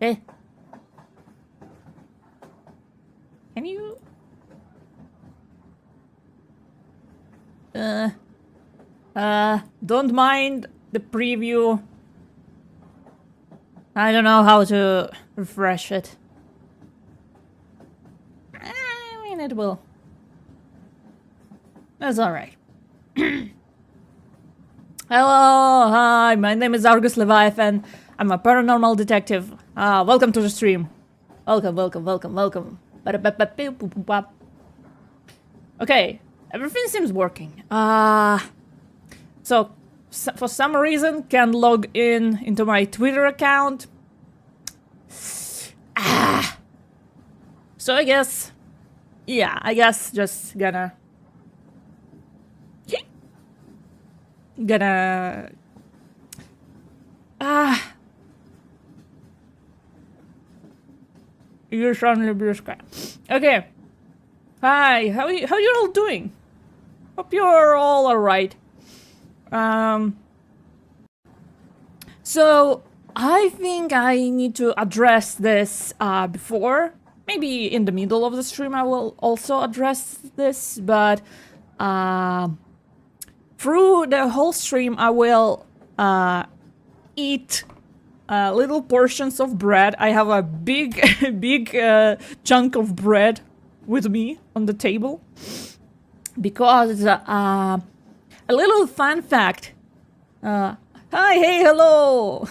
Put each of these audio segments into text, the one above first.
Hey. Can you... don't mind the preview. I don't know how to refresh it. I mean, it will. That's alright. Hello, hi, my name is Argus Leviathan. I'm a paranormal detective. Welcome to the stream. Welcome, welcome, welcome, welcome. Okay, everything seems working. So for some reason, can't log into my Twitter account. So I guess, yeah, I guess just gonna you're suddenly blue sky. Okay. Hi, how you all doing? Hope you're all alright. So I think I need to address this before. Maybe in the middle of the stream I will also address this, but through the whole stream I will eat little portions of bread. I have a big chunk of bread with me on the table because a little fun fact. Hi, hey, hello.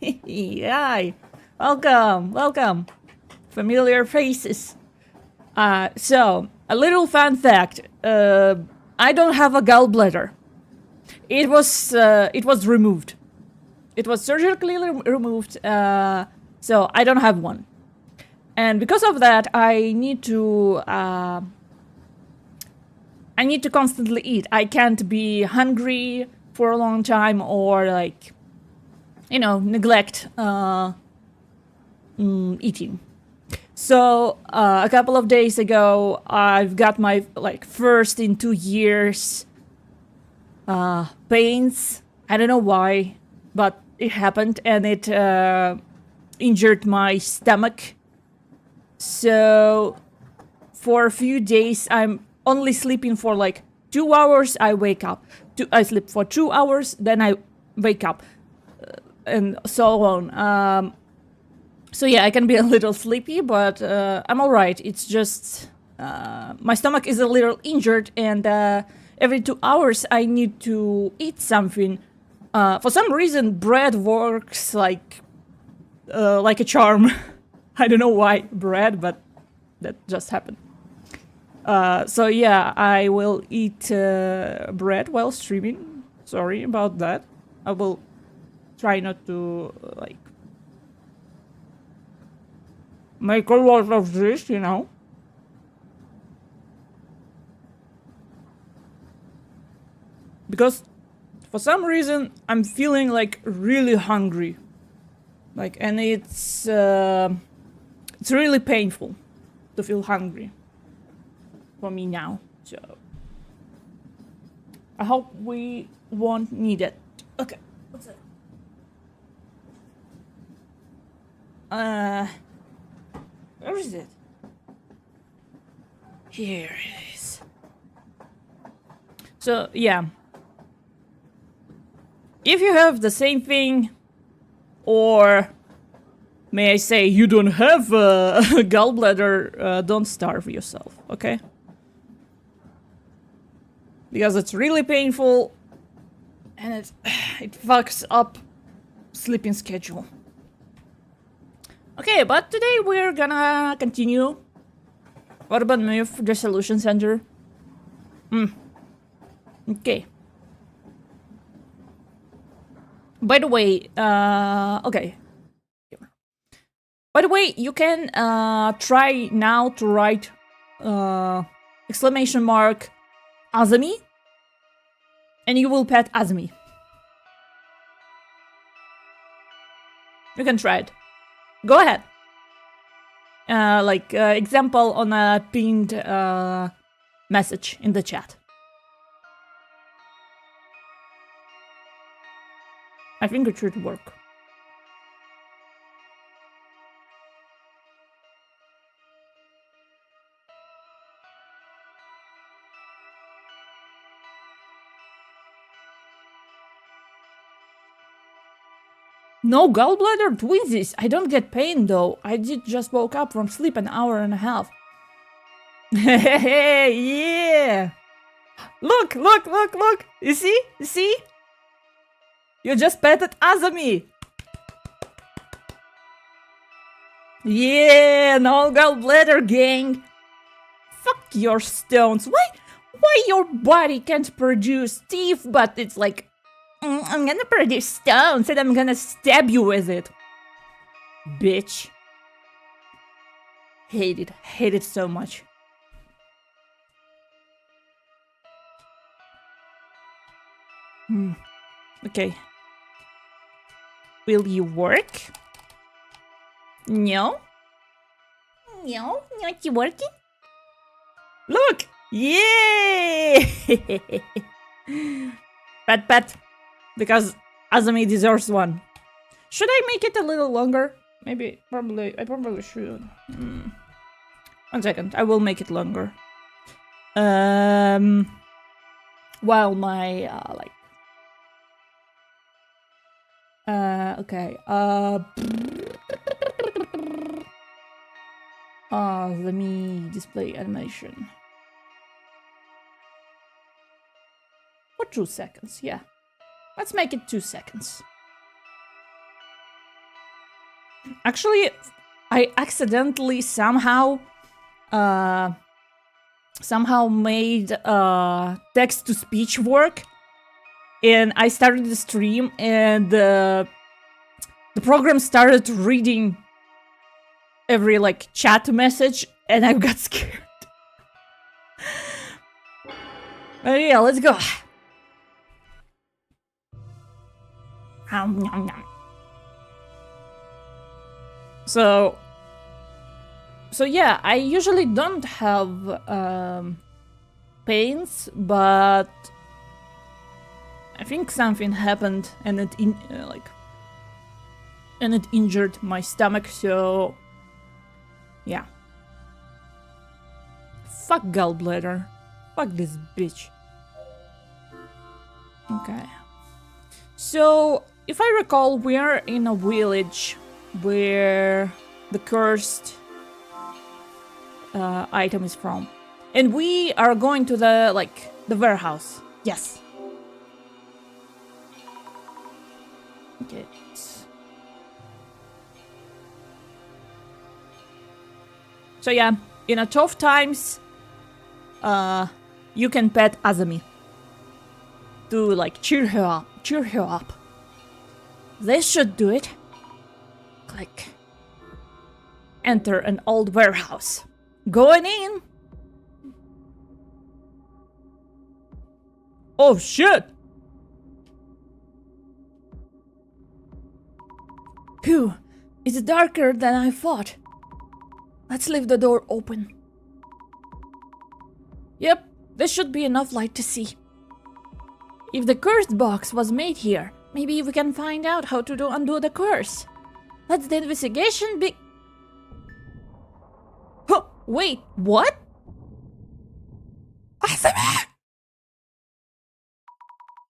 Hi, welcome. Familiar faces. So a little fun fact. I don't have a gallbladder. It was removed. It was surgically removed, so I don't have one. And because of that, I need to constantly eat. I can't be hungry for a long time or, like, you know, neglect eating. So a couple of days ago, I've got my, like, first in 2 years pains. I don't know why, but it happened, and it injured my stomach. So for a few days, I'm only sleeping for like 2 hours. I wake up. I sleep for 2 hours, then I wake up, and so on. So yeah, I can be a little sleepy, but I'm alright. It's just my stomach is a little injured, and every 2 hours I need to eat something. For some reason, bread works like a charm. I don't know why bread, but that just happened. So yeah, I will eat bread while streaming. Sorry about that. I will try not to, like, make a lot of this, you know. Because for some reason, I'm feeling like really hungry. Like, and it's really painful to feel hungry for me now. So I hope we won't need it. Okay, what's that? Where is it? Here it is. So, yeah. If you have the same thing, or may I say you don't have a gallbladder, don't starve yourself, okay? Because it's really painful, and it fucks up sleeping schedule. Okay, but today we're gonna continue. What about Myth Dissolution Center? Okay. By the way, okay. By the way, you can try now to write exclamation mark Azami, and you will pet Azami. You can try it. Go ahead. Like example on a pinned message in the chat. I think it should work. No gallbladder twinsies. I don't get pain though. I did just woke up from sleep an hour and a half. Yeah. Look, look, look, look. You see? You see? You just petted Azami. Yeah, no gallbladder gang. Fuck your stones. Why your body can't produce teeth, but it's like, I'm gonna produce stones and I'm gonna stab you with it. Bitch. Hate it so much. Okay. Will you work? No? No, not you working? Look! Yay! Pat. Because Azami deserves one. Should I make it a little longer? Maybe, I probably should. 1 second, I will make it longer. While my, okay, let me display animation. For 2 seconds, yeah. Let's make it 2 seconds. Actually, I accidentally somehow made text-to-speech work, and I started the stream, and the program started reading every chat message, and I got scared. But yeah, let's go. So yeah, I usually don't have pains, but I think something happened and it injured my stomach, so yeah. Fuck gallbladder. Fuck this bitch. Okay. So, if I recall, we are in a village where the cursed item is from. And we are going to the warehouse. Yes. Okay. So yeah, in a tough times, you can pet Azami to cheer her up. This should do it. Click. Enter an old warehouse. Going in. Oh shit! Phew, it's darker than I thought. Let's leave the door open. Yep, this should be enough light to see. If the cursed box was made here, maybe we can find out how to undo the curse. Let the investigation be... Huh, wait, what?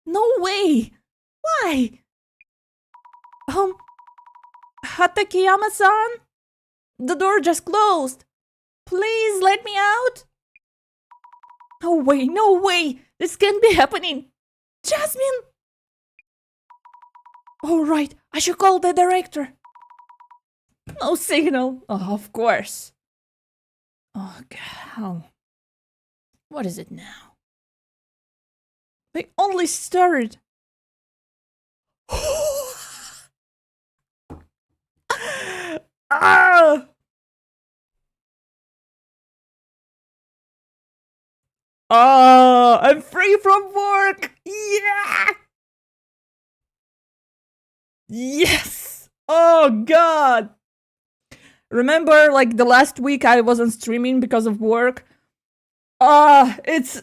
No way! Why? Hatakeyama-san? The door just closed. Please let me out. No way, no way! This can't be happening! Jasmine! Alright, I should call the director. No signal. Oh, of course. Oh, God. What is it now? They only started. Ah! Oh, I'm free from work! Yeah! Yes! Oh, God! Remember, like, the last week I wasn't streaming because of work? It's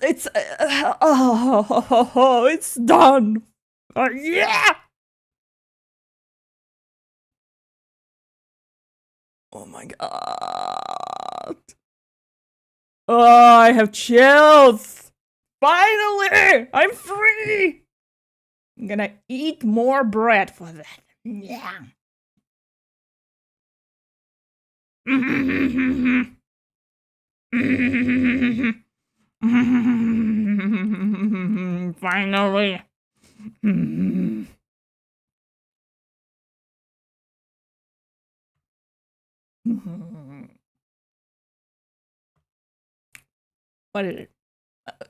done! Yeah! Oh my God. Oh, I have chills! Finally! I'm free! I'm gonna eat more bread for that. Yeah. Finally. What is it?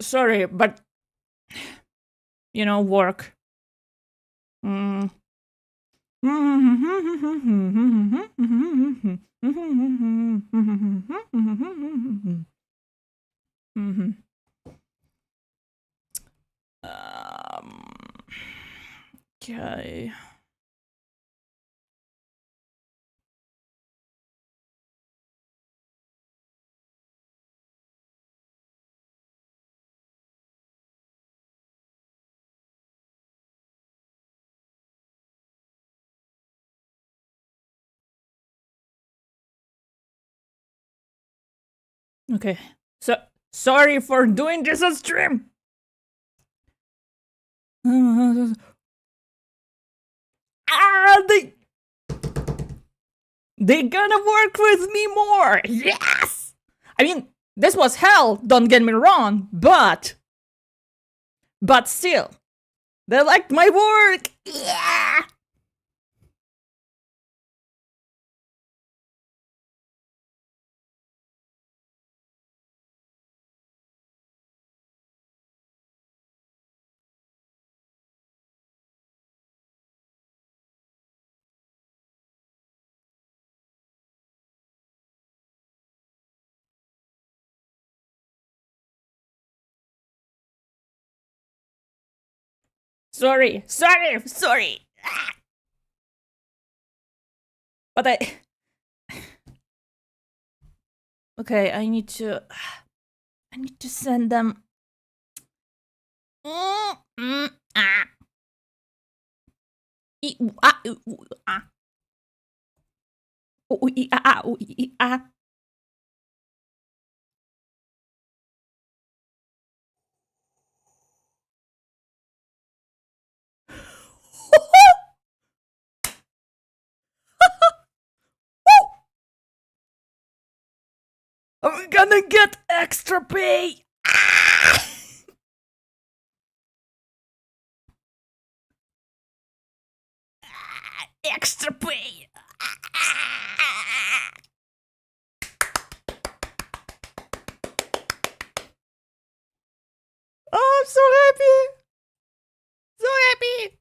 Sorry, but you know, work. Okay. Okay. So sorry for doing this on stream. They gonna work with me more. Yes. I mean, this was hell. Don't get me wrong, but still, they liked my work. Yeah. Sorry. But okay, I need to send them. I'm gonna get extra pay. Extra pay. Oh, I'm so happy. So happy.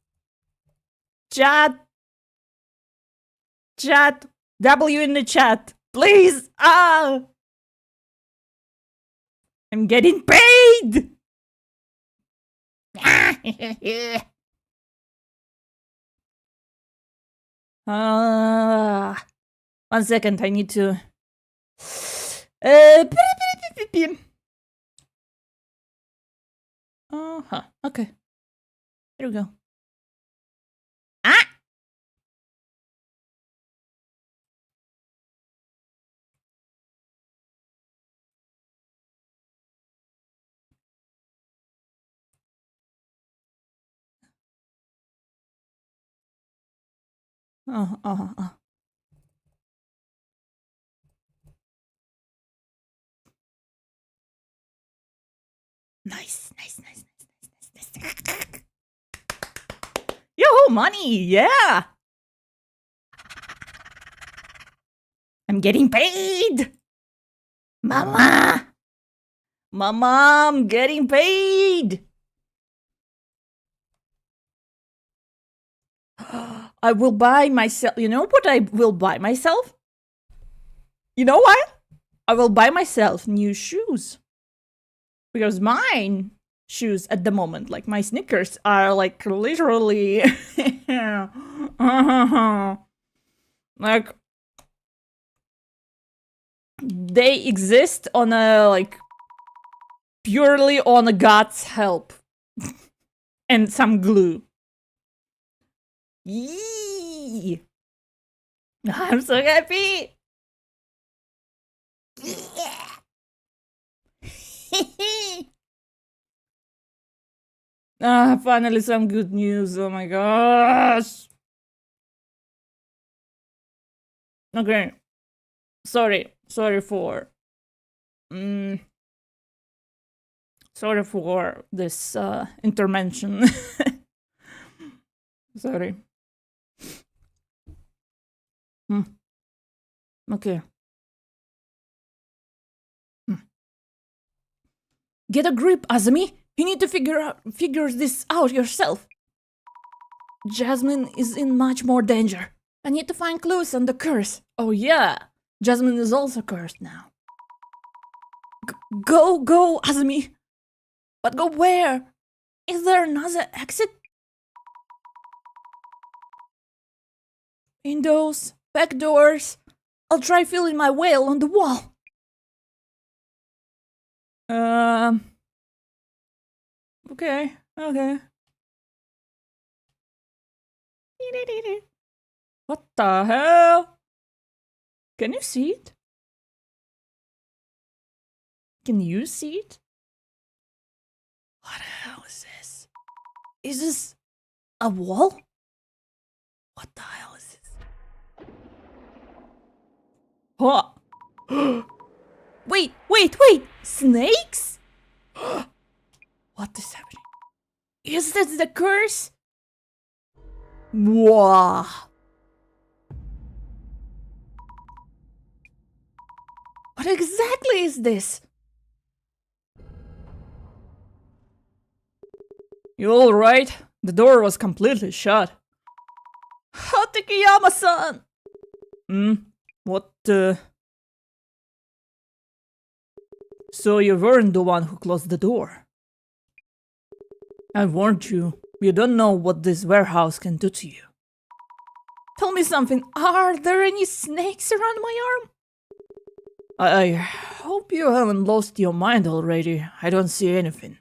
Chat. W in the chat. Please. I'm getting paid. 1 second, I need to... Okay. There we go. Ah! Nice. Yo, money, yeah! I'm getting paid! Mama, I'm getting paid! I will buy myself... You know what I will buy myself? You know what? I will buy myself new shoes. Because mine shoes at the moment, like my sneakers, are like literally... like... They exist on a, like... Purely on a God's help. And some glue. Yee! I'm so happy! Yeah. Finally some good news. Oh my gosh. Okay. Sorry for sorry for this intervention. Sorry. Okay. Get a grip, Azumi. You need to figure this out yourself. Jasmine is in much more danger. I need to find clues on the curse. Oh yeah, Jasmine is also cursed now. Go, Azumi. But go where? Is there another exit? Windows, back doors. I'll try filling my whale on the wall. Okay. What the hell? Can you see it? Can you see it? What the hell is this? Is this a wall? What the hell is this? Huh? Wait! Snakes? What is happening? Is that the curse? Wow. What exactly is this? You alright? The door was completely shut. Hatakeyama-san! What So you weren't the one who closed the door. I warned you. You don't know what this warehouse can do to you. Tell me something. Are there any snakes around my arm? I hope you haven't lost your mind already. I don't see anything.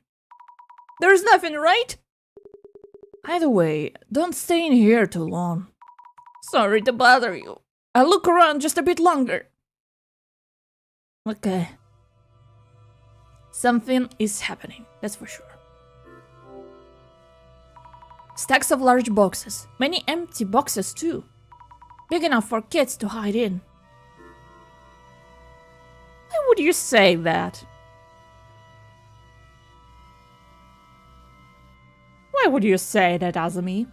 There's nothing, right? Either way, don't stay in here too long. Sorry to bother you. I'll look around just a bit longer. Okay. Something is happening, that's for sure. Stacks of large boxes. Many empty boxes too. Big enough for kids to hide in. Why would you say that? Why would you say that, Azumi?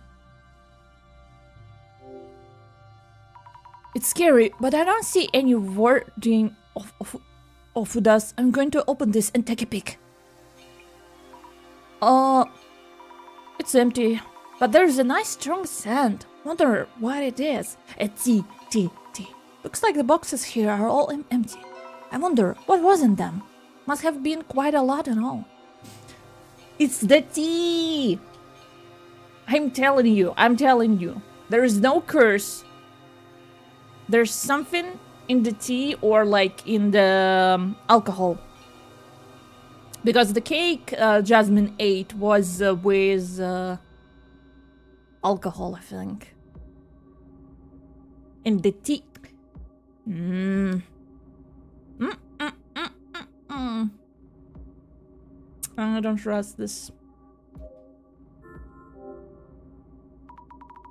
It's scary, but I don't see any wording of dust. I'm going to open this and take a peek. It's empty, but there's a nice strong scent. Wonder what it is. A tea. Looks like the boxes here are all empty. I wonder what was in them. Must have been quite a lot and all. It's the tea! I'm telling you. There is no curse there's something in the tea or like in the alcohol. Because the cake Jasmine ate was with alcohol, I think. In the tea. I don't trust this.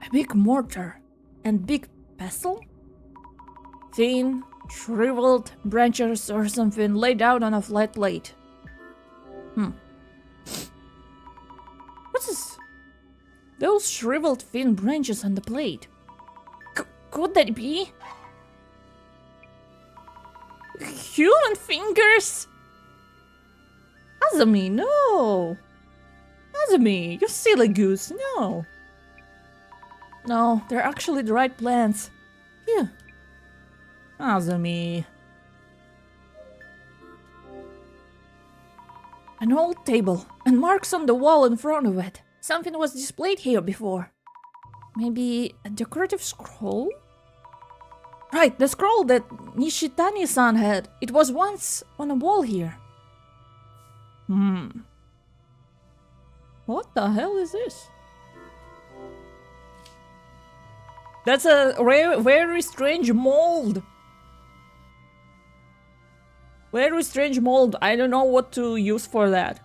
A big mortar and big pestle? Thin, shriveled branches or something laid out on a flat plate. What's this? Those shriveled thin branches on the plate. Could that be? Human fingers? Azumi, no! Azumi, you silly goose, no! No, they're actually the right plants. Yeah. Azumi. An old table, and marks on the wall in front of it. Something was displayed here before. Maybe a decorative scroll? Right, the scroll that Nishitani-san had. It was once on a wall here. What the hell is this? That's a very strange mold. Very strange mold. I don't know what to use for that.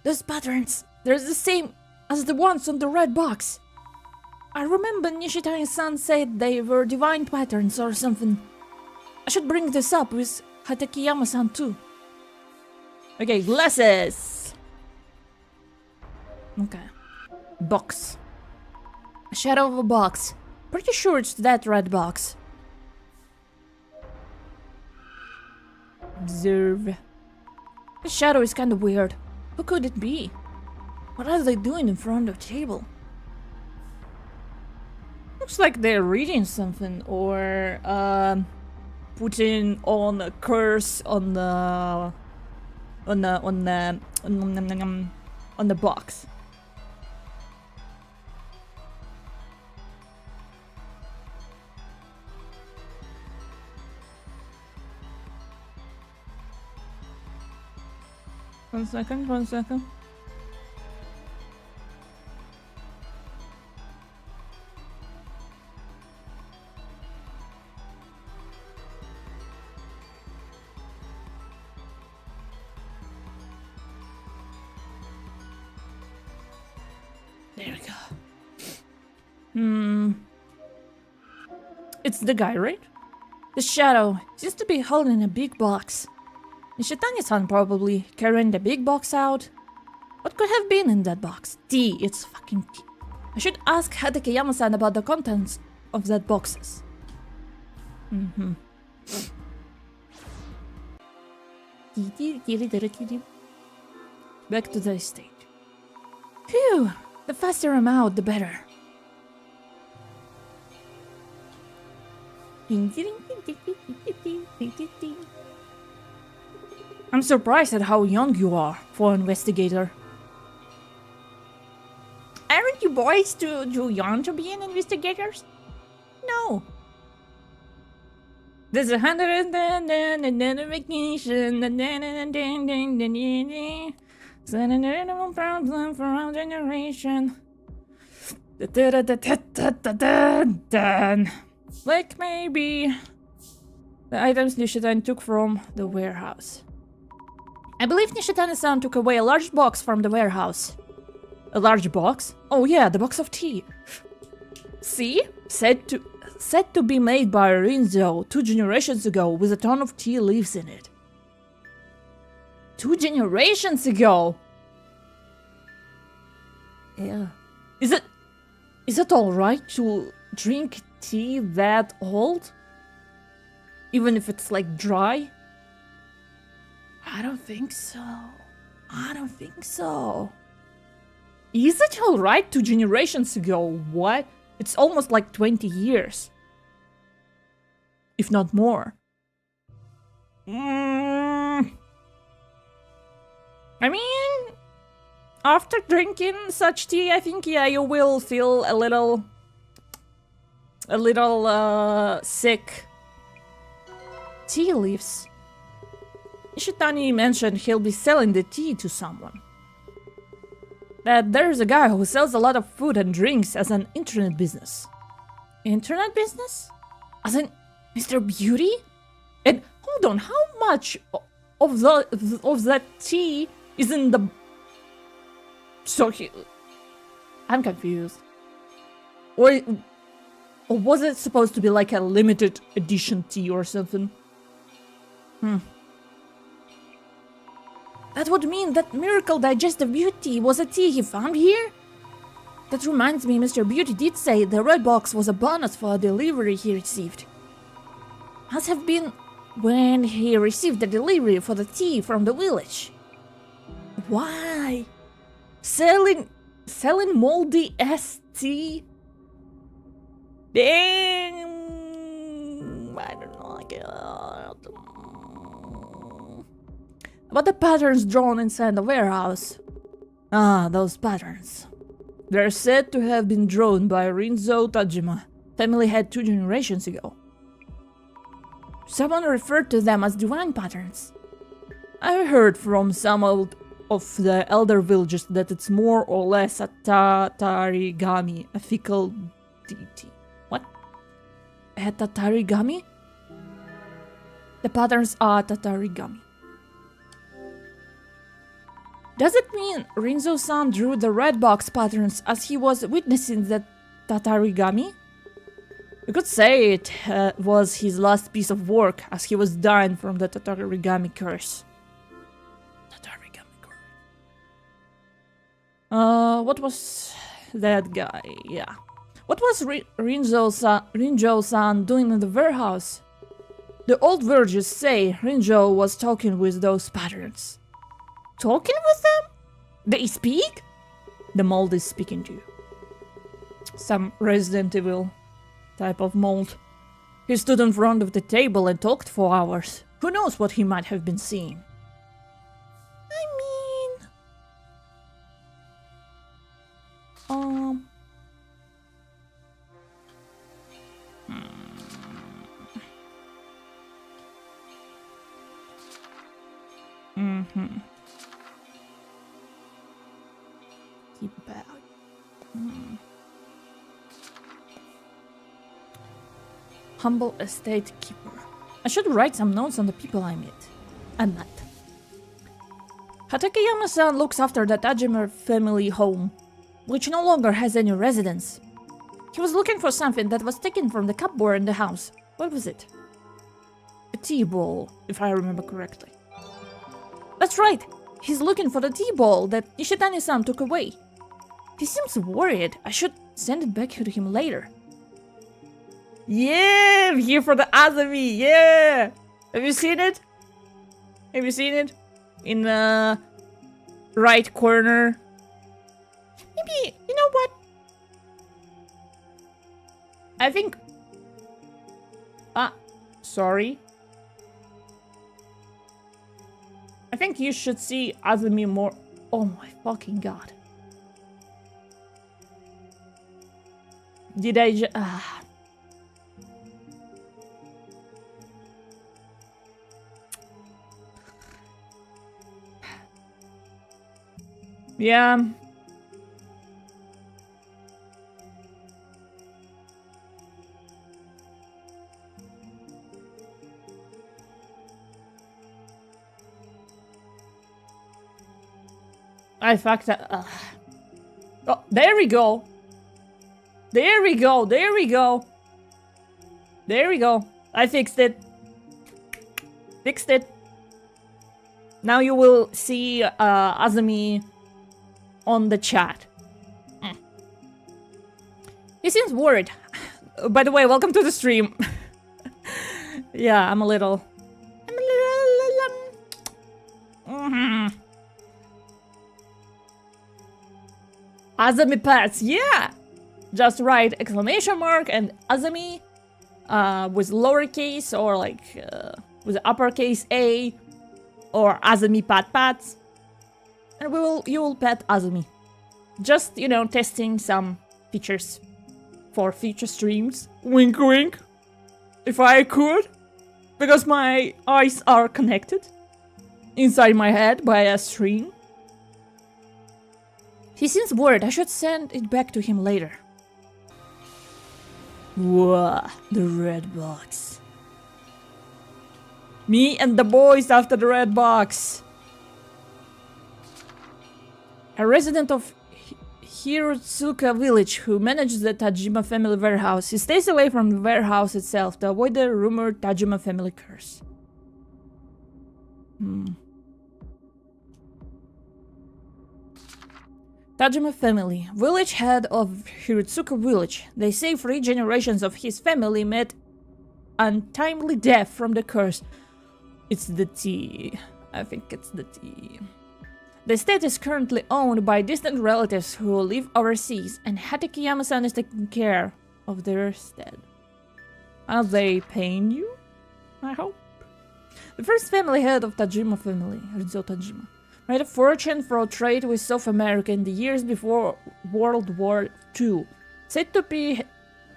Those patterns, they're the same as the ones on the red box. I remember Nishitani-san said they were divine patterns or something. I should bring this up with Hatakeyama-san too. Okay, glasses. Okay. Box. A shadow of a box. Pretty sure it's that red box. Observe. The shadow is kind of weird. Who could it be? What are they doing in front of the table? Looks like they're reading something or putting on a curse on the box. One second. There we go. It's the guy, right? The shadow seems to be holding a big box. Nishitani-san probably carrying the big box out. What could have been in that box? Tea. It's fucking tea. I should ask Hatakeyama-san about the contents of that boxes. Back to the estate. Phew! The faster I'm out, the better. I'm surprised at how young you are for an investigator. Aren't you boys too young to be an investigators? No. There's 100 vacation. No problem for our generation. Like maybe the items Nishitani took from the warehouse. I believe Nishitani-san took away a large box from the warehouse. A large box? Oh yeah, the box of tea. See? Said to be made by Rinzo 2 generations ago with a ton of tea leaves in it. 2 generations ago? Yeah. Is it alright to drink tea that old? Even if it's like dry? I don't think so. Is it alright 2 generations ago? What? It's almost like 20 years. If not more. I mean, after drinking such tea, I think, yeah, you will feel a little a little sick. Tea leaves. Ishitani mentioned he'll be selling the tea to someone. That there's a guy who sells a lot of food and drinks as an internet business. Internet business? As in Mr. Beauty? And hold on, how much of that tea is in the... I'm confused. Or was it supposed to be like a limited edition tea or something? That would mean that Miracle Digestive Beauty was a tea he found here? That reminds me, Mr. Beauty did say the red box was a bonus for a delivery he received. Must have been when he received the delivery for the tea from the village. Why? Selling moldy ass tea? Dang! I don't like it. But the patterns drawn inside the warehouse. Ah, those patterns. They're said to have been drawn by Rinzo Tajima, family head 2 generations ago. Someone referred to them as divine patterns. I heard from some of the elder villages that it's more or less a tatarigami, a fickle deity. What? A tatarigami? The patterns are tatarigami. Does it mean Rinzo-san drew the red box patterns as he was witnessing the tatarigami? You could say it was his last piece of work as he was dying from the tatarigami curse. Tatarigami curse. What was that guy? Yeah. What was Rinjo-san doing in the warehouse? The old villagers say Rinjo was talking with those patterns. Talking with them? They speak? The mold is speaking to you. Some Resident Evil type of mold. He stood in front of the table and talked for hours. Who knows what he might have been seeing? I mean... Keep back. Humble estate keeper. I should write some notes on the people I met. I'm not. Hatakeyama-san looks after the Tajima family home, which no longer has any residents. He was looking for something that was taken from the cupboard in the house. What was it? A tea bowl, if I remember correctly. That's right! He's looking for the tea bowl that Ishitani-san took away. He seems worried. I should send it back to him later. Yeah! I'm here for the Azami! Yeah! Have you seen it? Have you seen it? In the right corner. Maybe, you know what? I think... sorry. I think you should see Azumi more... Oh my fucking god. Did I just... Yeah. I fucked up. Oh, there we go. There we go. There we go. There we go. I fixed it. Fixed it. Now you will see Azumi on the chat. He seems worried. By the way, welcome to the stream. Yeah, I'm a little... Azumi pets, yeah! Just write exclamation mark and Azumi with lowercase or like with uppercase A or Azumi pats. And you will pet Azumi. Just, you know, testing some features. for future streams. Wink wink. If I could. Because my eyes are connected inside my head by a string. He seems worried. I should send it back to him later. Whoa, the red box. Me and the boys after the red box. A resident of Hirotsuka village who manages the Tajima family warehouse. He stays away from the warehouse itself to avoid the rumored Tajima family curse. Tajima family, village head of Hirotsuka village. They say 3 generations of his family met untimely death from the curse. It's the tea. I think it's the tea. The estate is currently owned by distant relatives who live overseas, and Hateki Yama-san is taking care of their estate. Are they paying you? I hope. The first family head of Tajima family, Rizzo Tajima, made a fortune for trade with South America in the years before World War II. Said to be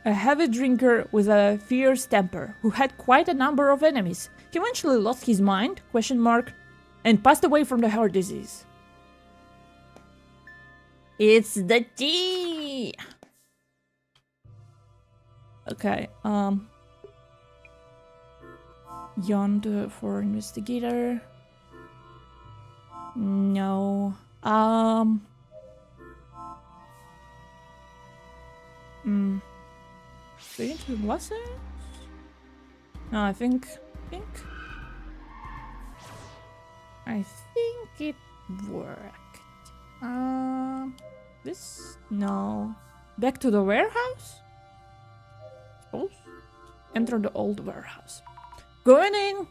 a heavy drinker with a fierce temper, who had quite a number of enemies. He eventually lost his mind, ? And passed away from the heart disease. It's the tea! Okay, Yonder for investigator. No. Into glasses? No, I think it worked. This? No. Back to the warehouse? Suppose? Enter the old warehouse. Going in!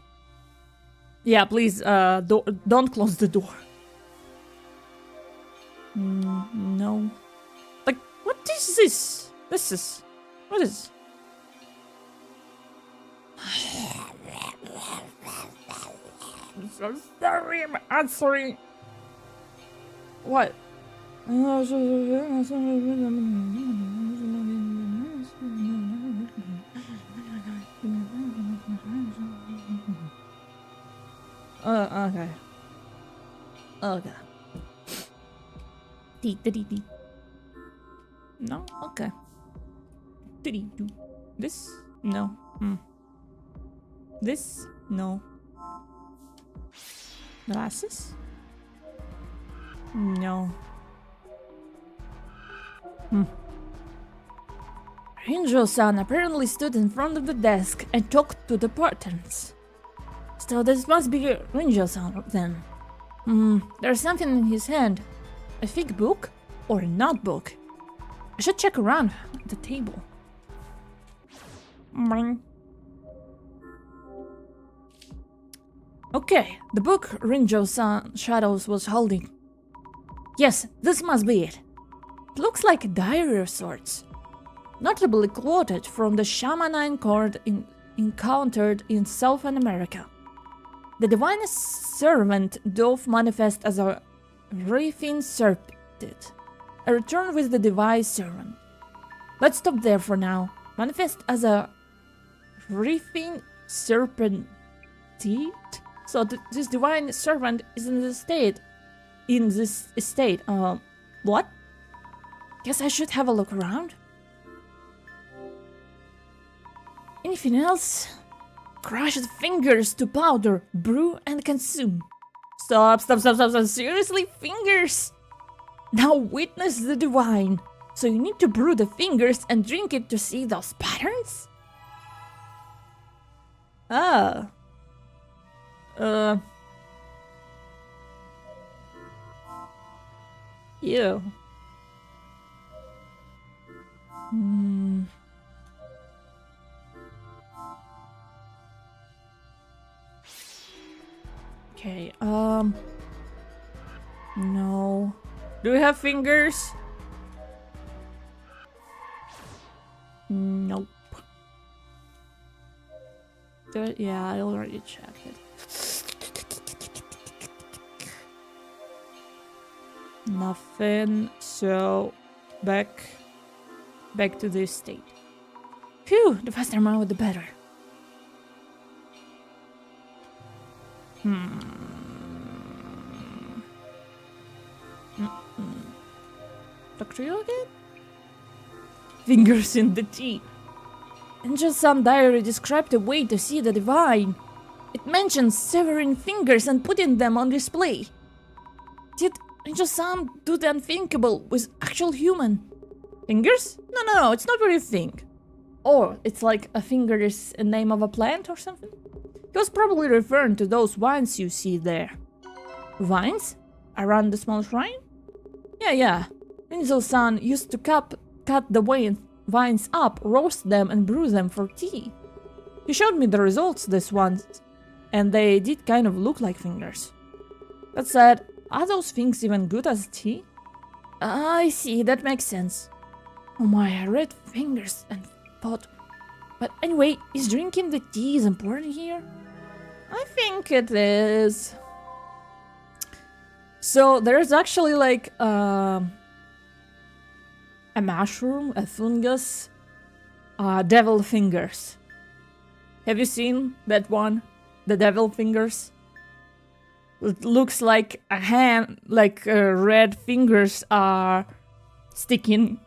Yeah, please, don't close the door. No. Like, what is this? What is? I'm so sorry, I'm answering. What? Okay. Okay. No? Okay. This? No. This? No. Glasses? No. Rinjo-san apparently stood in front of the desk and talked to the patterns. So this must be Rinjo-san then. There's something in his hand. A fig book? Or a notebook? I should check around the table. Okay, the book Rinjo-san Shadows was holding. Yes, this must be it. It looks like a diary of sorts. Notably quoted from the shamanine court encountered in South America. The divine servant Dove manifests as a wreathing serpent. A return with the divine servant. Let's stop there for now. Manifest as a wreathing serpent. So this divine servant is in this estate. What? Guess I should have a look around. Anything else? Crush the fingers to powder, brew and consume. Stop, seriously, fingers? Now witness the divine. So you need to brew the fingers and drink it to see those patterns? Ah. Ew. Okay, no. Do we have fingers? Nope. Yeah, I already checked it. Nothing, so back back to this state. Phew, the faster I'm out, the better. Talk to you again? Fingers in the tea. Angel-san diary described a way to see the divine. It mentions severing fingers and putting them on display. Did Angel-san do the unthinkable with actual human fingers? No, it's not what you think. Or it's like a finger is a name of a plant or something? He was probably referring to those vines you see there. Vines? Around the small shrine? Yeah. Angel-san used to cut the vines up, roast them and brew them for tea. He showed me the results this once, and they did kind of look like fingers. That said, are those things even good as tea? I see, that makes sense. Oh my, I read fingers and thought... But anyway, is drinking the tea is important here? I think it is. So there's actually like a mushroom, a fungus, devil fingers. Have you seen that one? The devil fingers? It looks like a hand, like red fingers are sticking.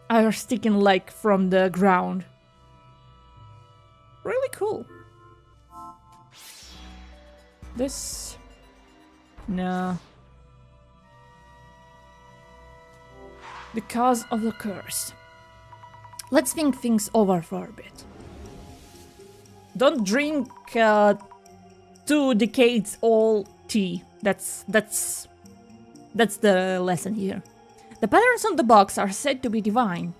Are sticking like from the ground. Really cool. This... No. Because of the curse. Let's think things over for a bit. Don't drink 2 decades old tea. That's the lesson here. The patterns on the box are said to be divine.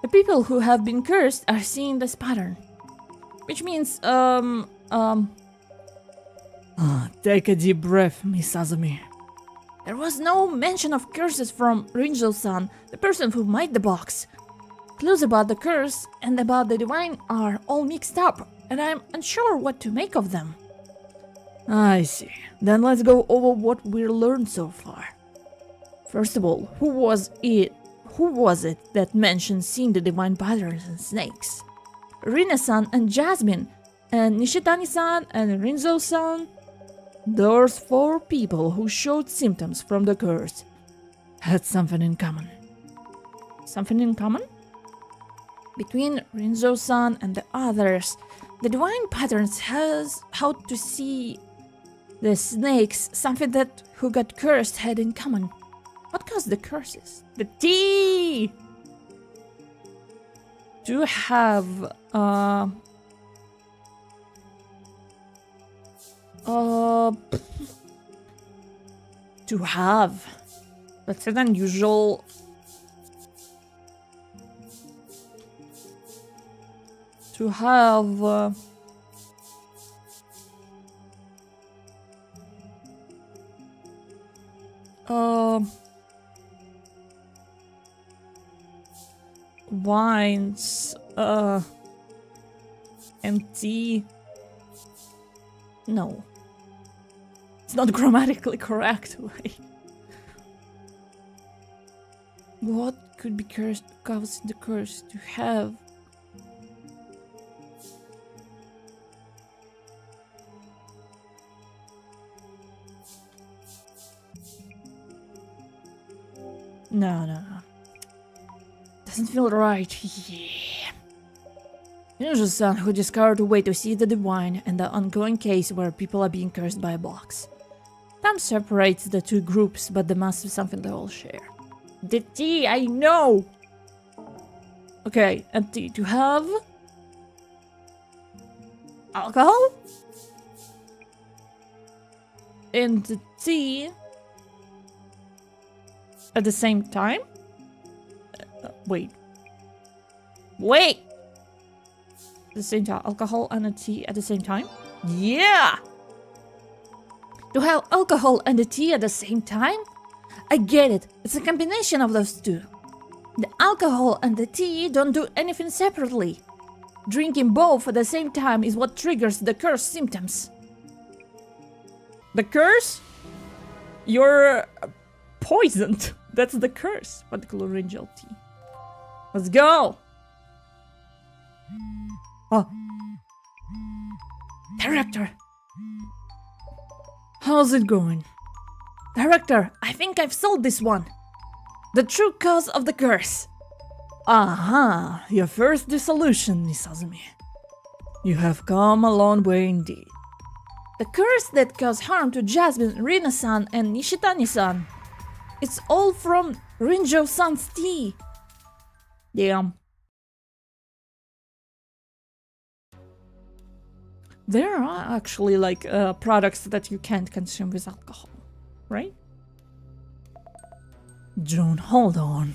The people who have been cursed are seeing this pattern. Which means, take a deep breath, Miss Azumi. There was no mention of curses from Rinjo-san, the person who made the box. Clues about the curse and about the divine are all mixed up, and I'm unsure what to make of them. I see. Then let's go over what we learned so far. First of all, who was it that mentioned seeing the divine patterns in snakes? Rina-san and Jasmine, and Nishitani-san and Rinzo-san. Those 4 people who showed symptoms from the curse had something in common. Something in common? Between Rinzo-san and the others, the divine patterns has how to see the snakes, something that who got cursed had in common. What caused the curses? The tea! To have to have. That's an unusual. To have. Wines, and tea. No. It's not grammatically correct. What could be cursed, causing the curse to have? No. Doesn't feel right. Yeah. Ninja-san who discovered a way to see the divine and the ongoing case where people are being cursed by a box. Time separates the 2 groups, but there must be something they all share. The tea, I know! Okay, and tea to have... alcohol? And the tea... at the same time? Wait. The same time, alcohol and a tea at the same time? Yeah! To have alcohol and a tea at the same time? I get it. It's a combination of those 2. The alcohol and the tea don't do anything separately. Drinking both at the same time is what triggers the curse symptoms. The curse? You're poisoned That's the curse. Particular angel tea. Let's go. Oh. Director. How's it going? Director, I think I've solved this one. The true cause of the curse. Aha, your first dissolution, Miss Azumi. You have come a long way indeed. The curse that caused harm to Jasmine, Rina-san, and Nishitani-san. It's all from Rinjo-san's tea. Damn. There are actually like products that you can't consume with alcohol, right? June, hold on.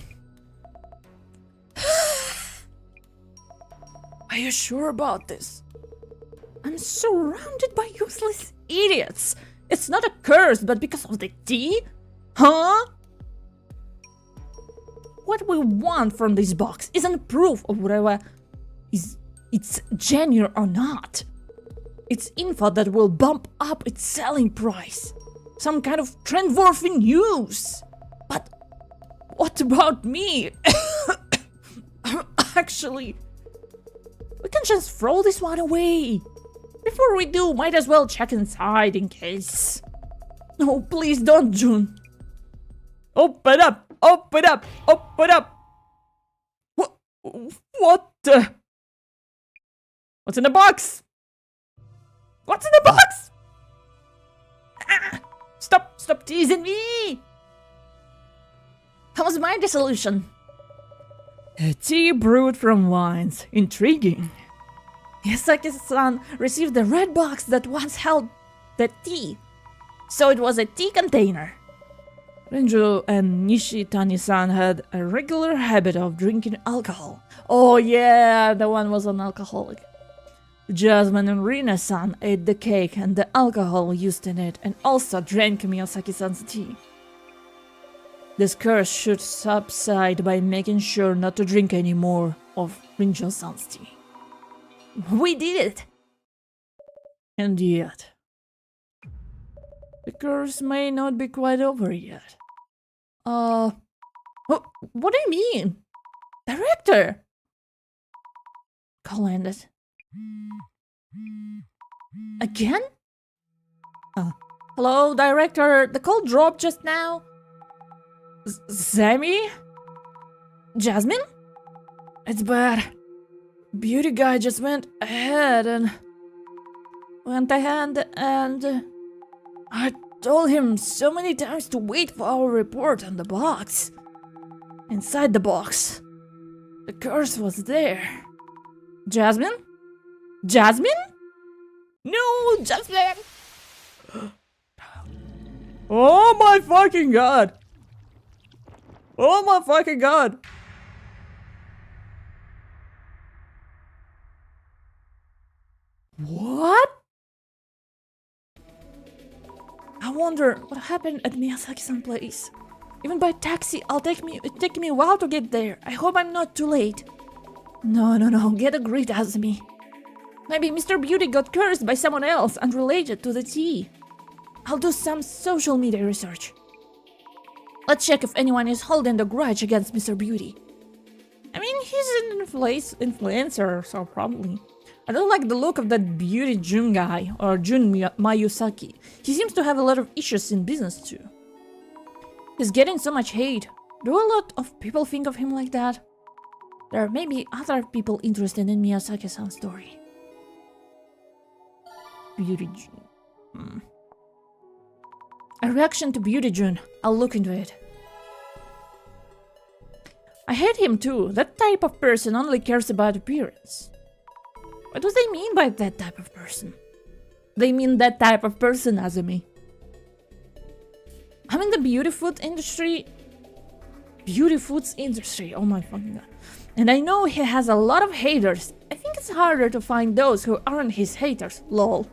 Are you sure about this? I'm surrounded by useless idiots. It's not a curse, but because of the tea? Huh? What we want from this box isn't proof of whatever it's genuine or not. It's info that will bump up its selling price. Some kind of trend-worthy news. But what about me? Actually, we can just throw this one away. Before we do, might as well check inside in case. No, please don't, June. Open up! Open up! Open up! What the? What's in the box? What's in the box? Ah, stop teasing me! How was my dissolution? A tea brewed from wines. Intriguing. Yasaki-san received the red box that once held the tea. So it was a tea container. Rinjo and Nishitani-san had a regular habit of drinking alcohol. Oh yeah, the one was an alcoholic. Jasmine and Rina-san ate the cake and the alcohol used in it and also drank Miyazaki-san's tea. This curse should subside by making sure not to drink any more of Rinjo-san's tea. We did it! And yet, the curse may not be quite over yet. What do you mean? Director! Call ended. Again? Hello, Director. The call dropped just now. Sammy? Jasmine? It's bad. Beauty guy just went ahead and I told him so many times to wait for our report on the box. Inside the box, the curse was there. Jasmine? Jasmine? No, Jasmine! Oh my fucking god! Oh my fucking god! What? I wonder what happened at Miyazaki-san's place. Even by taxi, it'll take me a while to get there. I hope I'm not too late. No, get a grip, Azumi. Maybe Mr. Beauty got cursed by someone else unrelated to the tea. I'll do some social media research. Let's check if anyone is holding a grudge against Mr. Beauty. I mean, he's an influencer, so probably. I don't like the look of that Beauty Jun guy, or Jun Mayusaki. He seems to have a lot of issues in business too. He's getting so much hate. Do a lot of people think of him like that? There may be other people interested in Miyazaki-san's story. Beauty Jun. A reaction to Beauty Jun. I'll look into it. I hate him too. That type of person only cares about appearance. What do they mean by that type of person? They mean that type of person, Azumi. I'm in the beauty foods industry, oh my fucking god. And I know he has a lot of haters. I think it's harder to find those who aren't his haters, lol.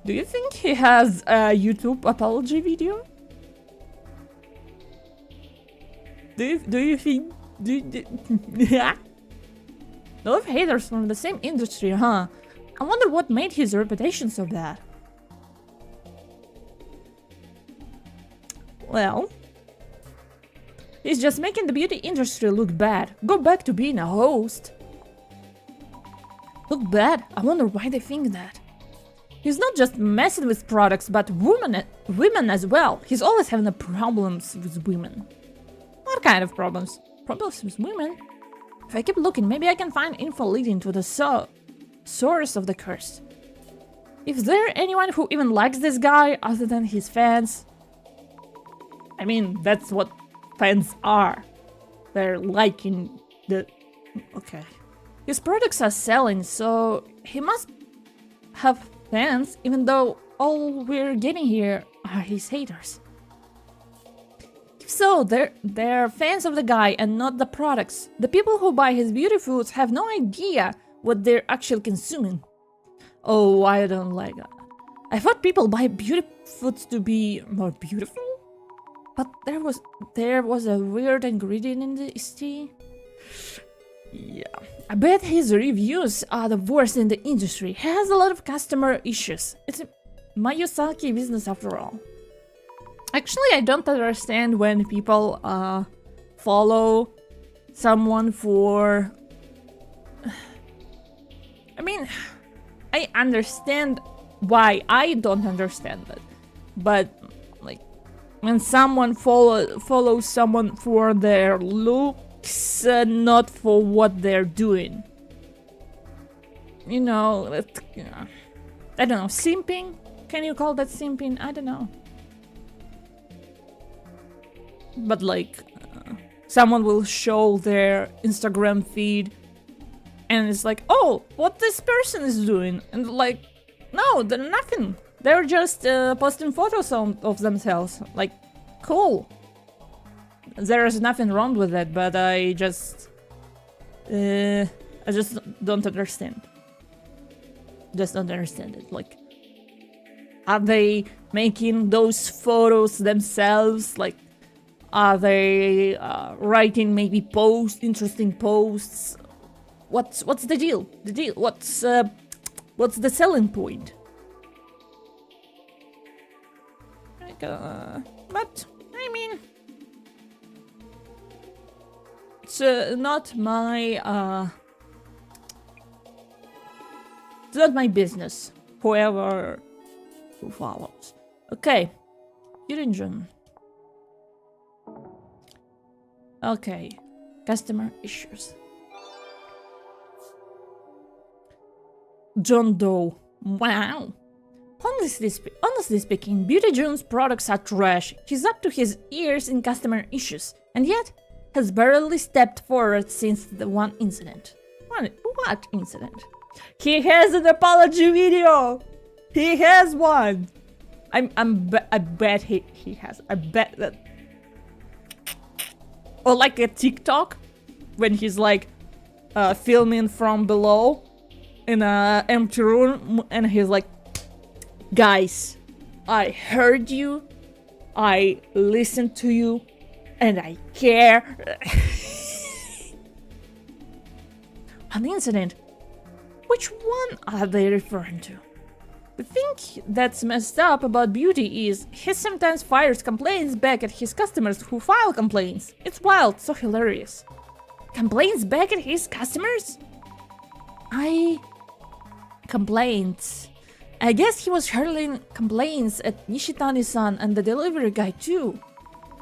Do you think he has a YouTube apology video? Do you think... Yeah? A lot of haters from the same industry, huh? I wonder what made his reputation so bad. Well, he's just making the beauty industry look bad. Go back to being a host. Look bad? I wonder why they think that. He's not just messing with products, but women as well. He's always having problems with women. What kind of problems? Problems with women? If I keep looking, maybe I can find info leading to the source of the curse. Is there anyone who even likes this guy other than his fans? I mean, that's what fans are. They're liking the... Okay. His products are selling, so he must have fans, even though all we're getting here are his haters. If so, they're fans of the guy and not the products. The people who buy his beauty foods have no idea what they're actually consuming. Oh, I don't like that. I thought people buy beauty foods to be more beautiful, but there was a weird ingredient in this tea. Yeah, I bet his reviews are the worst in the industry. He has a lot of customer issues. It's a Miyazaki business after all. Actually, I don't understand when people follow someone for... I mean, I understand why I don't understand it. But, like, when someone follows someone for their looks, not for what they're doing. You know, I don't know, simping? Can you call that simping? I don't know. But like, someone will show their Instagram feed and it's like, oh, what this person is doing? And like, no, they're nothing. They're just posting photos of themselves. Like, cool. There is nothing wrong with that, but I just don't understand. Just don't understand it. Like, are they making those photos themselves? Like, are they writing maybe interesting posts? What's the deal? What's the selling point? Like, but I mean, it's not my it's not my business. Whoever who follows. Okay, Yurinjun. Okay, customer issues. John Doe. Wow. Honestly speaking, Beauty June's products are trash. He's up to his ears in customer issues, and yet has barely stepped forward since the one incident. What incident? He has an apology video. He has one. I bet he has. I bet that. Or like a TikTok, when he's like filming from below in an empty room, and he's like, guys, I heard you, I listened to you, and I care. An incident? Which one are they referring to? The thing that's messed up about Beauty is he sometimes fires complaints back at his customers who file complaints. It's wild, so hilarious. Complaints back at his customers? Complaints. I guess he was hurling complaints at Nishitani-san and the delivery guy too.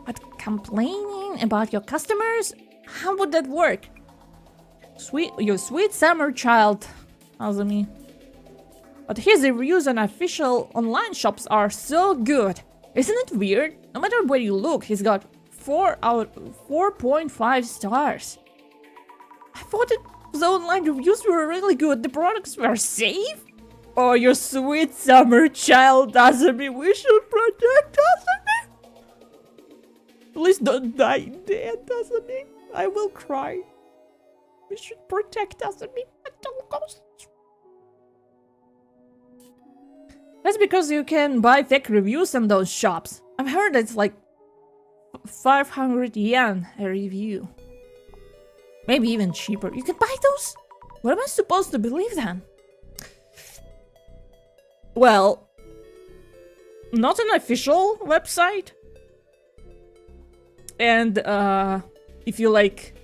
But complaining about your customers? How would that work? You sweet summer child, Azumi. But his reviews on official online shops are so good. Isn't it weird? No matter where you look, he's got 4.5 stars. I thought the online reviews were really good. The products were safe? Oh, you sweet summer child, Azumi. We should protect Azumi. Please don't die dead, Azumi. I will cry. We should protect Azumi at all costs. That's because you can buy fake reviews on those shops. I've heard it's like 500 yen a review. Maybe even cheaper. You can buy those? What am I supposed to believe then? Well, not an official website. and if you like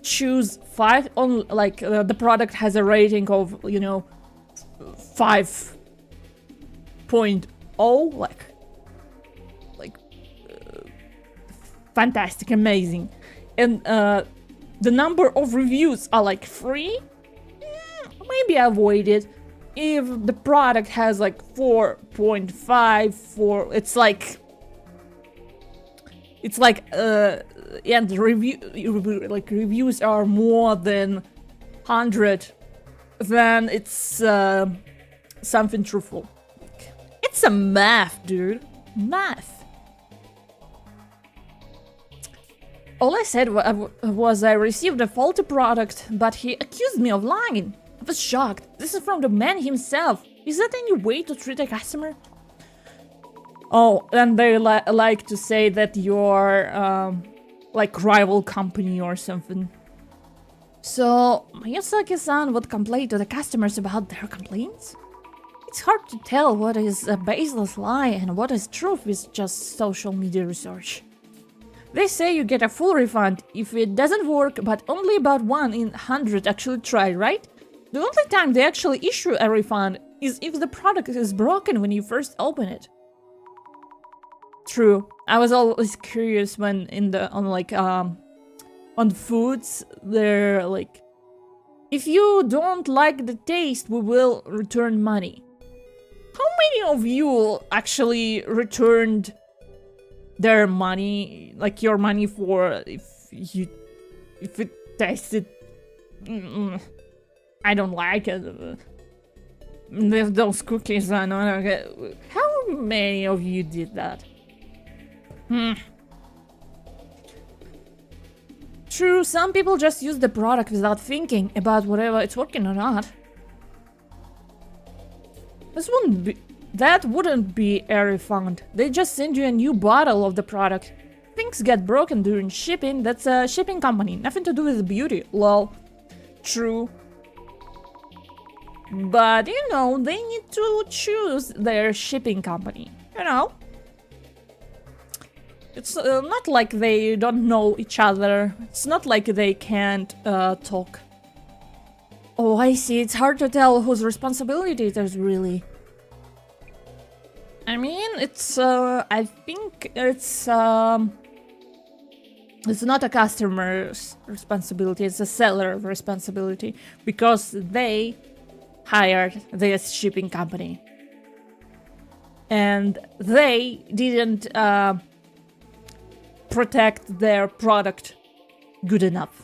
choose 5 on like the product has a rating of 5.0, like fantastic, amazing, and the number of reviews are like 3, maybe avoid it. If the product has like 4.5, 4, it's like and reviews are more than 100, then it's something truthful. It's a math, dude. Math. All I said was I received a faulty product, but he accused me of lying. I was shocked. This is from the man himself. Is that any way to treat a customer? Oh, and they like to say that you're like rival company or something. So Miyazaki-san would complain to the customers about their complaints? It's hard to tell what is a baseless lie and what is truth with just social media research. They say you get a full refund if it doesn't work, but only about 1 in 100 actually try, right? The only time they actually issue a refund is if the product is broken when you first open it. True. I was always curious when on foods, they're like, if you don't like the taste, we will return money. How many of you actually returned their money, like your money, for if it tasted, I don't like it. Those cookies are not okay. How many of you did that? True, some people just use the product without thinking about whether it's working or not. That wouldn't be a refund. They just send you a new bottle of the product. Things get broken during shipping, that's a shipping company. Nothing to do with beauty, lol. True. But, they need to choose their shipping company, It's not like they don't know each other. It's not like they can't talk. Oh, I see. It's hard to tell whose responsibility it is, really. I mean, it's, I think it's not a customer's responsibility, it's a seller's responsibility, because they hired this shipping company. And they didn't protect their product good enough.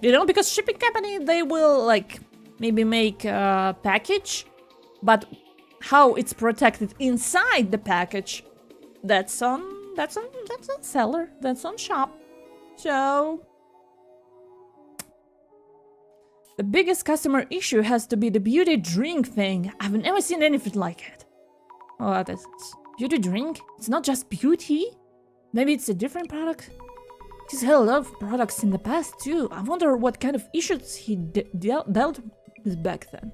Because shipping company, they will, like, maybe make a package, but how it's protected inside the package, that's on seller, that's on shop. So the biggest customer issue has to be the beauty drink thing. I've never seen anything like it. What is it? Beauty drink? It's not just beauty? Maybe it's a different product? He's had a lot of products in the past too. I wonder what kind of issues he dealt with back then.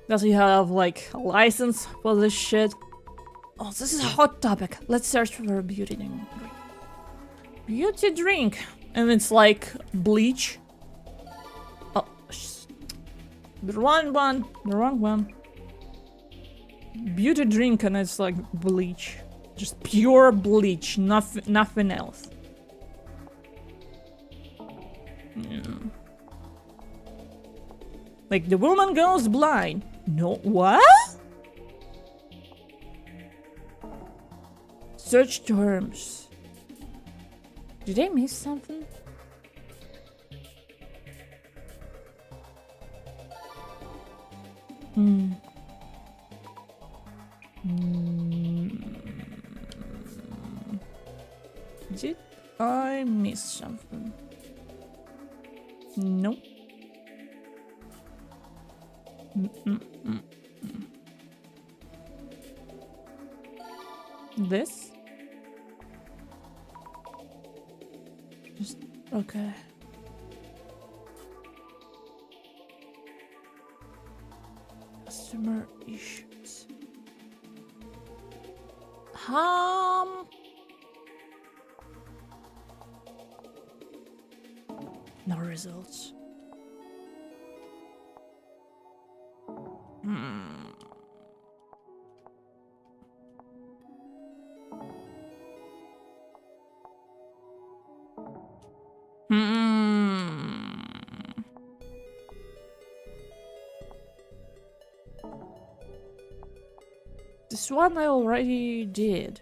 Does he have, like, a license for this shit? Oh, this is a hot topic. Let's search for a beauty drink. Beauty drink. And it's like bleach. Oh, the wrong one. Beauty drink and it's like bleach. Just pure bleach, nothing else. Like, the woman goes blind. No, what? Search terms. Did I miss something? Did I miss something? Nope. This? Just okay. Customer issues. No results. This one I already did.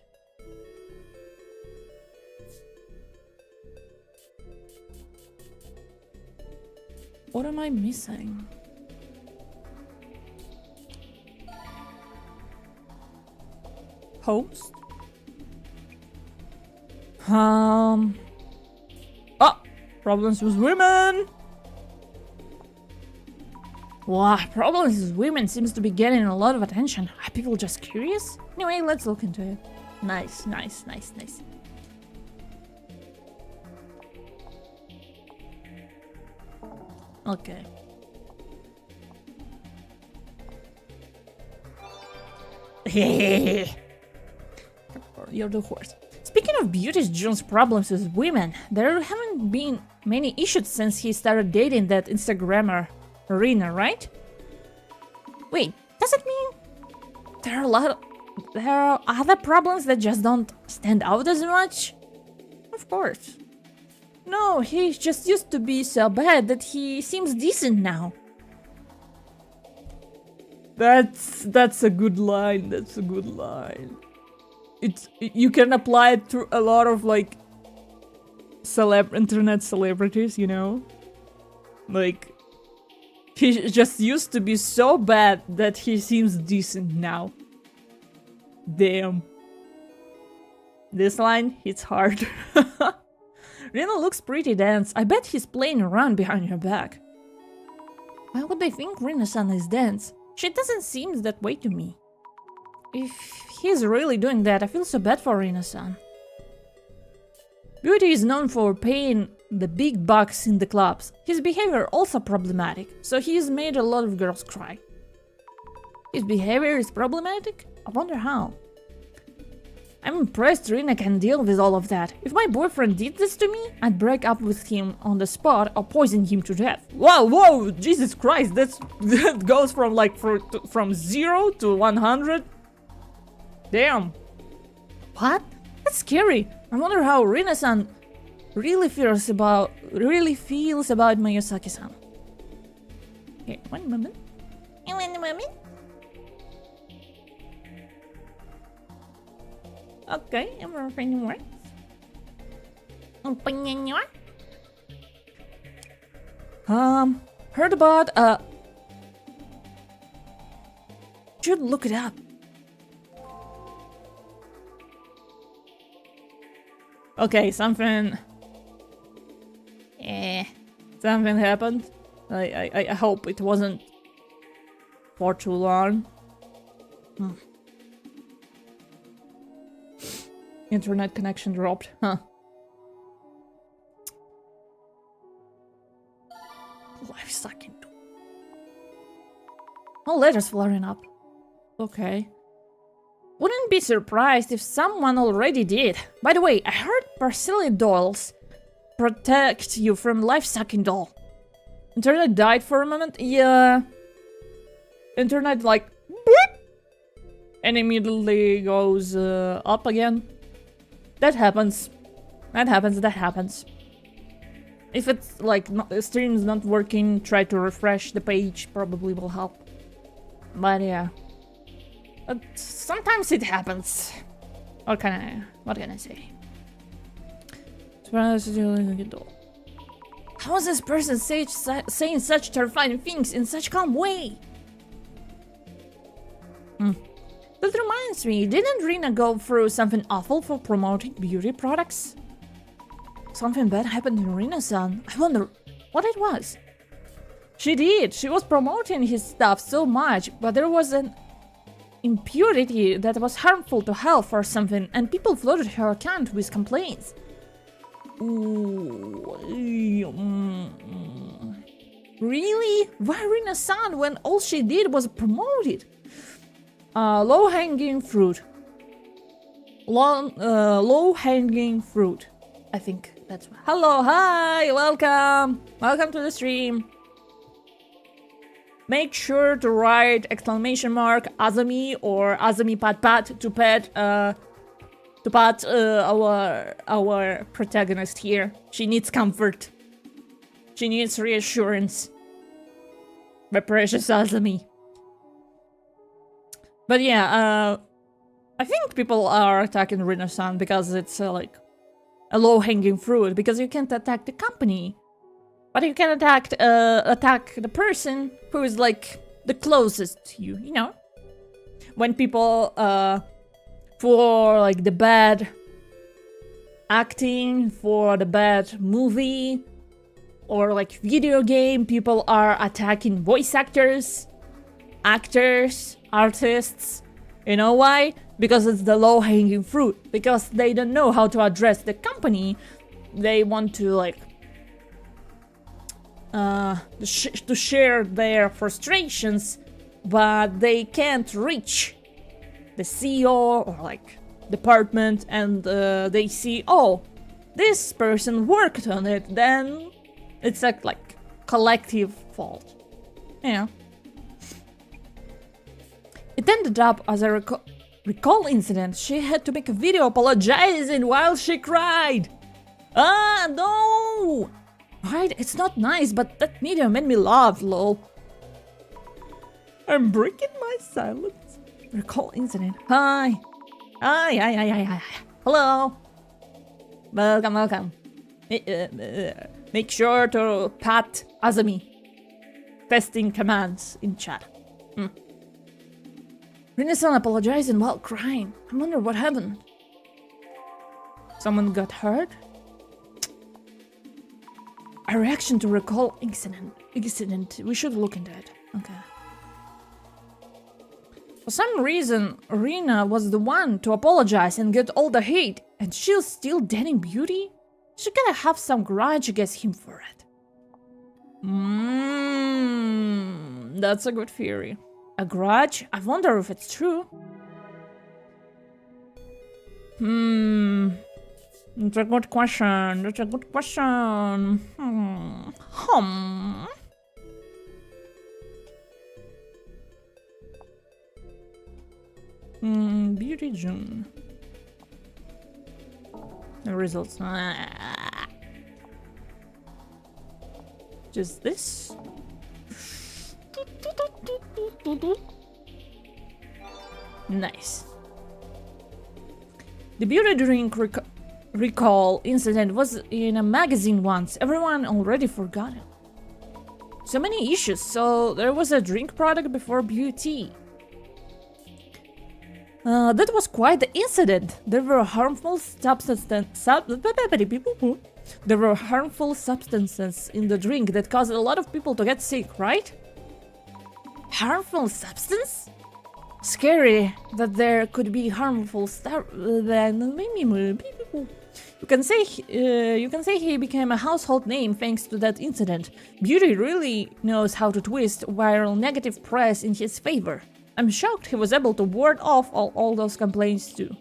What am I missing? Host? Oh! Problems with women! Wow, problems with women seems to be getting a lot of attention. Are people just curious? Anyway, let's look into it. Nice. Okay. You're the horse. Speaking of Beauty John's problems with women, there haven't been many issues since he started dating that Instagrammer, Rina, right? Wait, does it mean there are other problems that just don't stand out as much? Of course. No, he just used to be so bad that he seems decent now. That's a good line. That's a good line. You can apply it to a lot of like internet celebrities, you know? Like he just used to be so bad that he seems decent now. Damn. This line hits hard. Rina looks pretty dense. I bet he's playing around behind her back. Why would they think Rina-san is dense? She doesn't seem that way to me. If he's really doing that, I feel so bad for Rina-san. Beauty is known for paying the big bucks in the clubs. His behavior also problematic, so he's made a lot of girls cry. His behavior is problematic? I wonder how. I'm impressed Rina can deal with all of that. If my boyfriend did this to me, I'd break up with him on the spot or poison him to death. Whoa, Jesus Christ, that goes from like from 0 to 100. Damn. What? That's scary. I wonder how Rina-san really feels about Miyazaki-san. Okay, one moment. Okay, everything works. Heard about, should look it up. Okay, something happened. I hope it wasn't for too long. Internet connection dropped, huh? Life sucking. All letters flaring up. Okay. Wouldn't be surprised if someone already did. By the way, I heard Parsley dolls protect you from life-sucking doll. Internet died for a moment? Yeah. Internet like boop, and immediately goes up again. That happens. That happens. If it's like the stream's not working, try to refresh the page, probably will help. But yeah. Sometimes it happens. What can I say? How is this person saying such terrifying things in such calm way? That reminds me, didn't Rina go through something awful for promoting beauty products? Something bad happened to Rina-san. I wonder what it was. She did. She was promoting his stuff so much, but there was an impurity that was harmful to health or something, and people flooded her account with complaints. Really? Why Rina-san when all she did was promote it? Low-hanging fruit. low-hanging fruit. I think that's what. Hello, hi, welcome to the stream. Make sure to write exclamation mark Azami or Azami pat pat to pat our protagonist here. She needs comfort. She needs reassurance. My precious Azami. But yeah, I think people are attacking Rina-san because it's like a low-hanging fruit, because you can't attack the company, but you can attack the person who is like the closest to you. You know, when people for like the bad acting, for the bad movie, or like video game, people are attacking voice actors, artists. You know why? Because it's the low-hanging fruit. Because they don't know how to address the company. They want to like to share their frustrations, but they can't reach the CEO or like department, and they see, oh, this person worked on it. Then it's like collective fault. Yeah. It ended up as a recall incident. She had to make a video apologizing while she cried. Ah, no! Right, it's not nice, but that video made me laugh, lol. I'm breaking my silence. Recall incident. Hi. Hi. Hello. Welcome. Make sure to pat Azami. Testing commands in chat. Rina-san apologizing while crying. I wonder what happened. Someone got hurt? A reaction to recall incident. We should look into it. Okay. For some reason, Rina was the one to apologize and get all the hate, and she's still dating Beauty? She gotta have some grudge against him for it. That's a good theory. A grudge? I wonder if it's true. That's a good question. Beauty June. The results. Just this. Nice. The beauty drink recall incident was in a magazine once. Everyone already forgot it. So many issues. So there was a drink product before beauty. That was quite the incident. There were harmful substances in the drink that caused a lot of people to get sick, right? Harmful substance? Scary that there could be harmful stuff. You can say he became a household name thanks to that incident. Beauty really knows how to twist viral negative press in his favor. I'm shocked he was able to ward off all those complaints too.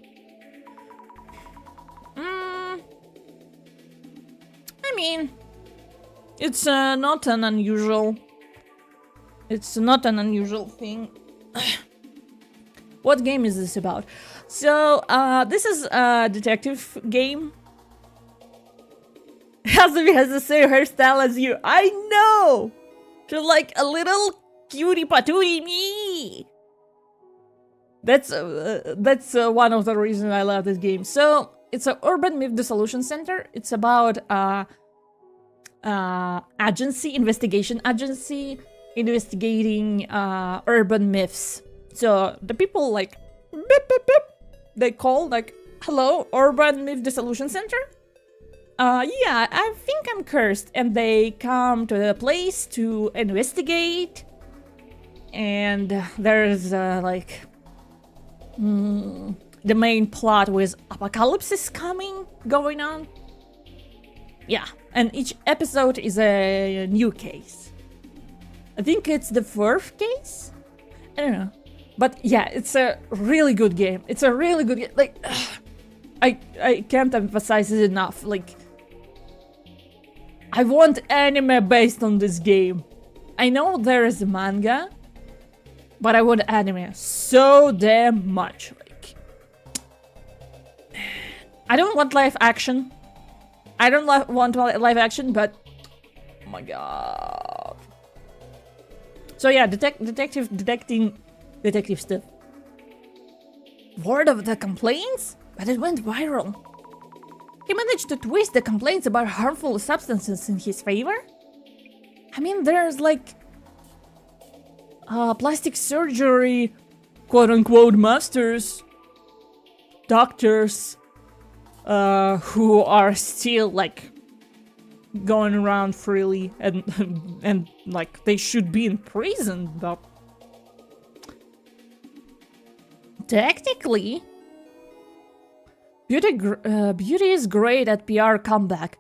I mean, it's not an unusual. It's not an unusual thing. What game is this about? So, this is a detective game. Hasumi has the same hairstyle as you. I know! She's like a little cutie patootie me. That's one of the reasons I love this game. So, it's an urban myth dissolution center. It's about investigation agency investigating urban myths. So the people like beep, beep, beep, they call like, hello, urban myth dissolution center. Yeah, I think I'm cursed, and they come to the place to investigate. And there's like the main plot with apocalypse going on. Yeah, and each episode is a new case. I think it's the fourth case? I don't know. But yeah, it's a really good game. It's a really good game. Like, I can't emphasize it enough. Like, I want anime based on this game. I know there is a manga, but I want anime so damn much. Like, I don't want live action. I don't want live action, but oh my god. So yeah, detective stuff. Word of the complaints? But it went viral. He managed to twist the complaints about harmful substances in his favor? I mean, there's like plastic surgery, quote-unquote masters, doctors, who are still like going around freely and like they should be in prison, but technically beauty is great at PR comeback.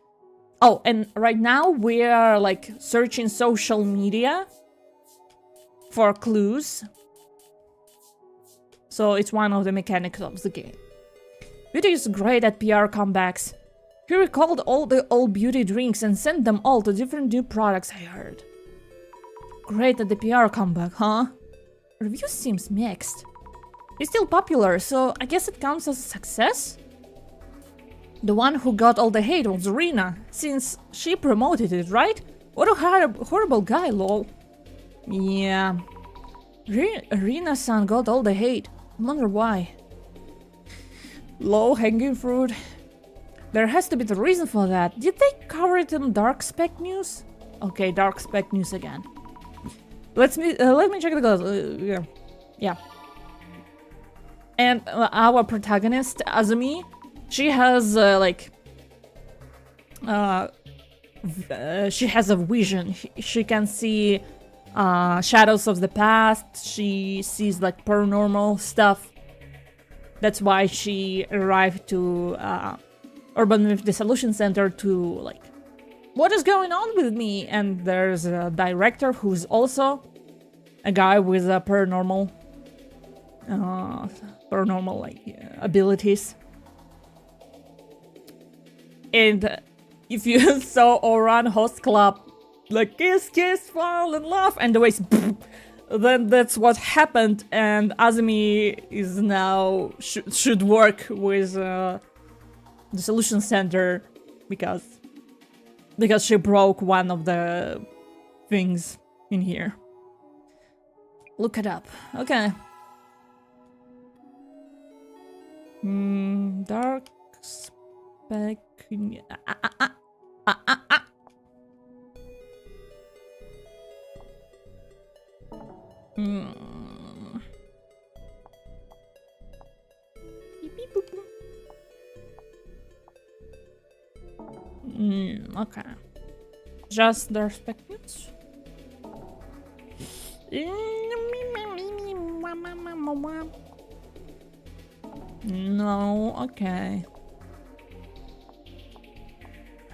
Oh, and right now we are like searching social media for clues. So it's one of the mechanics of the game. Beauty is great at PR comebacks. He recalled all the old beauty drinks and sent them all to different new products, I heard. Great at the PR comeback, huh? Review seems mixed. He's still popular, so I guess it counts as a success? The one who got all the hate was Rina, since she promoted it, right? What a horrible guy, lol. Yeah. Rina-san got all the hate. I wonder why. Low-hanging fruit. There has to be the reason for that. Did they cover it in Dark Spec News? Okay, Dark Spec News again. Let me check the gloves. Yeah. And our protagonist, Azumi, she has she has a vision. She can see shadows of the past. She sees like paranormal stuff. That's why she arrived to Urban Myth Dissolution Center to like, what is going on with me? And there's a director who's also a guy with a paranormal abilities. And if you saw Oran Host Club, like kiss, fall in love, and the way then that's what happened. And Azumi is now should work with the Solution Center because she broke one of the things in here. Look it up. Okay. Dark spec. Okay. Just the spectators. No, okay.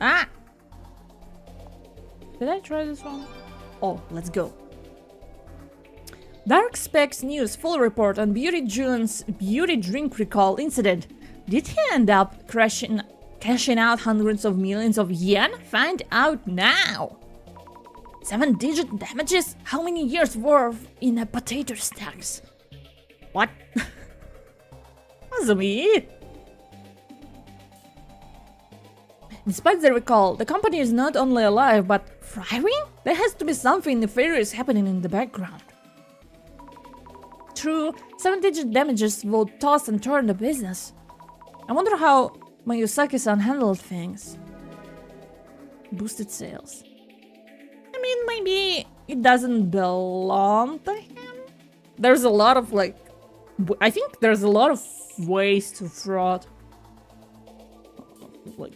Ah! Did I try this one? Oh, let's go. Dark Specs News full report on Beauty June's beauty drink recall incident. Did he end up cashing out hundreds of millions of yen? Find out now! 7-digit damages? How many years worth in a potato stacks? What? Azumi? Despite the recall, the company is not only alive but thriving? There has to be something nefarious happening in the background. True, 7-digit damages will toss and turn the business. I wonder how Mayusaki-san handled things. Boosted sales. I mean, maybe it doesn't belong to him? There's a lot of like... I think there's a lot of ways to fraud. Like...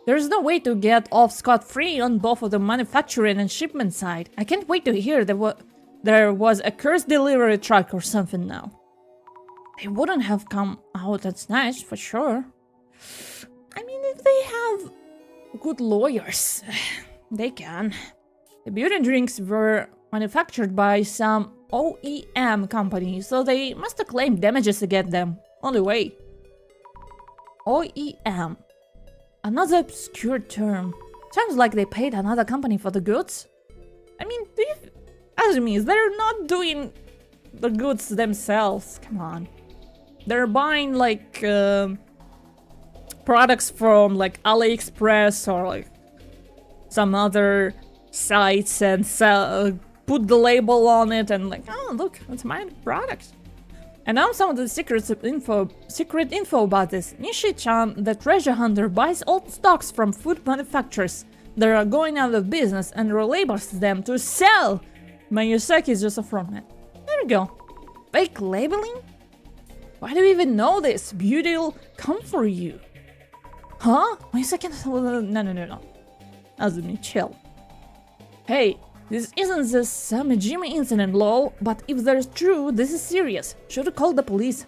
There's no way to get off scot-free on both of the manufacturing and shipment side. I can't wait to hear there was a cursed delivery truck or something now. They wouldn't have come out that snatched, for sure. I mean, if they have good lawyers, they can. The beauty drinks were manufactured by some OEM company, so they must have claimed damages against them. Only way. OEM. Another obscure term. Sounds like they paid another company for the goods. I mean, as means they're not doing the goods themselves. Come on. They're buying like products from like AliExpress or like some other sites and sell, put the label on it and like, oh look, it's my product. And now some of the secret info about this. Nishi-chan, the treasure hunter, buys old stocks from food manufacturers that are going out of business and relabels them to sell. Mayusaki is just a frontman. There we go. Fake labeling? Why do you even know this? Beauty'll come for you. Huh? Mayusaki? No. Azumi, chill. Hey, this isn't the Samejima incident, lol, but if that's true, this is serious. Should've called the police,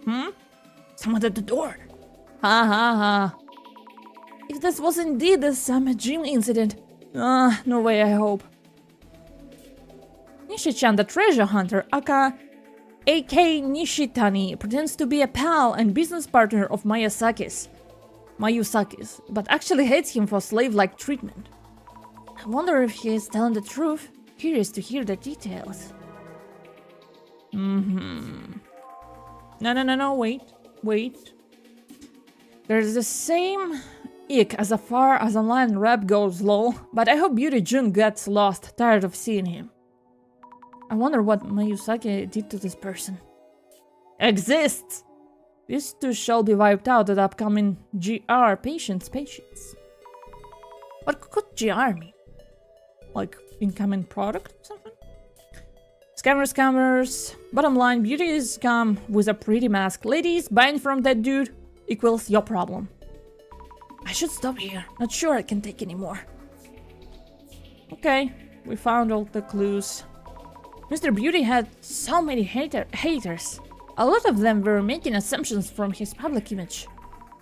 Someone at the door. Ha. If this was indeed the Samejima incident, no way, I hope. Nishi-chan, the treasure hunter, aka Nishitani, pretends to be a pal and business partner of Mayusaki's, but actually hates him for slave-like treatment. I wonder if he is telling the truth. Curious to hear the details. No, wait. There's the same ick as far as online rap goes, lol, but I hope Beauty Jun gets lost, tired of seeing him. I wonder what Mayusaki did to this person. Exists! These two shall be wiped out at upcoming GR patience. What could GR mean? Like incoming product or something? Scammers. Bottom line, Beauty is come with a pretty mask. Ladies, buying from that dude equals your problem. I should stop here. Not sure I can take anymore. Okay, we found all the clues. Mr. Beauty had so many haters. A lot of them were making assumptions from his public image.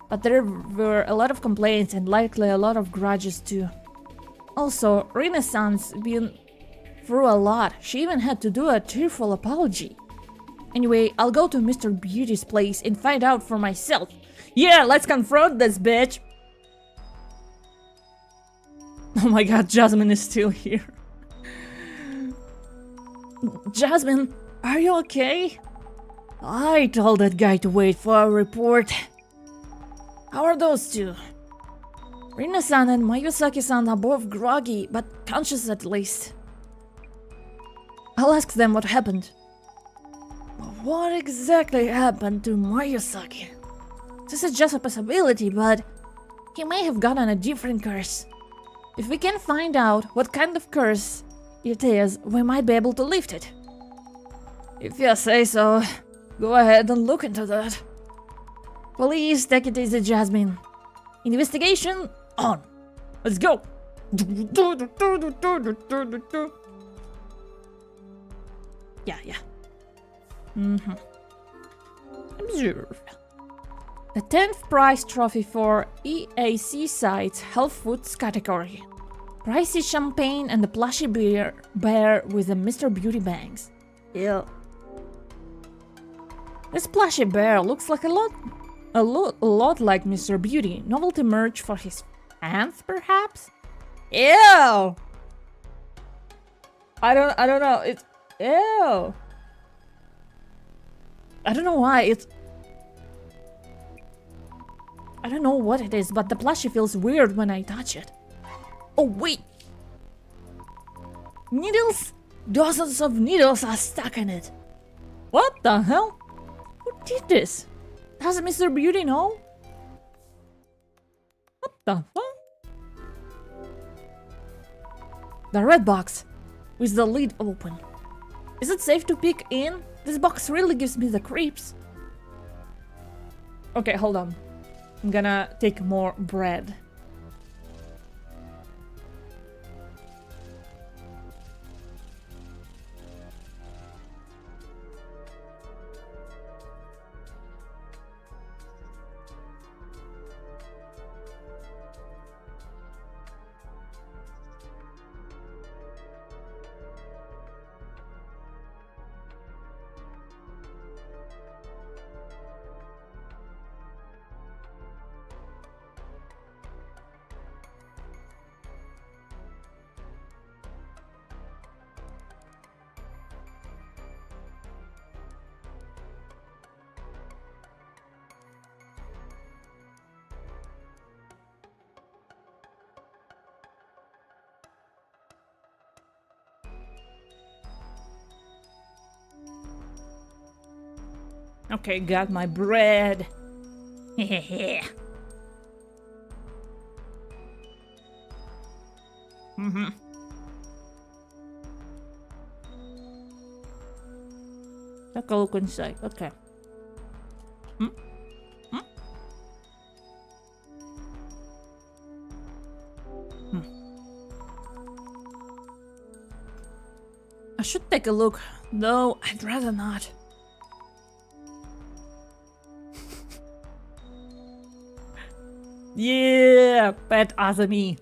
But there were a lot of complaints and likely a lot of grudges too. Also, Renaissance been through a lot. She even had to do a tearful apology. Anyway, I'll go to Mr. Beauty's place and find out for myself. Yeah, let's confront this bitch! Oh my god, Jasmine is still here. Jasmine, are you okay? I told that guy to wait for a report. How are those two? Rina-san and Mayusaki-san are both groggy, but conscious at least. I'll ask them what happened. What exactly happened to Mayusaki? This is just a possibility, but he may have gotten a different curse. If we can find out what kind of curse it is, we might be able to lift it. If you say so, go ahead and look into that. Please take it easy, Jasmine. Investigation on. Let's go. Yeah. Observe. The 10th prize trophy for EAC site's health foods category. Pricey champagne and the plushy bear with the Mr. Beauty bangs. Ew. This plushy bear looks like a lot like Mr. Beauty. Novelty merch for his fans, perhaps? Ew! I don't know. It's ew. I don't know why I don't know what it is, but the plushie feels weird when I touch it. Oh wait! Needles? Dozens of needles are stuck in it. What the hell? Who did this? Does Mr. Beauty know? What the fuck? The red box with the lid open. Is it safe to peek in? This box really gives me the creeps. Okay, hold on. I'm gonna take more bread. Okay, got my bread. Mm-hmm. Take a look inside. Okay. Hmm? Hmm? Hmm. I should take a look. No, I'd rather not. Yeah, pet me.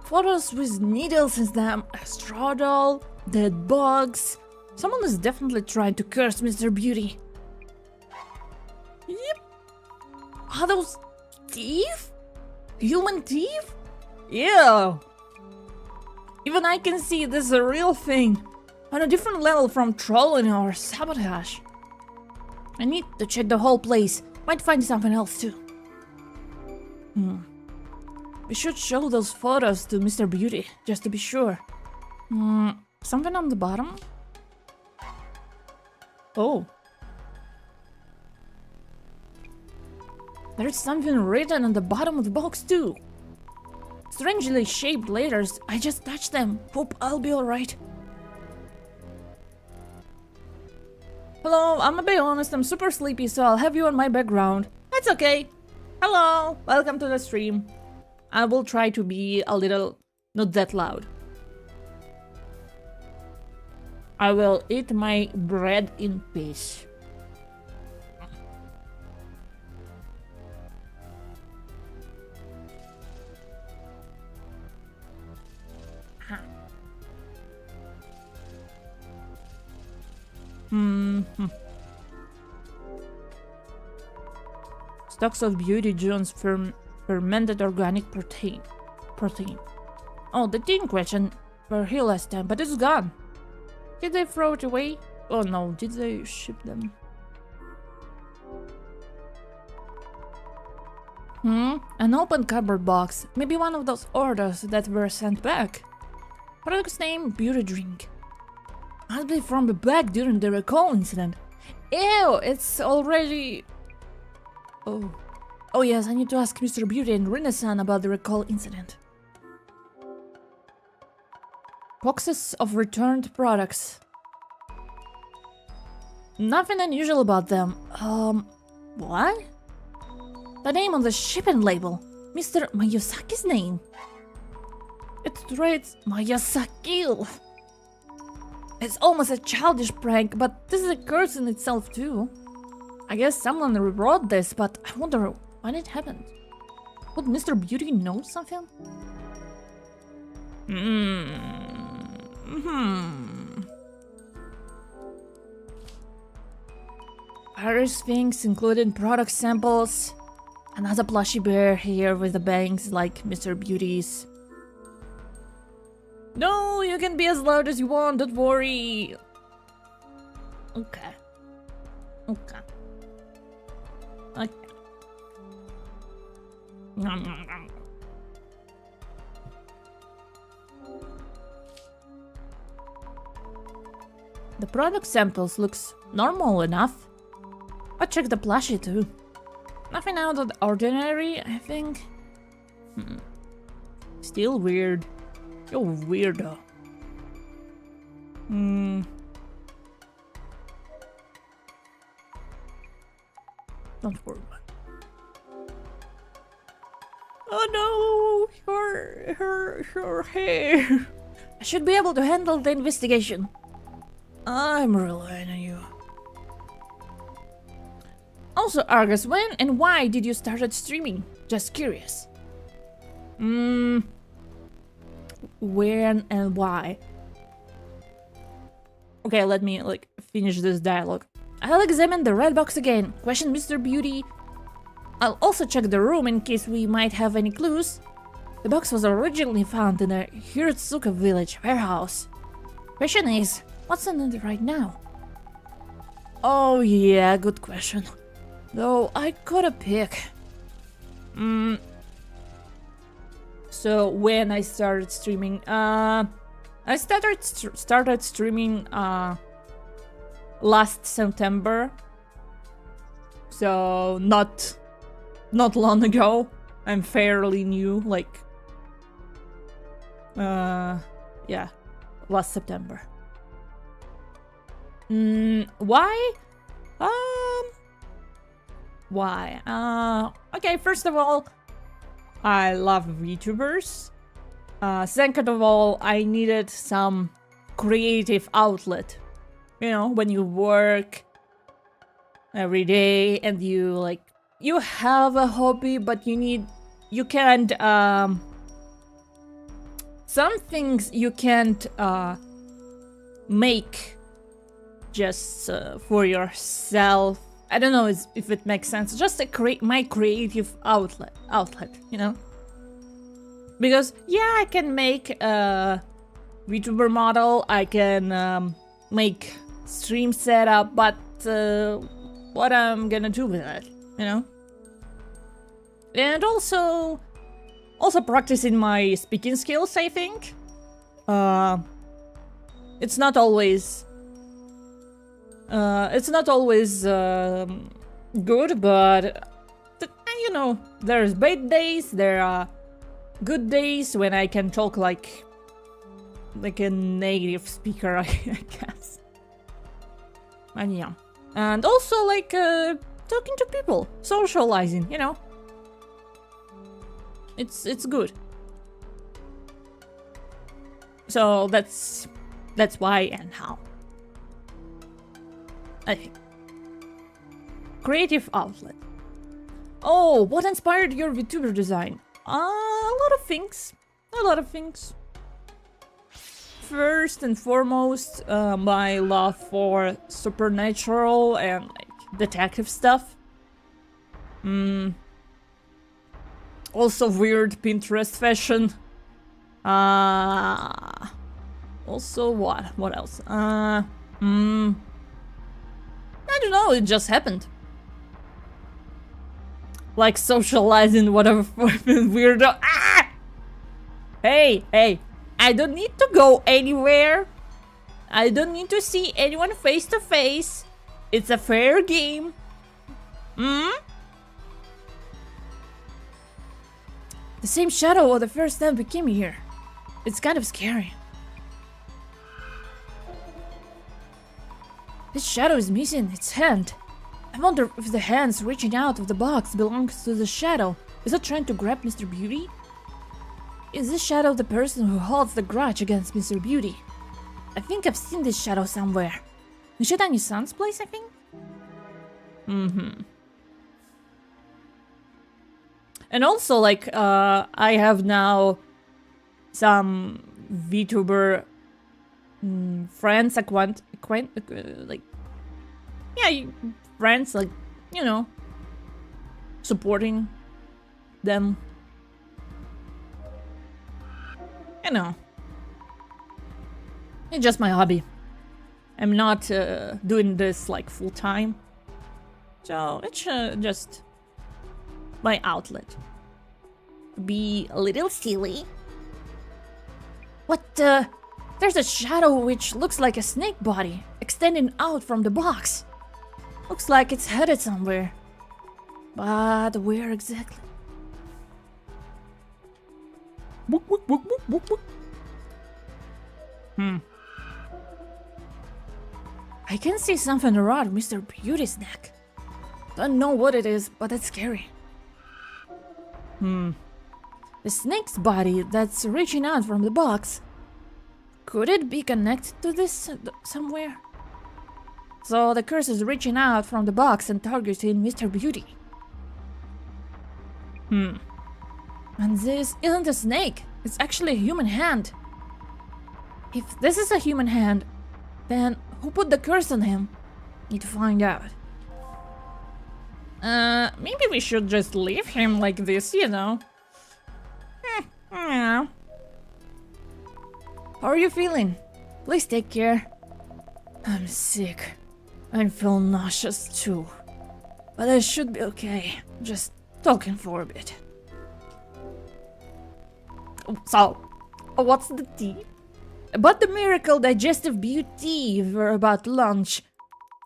Photos with needles in them, a straw doll, dead bugs. Someone is definitely trying to curse Mr. Beauty. Yep. Are those teeth? Human teeth? Yeah. Even I can see this is a real thing. On a different level from trolling or sabotage. I need to check the whole place. Might find something else too. We should show those photos to Mr. Beauty, just to be sure. Something on the bottom? Oh. There's something written on the bottom of the box too. Strangely shaped letters. I just touched them. Hope I'll be alright. Hello, I'm gonna be honest, I'm super sleepy, so I'll have you on my background. That's okay. Hello, welcome to the stream. I will try to be a little, not that loud. I will eat my bread in peace. Stocks of Beauty Jones fermented organic protein. Oh, the teen question were here last time, but it's gone. Did they throw it away? Oh no, did they ship them? An open cardboard box. Maybe one of those orders that were sent back. Product's name, Beauty Drink. Must be from the back during the recall incident. Ew, it's already... Oh yes, I need to ask Mr. Beauty and Rina-san about the recall incident. Boxes of returned products. Nothing unusual about them. What? The name on the shipping label. Mr. Miyazaki's name. It reads Miyazaki. It's almost a childish prank, but this is a curse in itself too. I guess someone rewrote this, but I wonder when it happened. Would Mr. Beauty know something? Various things, including product samples. Another plushy bear here with the bangs like Mr. Beauty's. No, you can be as loud as you want, don't worry. Okay. Okay. The product samples looks normal enough. I'll check the plushie too. Nothing out of the ordinary, I think. Still weird. You're weirdo. Don't worry about it. Oh no! Her hair! I should be able to handle the investigation. I'm relying on you. Also, Argus, when and why did you start streaming? Just curious. When and why? Okay, let me finish this dialogue. I'll examine the red box again, question Mr. Beauty. I'll also check the room in case we might have any clues. The box was originally found in a Hiratsuka village warehouse. Question is, what's in it right now? Oh yeah, good question. Though I could have pick. So when I started streaming, I started streaming last September, so not long ago. I'm fairly new, like yeah, last September. Why? Why? Okay, first of all, I love VTubers. Second of all, I needed some creative outlet. You know, when you work every day and you have a hobby, but you can't, some things you can't, make just for yourself. I don't know if it makes sense. Just my creative outlet, you know? Because, yeah, I can make a VTuber model, I can make stream setup, but what I'm gonna do with it, you know? And also practicing my speaking skills, I think. It's not always good, but you know, there's bad days, there are good days when I can talk like a native speaker, I guess. And yeah, and also like talking to people, socializing, you know. It's good. So that's why and how. I think. Creative outlet. Oh, what inspired your VTuber design? A lot of things. First and foremost, my love for supernatural and like detective stuff. Also weird Pinterest fashion. Also what else? I don't know, it just happened. Like socializing, whatever weirdo. Ah! Hey, I don't need to go anywhere. I don't need to see anyone face to face. It's a fair game. The same shadow of the first time we came here. It's kind of scary. This shadow is missing its hand. I wonder if the hands reaching out of the box belongs to the shadow. Is it trying to grab Mr. Beauty? Is this shadow the person who holds the grudge against Mr. Beauty? I think I've seen this shadow somewhere. Nishitani-san's place, I think? And also, like, I have now some VTuber friends, like, yeah, friends, like, you know, supporting them. You know, it's just my hobby. I'm not doing this like full time, so it's just my outlet. Be a little silly. What? There's a shadow which looks like a snake body extending out from the box. Looks like it's headed somewhere, but where exactly? I can see something around Mr. Beauty's neck. Don't know what it is, but it's scary. The snake's body that's reaching out from the box. Could it be connected to this somewhere? So the curse is reaching out from the box and targeting Mr. Beauty. And this isn't a snake, it's actually a human hand. If this is a human hand, then who put the curse on him? Need to find out. Maybe we should just leave him like this, you know? Yeah. How are you feeling? Please take care. I'm sick. I feel nauseous too. But I should be okay. Just talking for a bit. So, what's the tea? About the miracle digestive beauty were about lunch.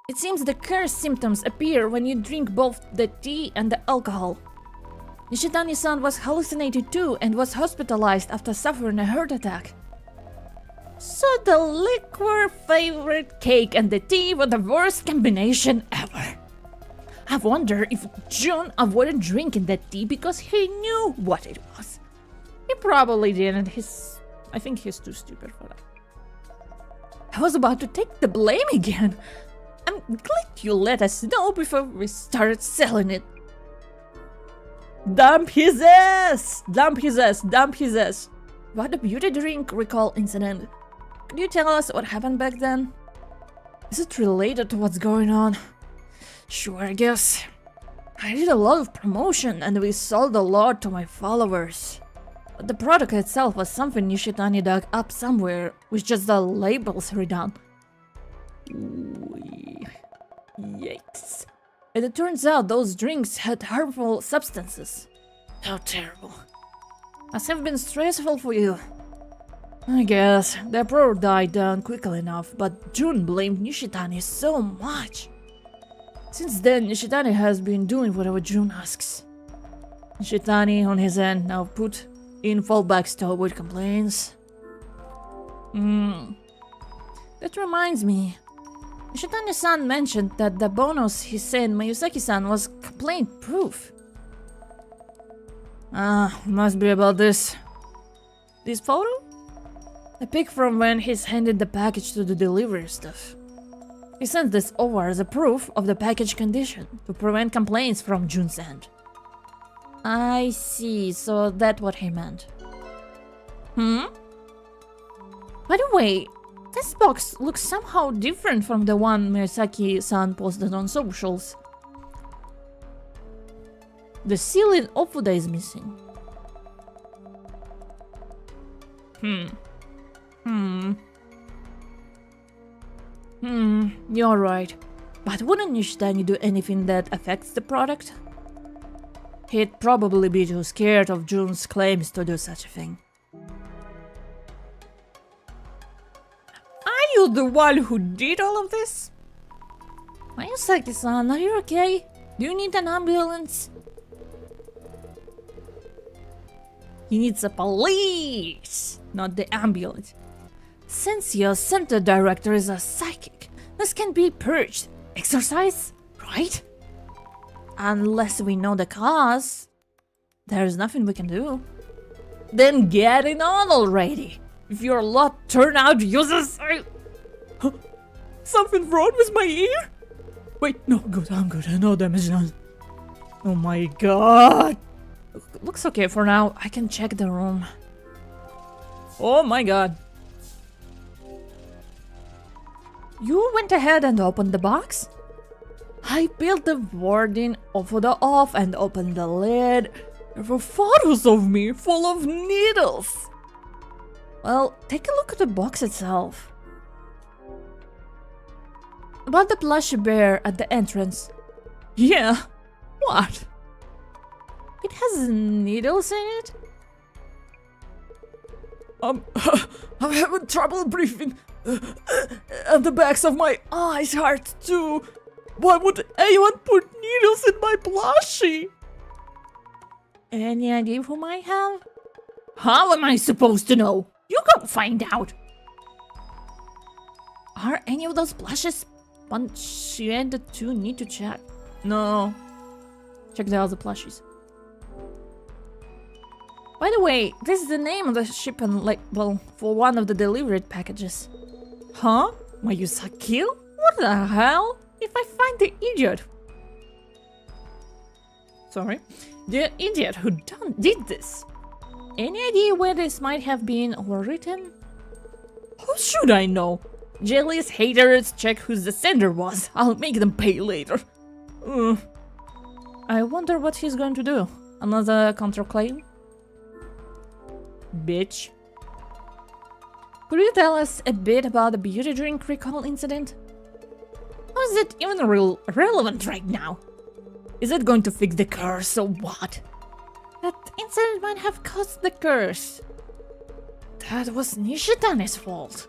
It seems the curse symptoms appear when you drink both the tea and the alcohol. Nishitani-san was hallucinated too and was hospitalized after suffering a heart attack. So the liquor favorite cake and the tea were the worst combination ever. I wonder if Jun avoided drinking that tea because he knew what it was. He probably didn't. I think he's too stupid for that. I was about to take the blame again. I'm glad you let us know before we started selling it. Dump his ass! Dump his ass! Dump his ass! About the beauty drink recall incident. Could you tell us what happened back then? Is it related to what's going on? Sure, I guess. I did a lot of promotion and we sold a lot to my followers. But the product itself was something Nishitani dug up somewhere with just the labels redone. Yikes. And it turns out those drinks had harmful substances. How terrible. Must have been stressful for you. I guess. The uproar died down quickly enough, but Jun blamed Nishitani so much. Since then, Nishitani has been doing whatever Jun asks. Nishitani, on his end, now put in fallbacks to avoid complaints. That reminds me. Nishitani-san mentioned that the bonus he sent Mayusaki-san was complaint-proof. Must be about this. This photo? A pic from when he's handed the package to the delivery staff. He sent this over as a proof of the package condition to prevent complaints from Jun's end. I see, so that's what he meant. By the way, this box looks somehow different from the one Miyazaki-san posted on socials. The seal in Ofuda is missing. You're right. But wouldn't Nishitani do anything that affects the product? He'd probably be too scared of Jun's claims to do such a thing. Are you the one who did all of this? Mayusaki-san, are you okay? Do you need an ambulance? He needs a police, not the ambulance. Since your center director is a psychic, this can be purged. Exorcise, right? Unless we know the cause, there's nothing we can do. Then get it on already. If your lot turn out useless, Huh? Something wrong with my ear? Wait, no, good, I'm good. No damage done. Oh my god. Looks okay for now. I can check the room. Oh my god. You went ahead and opened the box? I peeled the wording off and opened the lid. There were photos of me full of needles. Well, take a look at the box itself. About the plushy bear at the entrance. Yeah, what? It has needles in it? I'm having trouble breathing. And the backs of my eyes hurt too. Why would anyone put needles in my plushie? Any idea who might have? How am I supposed to know? You go find out. Are any of those plushies punctuated too? Need to check. No. Check the other plushies. By the way, this is the name of the shipping label for one of the delivered packages. Huh? Mayusaki? What the hell? If I find the idiot... Sorry. The idiot who did this. Any idea where this might have been or written? How should I know? Jealous haters, check who the sender was. I'll make them pay later. I wonder what he's going to do. Another counterclaim? Bitch. Could you tell us a bit about the beauty drink recall incident? How is it even relevant right now? Is it going to fix the curse or what? That incident might have caused the curse. The That was Nishitani's fault.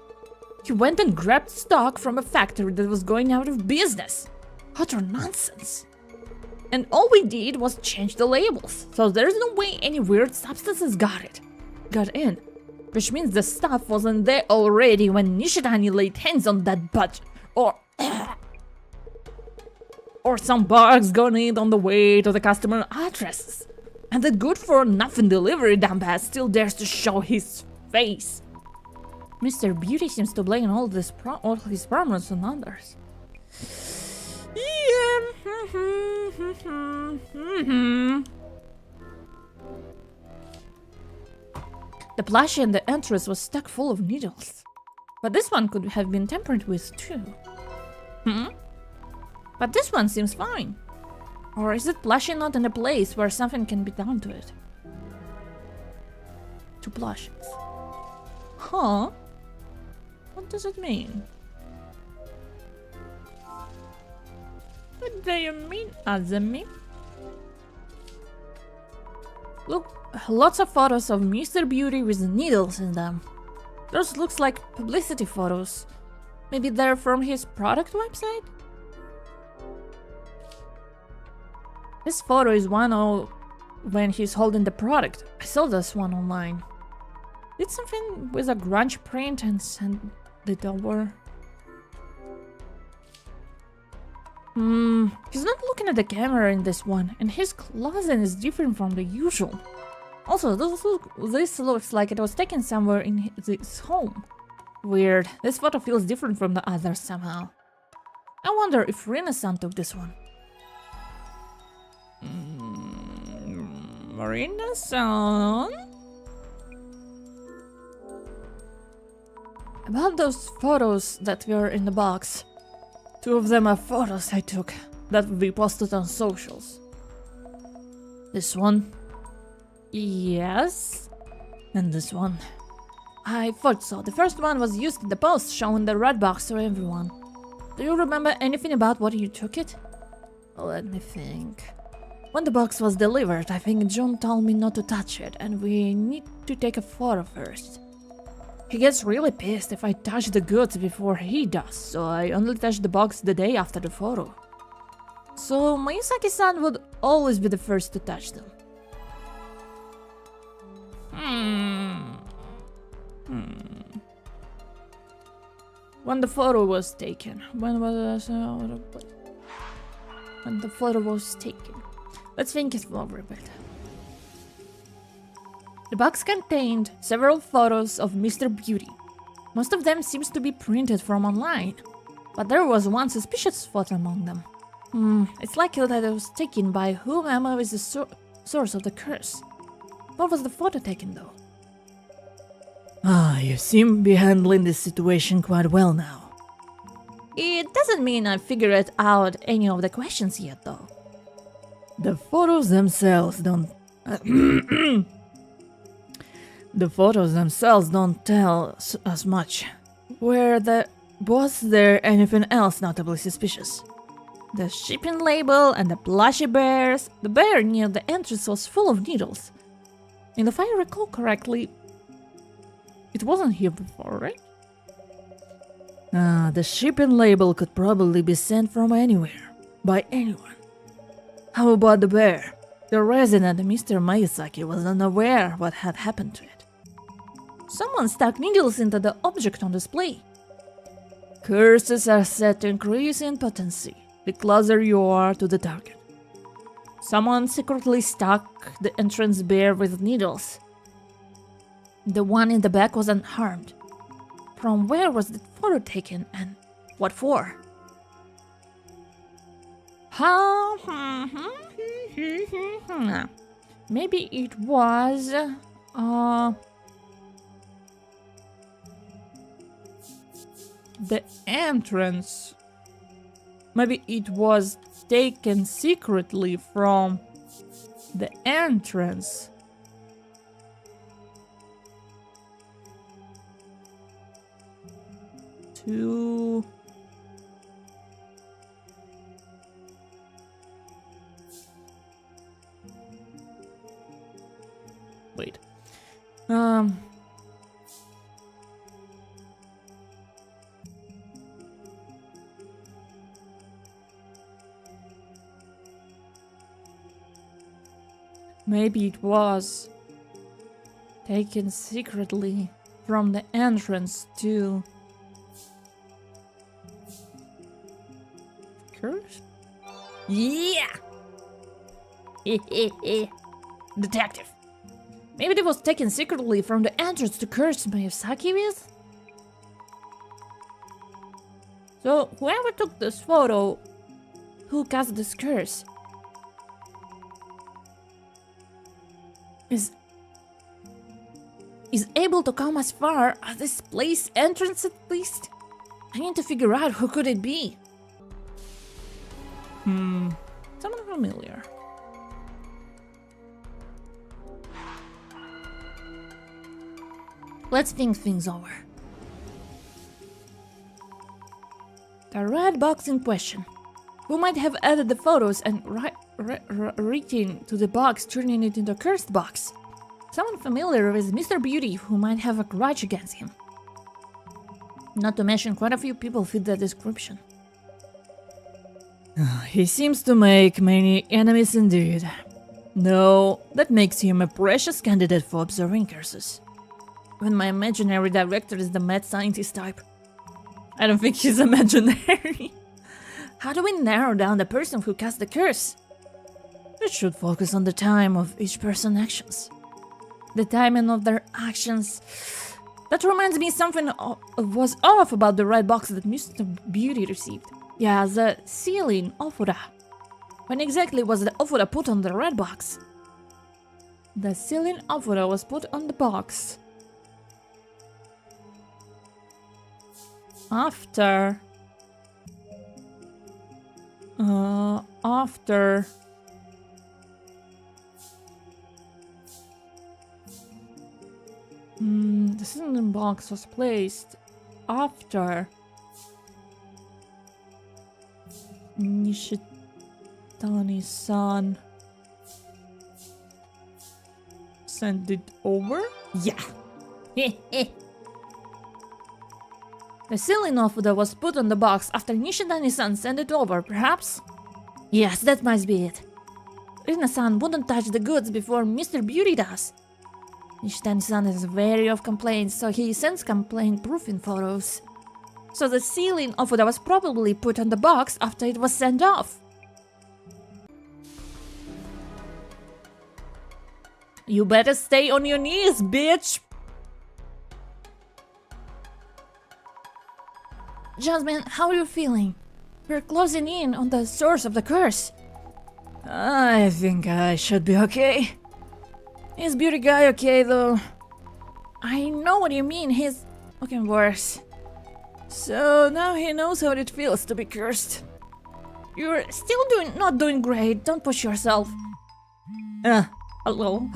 He went and grabbed stock from a factory that was going out of business. Utter nonsense. And all we did was change the labels, so there's no way any weird substances got in. Which means the stuff wasn't there already when Nishitani laid hands on that budget. Or some bugs got in on the way to the customer addresses. And that good-for-nothing delivery dumbass still dares to show his face. Mr. Beauty seems to blame all his problems on others. Yeah. The plushie in the entrance was stuck full of needles. But this one could have been tampered with too. But this one seems fine. Or is it plushie not in a place where something can be done to it? To plushies. Huh? What does it mean? What do you mean, Azumi? Look, lots of photos of Mr. Beauty with needles in them. Those looks like publicity photos. Maybe they're from his product website? This photo is one of when he's holding the product. I saw this one online. Did something with a grunge print and send it over. He's not looking at the camera in this one, and his clothing is different from the usual. Also, this looks like it was taken somewhere in his home. Weird. This photo feels different from the others somehow. I wonder if Rina-san took this one. Rina-san? About those photos that were in the box. 2 of them are photos I took that will be posted on socials. This one? Yes. And this one? I thought so. The first one was used in the post showing the red box to everyone. Do you remember anything about what you took it? Let me think. When the box was delivered, I think John told me not to touch it and we need to take a photo first. He gets really pissed if I touch the goods before he does, so I only touch the box the day after the photo. So Miyazaki-san would always be the first to touch them. When the photo was taken. When the photo was taken. Let's think it over a bit. The box contained several photos of Mr. Beauty. Most of them seems to be printed from online, but there was one suspicious photo among them. It's likely that it was taken by whomever is the source of the curse. What was the photo taken though? You seem to be handling this situation quite well now. It doesn't mean I figured out any of the questions yet though. The photos themselves don't... The photos themselves don't tell us much. Was there anything else notably suspicious? The shipping label and the plushie bears. The bear near the entrance was full of needles. And if I recall correctly, it wasn't here before, right? The shipping label could probably be sent from anywhere, by anyone. How about the bear? The resident, Mr. Miyazaki, was unaware what had happened to it. Someone stuck needles into the object on display. Curses are said to increase in potency the closer you are to the target. Someone secretly stuck the entrance bear with needles. The one in the back was unharmed. From where was the photo taken and what for? Maybe it was... the entrance. Maybe it was taken secretly from the entrance. To... Wait. Maybe it was taken secretly from the entrance to curse? Yeah! Detective. Maybe it was taken secretly from the entrance to curse Miyazaki with? So, whoever took this photo, who cast this curse, is able to come as far as this place entrance at least? I need to figure out who could it be. Someone familiar. Let's think things over. The red box in question. Who might have added the photos and written to the box, turning it into a cursed box? Someone familiar with Mr. Beauty who might have a grudge against him. Not to mention quite a few people fit that description. He seems to make many enemies indeed. No, that makes him a precious candidate for observing curses. When my imaginary director is the mad scientist type. I don't think he's imaginary. How do we narrow down the person who cast the curse? It should focus on the time of each person's actions. The timing of their actions. That reminds me something was off about the red box that Mr. Beauty received. Yeah, the sealing ofura. When exactly was the ofura put on the red box? The sealing ofura was put on the box after the sealing box was placed after Nishitani-san sent it over? Yeah. The sealing offer was put on the box after Nishitani-san sent it over, perhaps? Yes, that must be it. Rina-san wouldn't touch the goods before Mr. Beauty does. Nishitani-san is wary of complaints, so he sends complaint-proofing photos. So the sealing offer was probably put on the box after it was sent off. You better stay on your knees, bitch! Jasmine, how are you feeling? We're closing in on the source of the curse. I think I should be okay. Is Beauty Guy okay, though? I know what you mean, he's looking worse. So now he knows how it feels to be cursed. You're still not doing great, don't push yourself. Hello,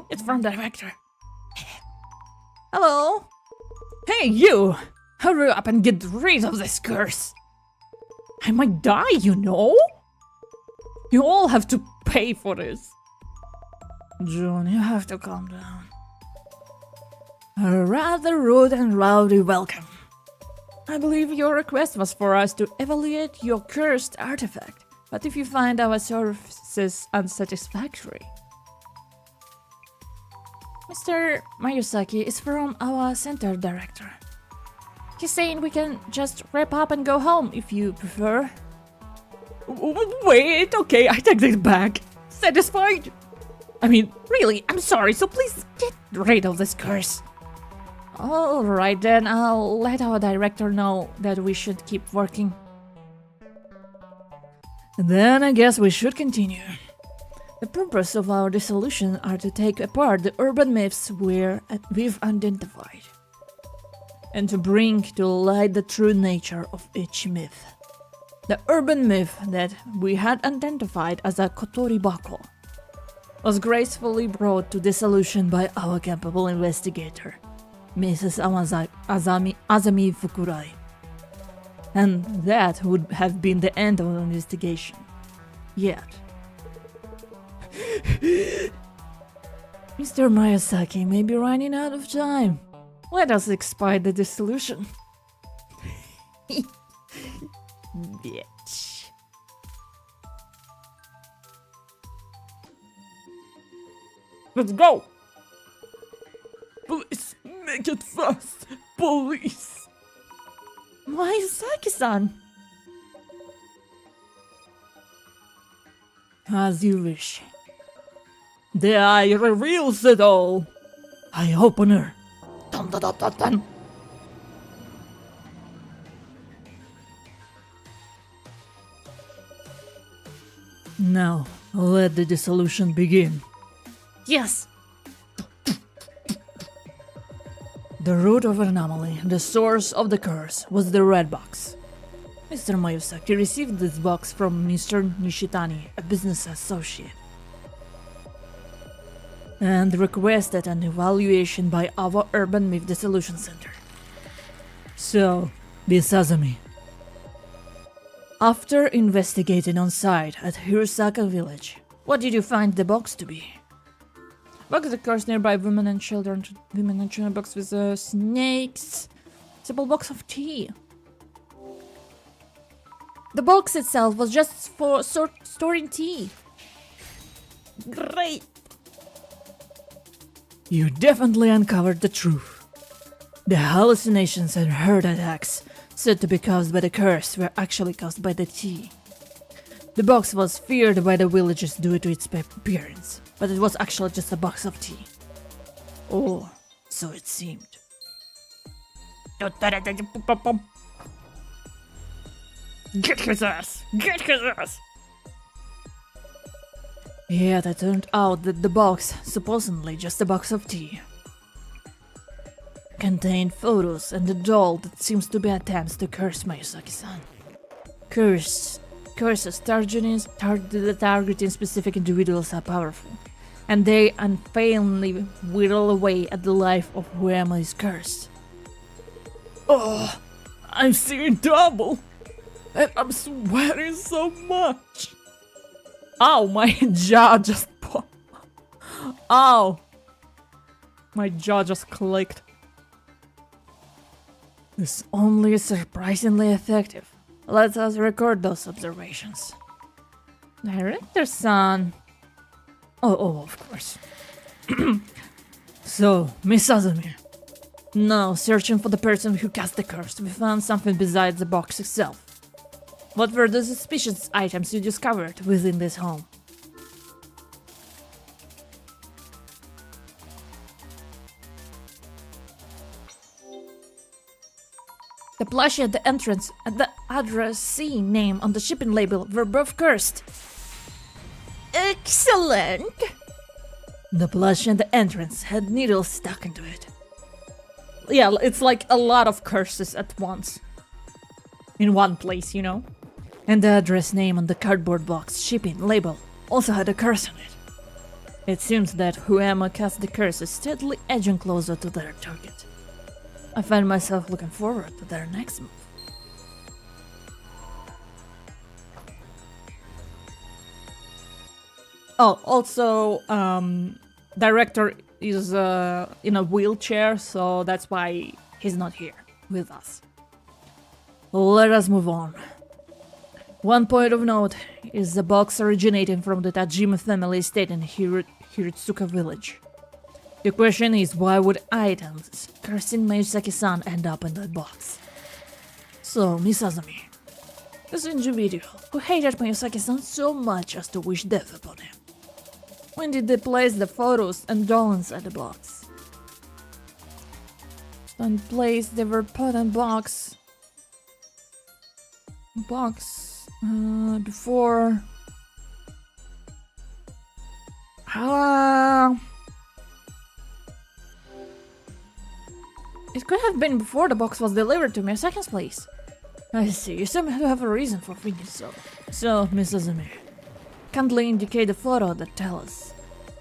it's from the director. Hello? Hey, you! Hurry up and get rid of this curse! I might die, you know? You all have to pay for this. June, you have to calm down. A rather rude and rowdy welcome. I believe your request was for us to evaluate your cursed artifact, but if you find our services unsatisfactory... Mr. Miyazaki is from our center director. He's saying we can just wrap up and go home if you prefer. Wait, okay, I take this back. Satisfied? I mean, really, I'm sorry, so please get rid of this curse. Alright then, I'll let our director know that we should keep working. Then I guess we should continue. The purpose of our dissolution are to take apart the urban myths we've identified, and to bring to light the true nature of each myth. The urban myth that we had identified as a Kotori Bako was gracefully brought to dissolution by our capable investigator, Mrs. Azami Fukurai. And that would have been the end of the investigation. Yet... Mr. Miyazaki may be running out of time. Let us expedite the dissolution. Bitch. Let's go! Please, make it fast! Please! Mayusaki-san! As you wish. The eye reveals it all. Eye opener. Dun dun dun dun dun. Now, let the dissolution begin. Yes! The root of an anomaly, the source of the curse, was the red box. Mr. Mayusaki received this box from Mr. Nishitani, a business associate, and requested an evaluation by our Urban Myth Dissolution Center. So, Bisazumi. After investigating on site at Hirosaka village, what did you find the box to be? Box that cars nearby women and children box with snakes. Simple box of tea. The box itself was just for storing tea. Great. You definitely uncovered the truth. The hallucinations and heart attacks said to be caused by the curse were actually caused by the tea. The box was feared by the villagers due to its appearance, but it was actually just a box of tea. Or so it seemed. Get his ass! Get his ass! Yet it turned out that the box, supposedly just a box of tea, contained photos and a doll that seems to be attempts to curse Mayusaki-san. Curses targeting specific individuals are powerful, and they unfailingly whittle away at the life of whoever is cursed. Oh, I'm seeing double! And I'm sweating so much! Ow, my jaw just popped. Ow! My jaw just clicked. This only is surprisingly effective. Let us record those observations. Director-san. Oh, of course. So, Miss Azumi. Now, searching for the person who cast the curse, we found something besides the box itself. What were the suspicious items you discovered within this home? The plushie at the entrance and the addressee name on the shipping label were both cursed. Excellent! The plushie at the entrance had needles stuck into it. Yeah, it's like a lot of curses at once. In one place, you know? And the address name on the cardboard box shipping label also had a curse on it. It seems that whoever cast the curse is steadily edging closer to their target. I find myself looking forward to their next move. Oh, also, director is in a wheelchair, so that's why he's not here with us. Let us move on. One point of note is the box originating from the Tajima family estate in Hiritsuka village. The question is, why would items cursing Mayusaki-san end up in that box? So, Miss Azumi, this individual who hated Mayusaki-san so much as to wish death upon him. When did they place the photos and doll inside the box? In place they were put in box before. It could have been before the box was delivered to Miyazaki's place. I see, you seem to have a reason for thinking so. So, Miss Azumi, kindly indicate the photo that tells us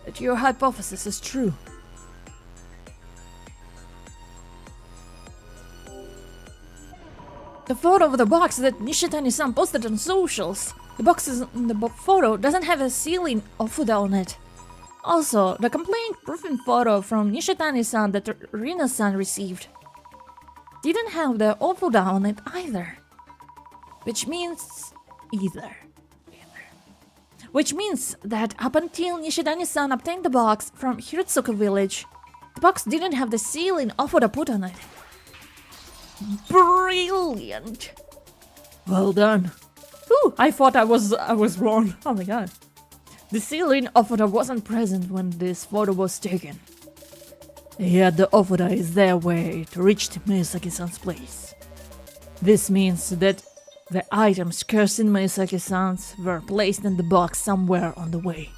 that your hypothesis is true. The photo of the box that Nishitani-san posted on socials. The box in the photo doesn't have a sealing Ofuda on it. Also, the complaint-proofing photo from Nishitani-san that Rina-san received didn't have the Ofuda on it either. Which means either. Which means that up until Nishidani-san obtained the box from Hiratsuka village, the box didn't have the seal in Ofuda put on it. Brilliant! Well done. Ooh, I thought I was wrong. Oh my god. The seal in Ofuda wasn't present when this photo was taken. Yet the Ofuda is their way to reach Miyazaki-san's place. This means that the items cursed in Miyazaki-san's were placed in the box somewhere on the way.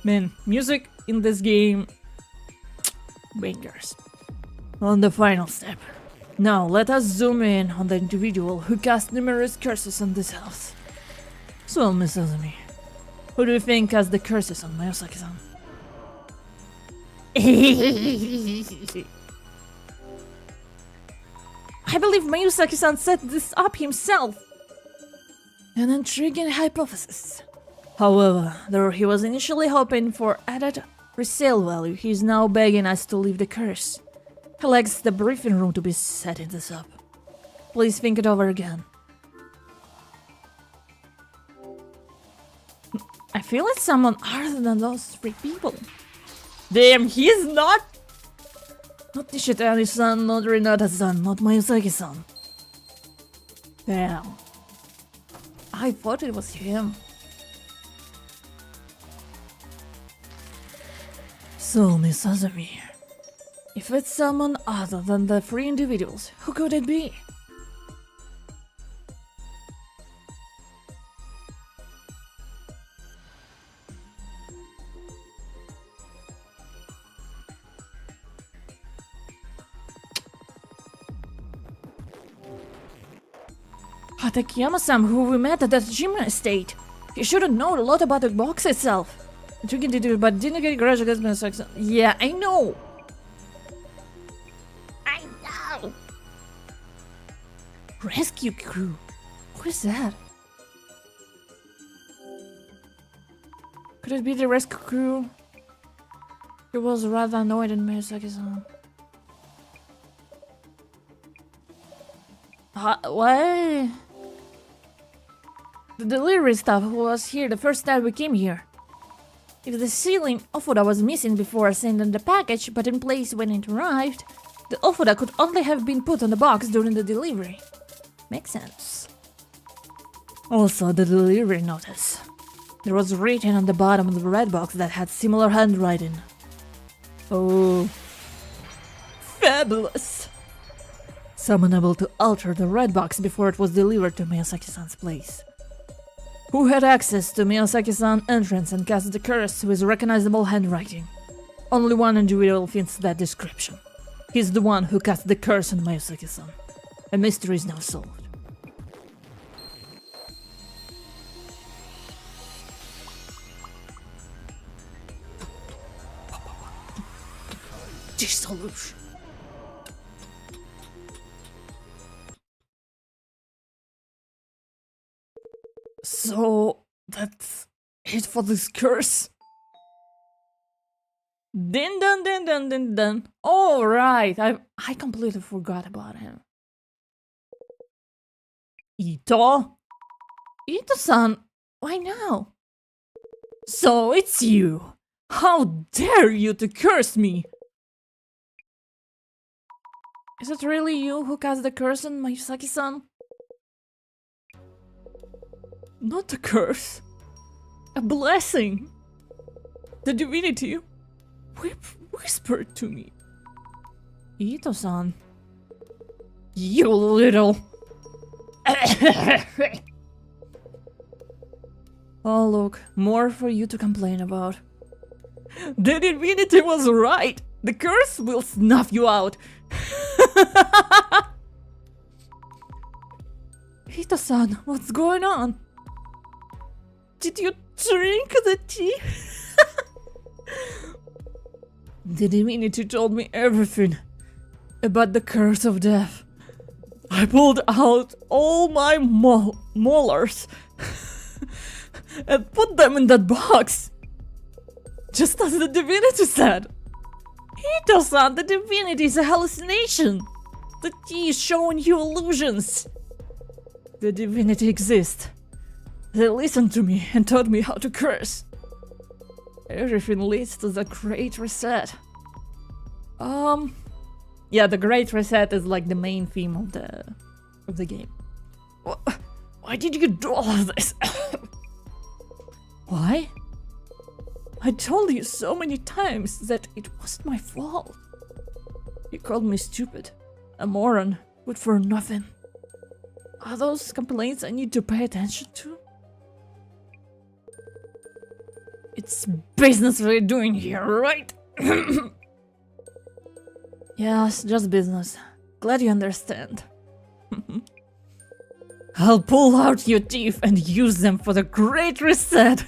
Man, music in this game... bangers. On the final step. Now let us zoom in on the individual who cast numerous curses on this house. So, Miss Azumi, who do you think cast the curses on Miyazaki-san? I believe Miyazaki-san set this up himself. An intriguing hypothesis. However, though he was initially hoping for added resale value, he is now begging us to leave the curse. He likes the briefing room to be setting this up. Please think it over again. I feel it's someone other than those three people. Damn, he's not! Not Nishitani-san, not Renata-san, not Miyazaki-san. Damn. I thought it was him. So, Miss Azumi, if it's someone other than the three individuals, who could it be? Takeyama-san, who we met at the Jima estate. He should have known a lot about the box itself. Intriguing to do, but didn't get garage against Miyazaki-san. Yeah, I know! I know! Rescue crew? What is that? Could it be the rescue crew? He was rather annoyed at Miyazaki-san. What? The delivery staff who was here the first time we came here. If the sealing Ofuda was missing before sending the package, but in place when it arrived, the Ofuda could only have been put on the box during the delivery. Makes sense. Also, the delivery notice. There was written on the bottom of the red box that had similar handwriting. Oh. Fabulous! Someone able to alter the red box before it was delivered to Miyazaki-san's place. Who had access to Miyazaki-san's entrance and cast the curse with recognizable handwriting? Only one individual fits that description. He's the one who cast the curse on Miyazaki-san. A mystery is now solved. Dissolution. So, that's it for this curse? Din dun din dun din dun. Oh, right, I completely forgot about him. Ito? Ito-san, why now? So, it's you! How dare you to curse me! Is it really you who cast the curse on Miyazaki-san? Not a curse. A blessing. The divinity whispered to me. Ito-san. You little... Oh look, more for you to complain about. The divinity was right. The curse will snuff you out. Ito-san, what's going on? Did you drink the tea? The divinity told me everything about the curse of death. I pulled out all my molars and put them in that box, just as the divinity said. Ito-san, the divinity is a hallucination! The tea is showing you illusions! The divinity exists. They listened to me and taught me how to curse. Everything leads to the Great Reset. Yeah, the Great Reset is like the main theme of the game. Why did you do all of this? Why? I told you so many times that it wasn't my fault. You called me stupid, a moron, good for nothing. Are those complaints I need to pay attention to? It's business we're doing here, right? Yes, just business. Glad you understand. I'll pull out your teeth and use them for the Great Reset.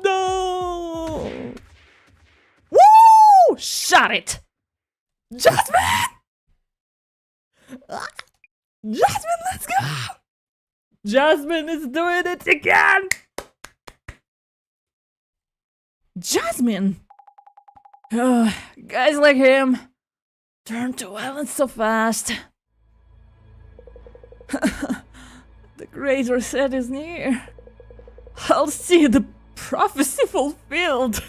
No! Woo! Shut it! Jasmine! Jasmine, let's go! Jasmine is doing it again! Jasmine! Guys like him turn to violence so fast. The Great Reset is near. I'll see the prophecy fulfilled.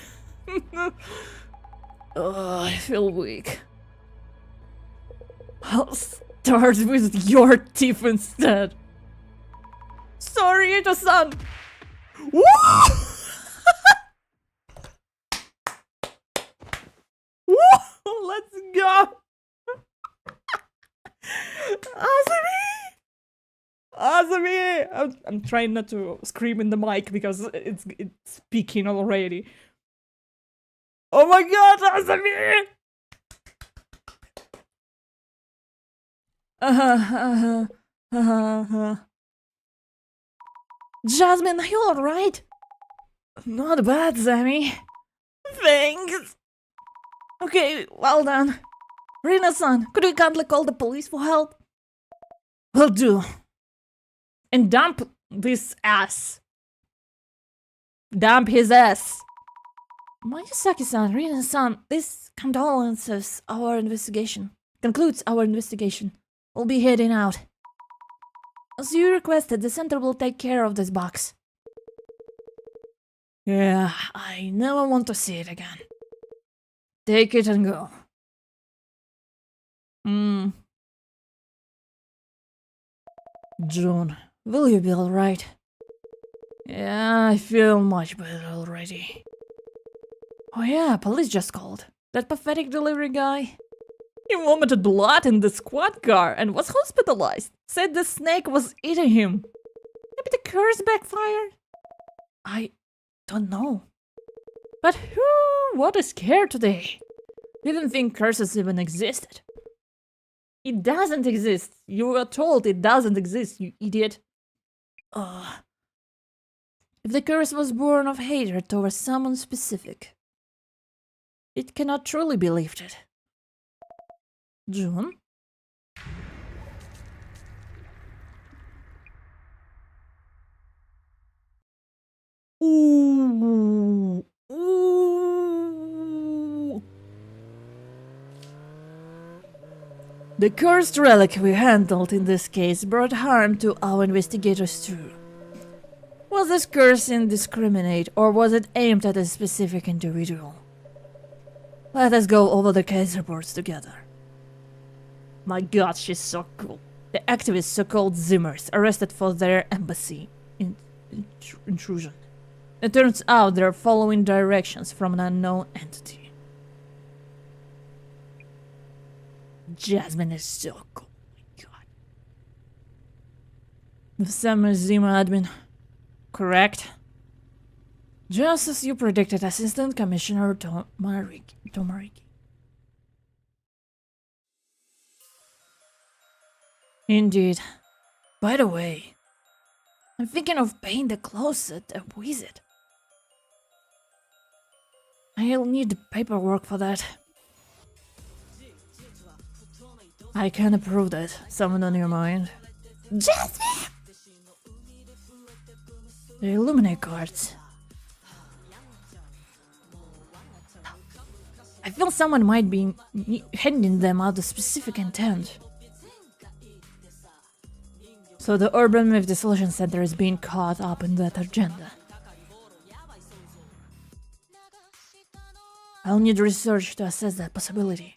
Oh, I feel weak. I'll start with your teeth instead. Sorry, Ito-san. Woo! Woo! Let's go. Azumi! I'm trying not to scream in the mic because it's speaking already. Oh my god, Azumi! Jasmine, are you alright? Not bad, Sammy. Thanks. Okay, well done. Rina-san, could you kindly call the police for help? Will do. And dump this ass. Dump his ass. Mayasaki-san, Rina-san, this concludes our investigation. We'll be heading out. As you requested, the center will take care of this box. Yeah, I never want to see it again. Take it and go. June, will you be alright? Yeah, I feel much better already. Oh yeah, police just called. That pathetic delivery guy. He vomited blood in the squad car and was hospitalized. Said the snake was eating him. Maybe the curse backfired? I don't know. But who? What a scare today. Didn't think curses even existed. It doesn't exist. You were told it doesn't exist, you idiot. If the curse was born of hatred towards someone specific, it cannot truly be lifted. June? Ooh. Ooh. The cursed relic we handled in this case brought harm to our investigators too. Was this curse indiscriminate, or was it aimed at a specific individual? Let us go over the case reports together. My god, she's so cool. The activists, so-called Zimmers, arrested for their embassy intrusion. It turns out they're following directions from an unknown entity. Jasmine is so cool. Oh my god. The Summer Zima admin. Correct? Just as you predicted, Assistant Commissioner Tomariki. Indeed. By the way, I'm thinking of paying the closet a visit. I'll need paperwork for that. I can approve that. Someone on your mind? Jasmine! The Illuminate cards. I feel someone might be handing them out a specific intent. So the Urban Myth Dissolution Center is being caught up in that agenda. I'll need research to assess that possibility.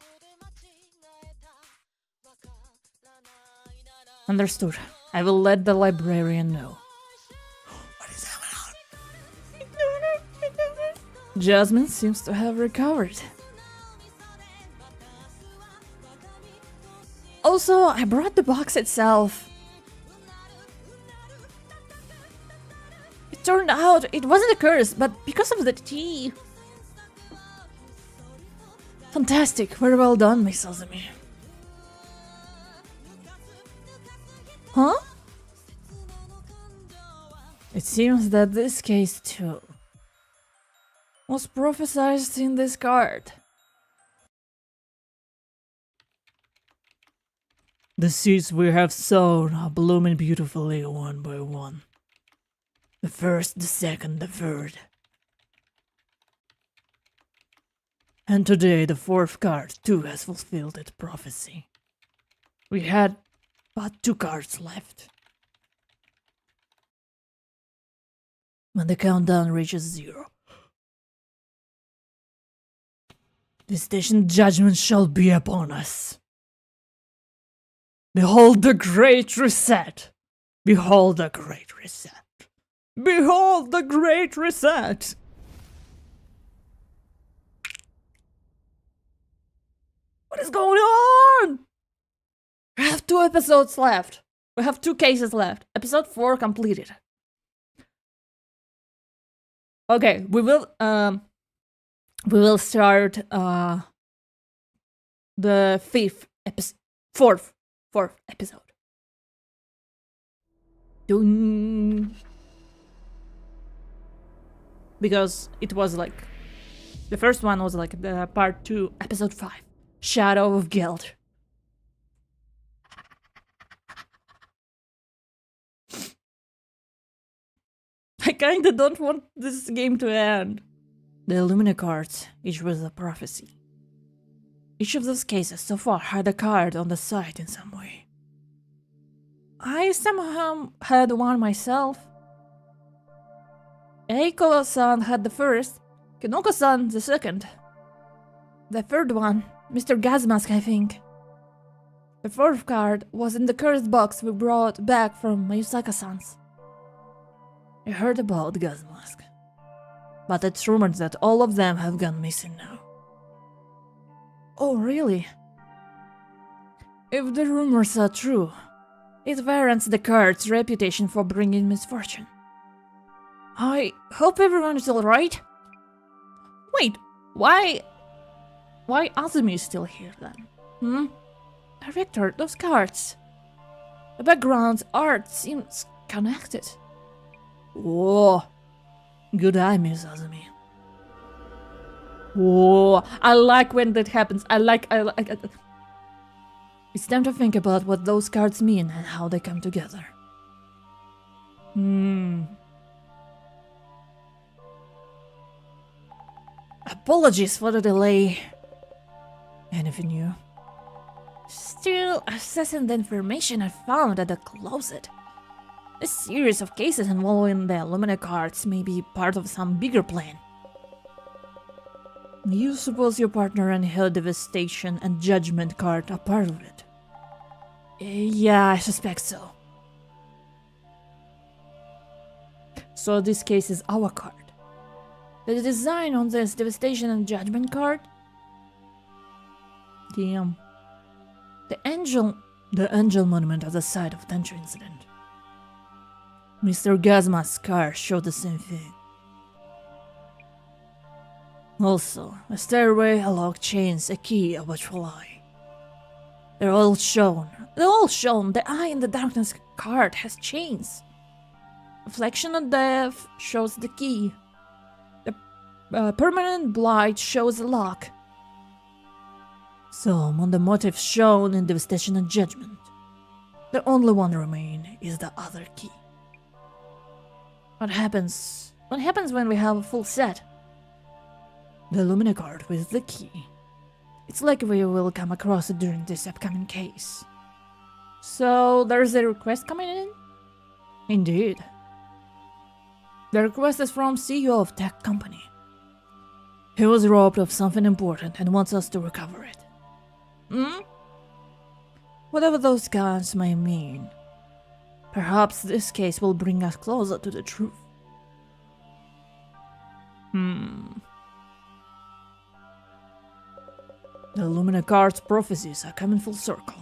Understood. I will let the librarian know. What is happening? Jasmine seems to have recovered. Also, I brought the box itself. It turned out it wasn't a curse, but because of the tea. Fantastic, very well done, Miss Azumi. Huh? It seems that this case too was prophesied in this card. The seeds we have sown are blooming beautifully one by one. The first, the second, the third. And today the fourth card too has fulfilled its prophecy. We had but 2 cards left. When the countdown reaches 0, the station judgment shall be upon us. Behold the great reset! Behold the great reset! Behold the great reset! What is going on? We have 2 episodes left. We have 2 cases left. Episode 4 completed. Okay, we will start the 4th episode. Dun. Because it was like the first one was like the part 2, episode 5, Shadow of Guilt. I kinda don't want this game to end. The Illumina cards, each with a prophecy. Each of those cases so far had a card on the side in some way. I somehow had one myself. Eiko-san had the first, Kinoko-san the second. The third one, Mr. Gazmask, I think. The fourth card was in the cursed box we brought back from Mayusaka-san's. I heard about Gazmask, but it's rumored that all of them have gone missing now. Oh, really? If the rumors are true, it warrants the card's reputation for bringing misfortune. I hope everyone is alright. Wait, why Azumi is still here then? Director, those cards. The background art seems connected. Whoa. Good eye, Miss Azumi. Whoa. I like when that happens. I like. It's time to think about what those cards mean and how they come together. Apologies for the delay. Anything new? Still assessing the information I found at the closet. A series of cases involving the Illumina cards may be part of some bigger plan. You suppose your partner and her Devastation and Judgment card are part of it? Yeah, I suspect so. So this case is our card. The design on this Devastation and Judgment card? Damn. The angel monument at the site of Tenchu incident. Mr. Gazma's car showed the same thing. Also, a stairway, a locked chains, a key, a watchful eye. They're all shown. The eye in the darkness card has chains. Reflection of Death shows the key. The permanent blight shows a lock. So, among the motives shown in Devastation and Judgment, the only one remaining is the other key. What happens when we have a full set? The Illumina card with the key It's likely we will come across it during this upcoming case. So, there's a request coming in? Indeed. The request is from CEO of tech company. He was robbed of something important and wants us to recover it. Whatever those guns may mean, perhaps this case will bring us closer to the truth. The Lumina card's prophecies are coming full circle.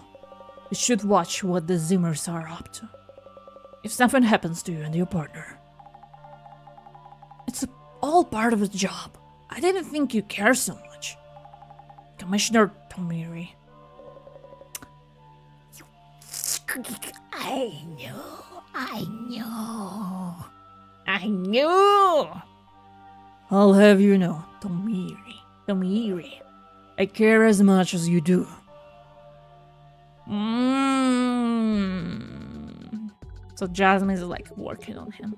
You should watch what the Zimmers are up to. If something happens to you and your partner, it's all part of the job. I didn't think you care so much. Commissioner Tomiri. I knew. I'll have you know, Tomiri. I care as much as you do. So Jasmine is like working on him.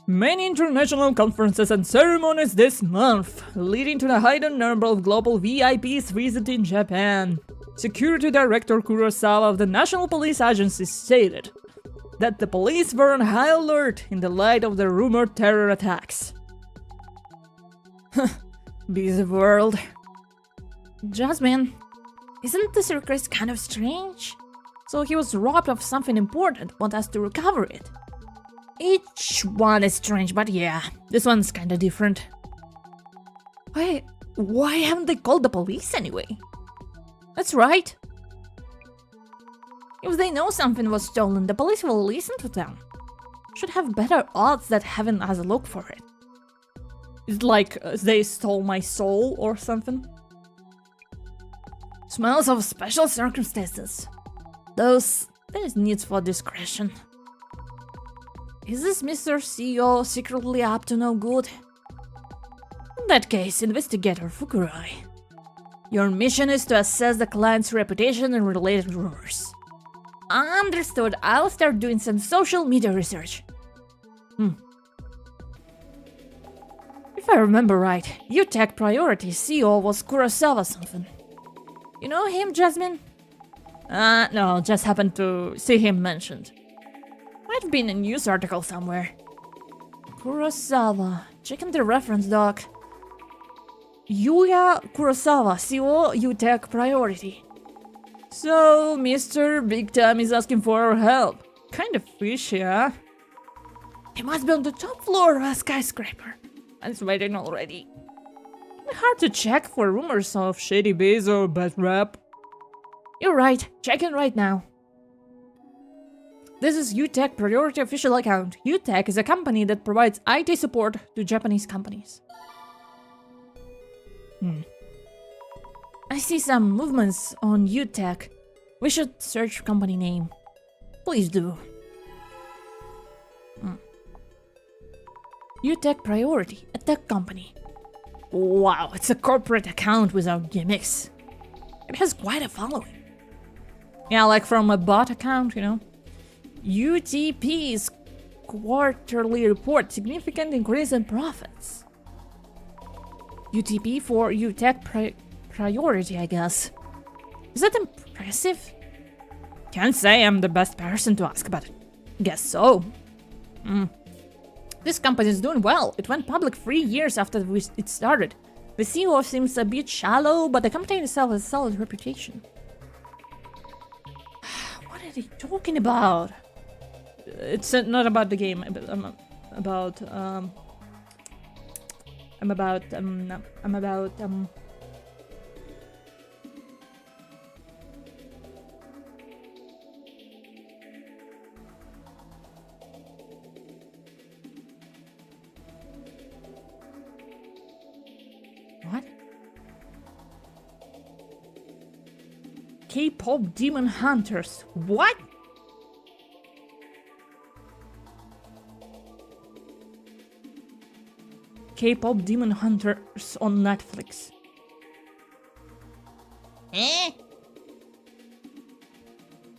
Many international conferences and ceremonies this month, leading to the heightened number of global VIPs visiting Japan. Security Director Kurosawa of the National Police Agency stated that the police were on high alert in the light of the rumored terror attacks. Busy world. Jasmine, isn't this request kind of strange? So he was robbed of something important, want us to recover it. Each one is strange, but yeah, this one's kinda different. Why haven't they called the police anyway? That's right. If they know something was stolen, the police will listen to them. Should have better odds than having us look for it. It's like they stole my soul or something. Smells of special circumstances. There's needs for discretion. Is this Mr. CEO secretly up to no good? In that case, Investigator Fukurai. Your mission is to assess the client's reputation and related rumors. Understood. I'll start doing some social media research. If I remember right, UTech Priority CEO was Kurosawa something. You know him, Jasmine? No, just happened to see him mentioned. Might have been a news article somewhere. Kurosawa. Checking the reference doc. Yuya Kurosawa, CEO, UTech Priority. So, Mr. Big Time is asking for our help. Kind of fishy, huh? He must be on the top floor of a skyscraper. And it's waiting already. Hard to check for rumors of shady biz or bad rap. You're right, checking right now. This is UTech Priority official account. UTech is a company that provides IT support to Japanese companies. I see some movements on UTech. We should search company name. Please do. UTech Priority, a tech company. Wow, it's a corporate account without gimmicks. It has quite a following. Yeah, like from a bot account, you know. UTP's quarterly report, significant increase in profits. UTP for UTech Priority, I guess. Is that impressive? Can't say I'm the best person to ask, but guess so. This company is doing well. It went public 3 years after it started. The CEO seems a bit shallow, but the company itself has a solid reputation. What are they talking about? It's not about the game. I'm about What? K-pop demon hunters. What? K-pop demon hunters on Netflix.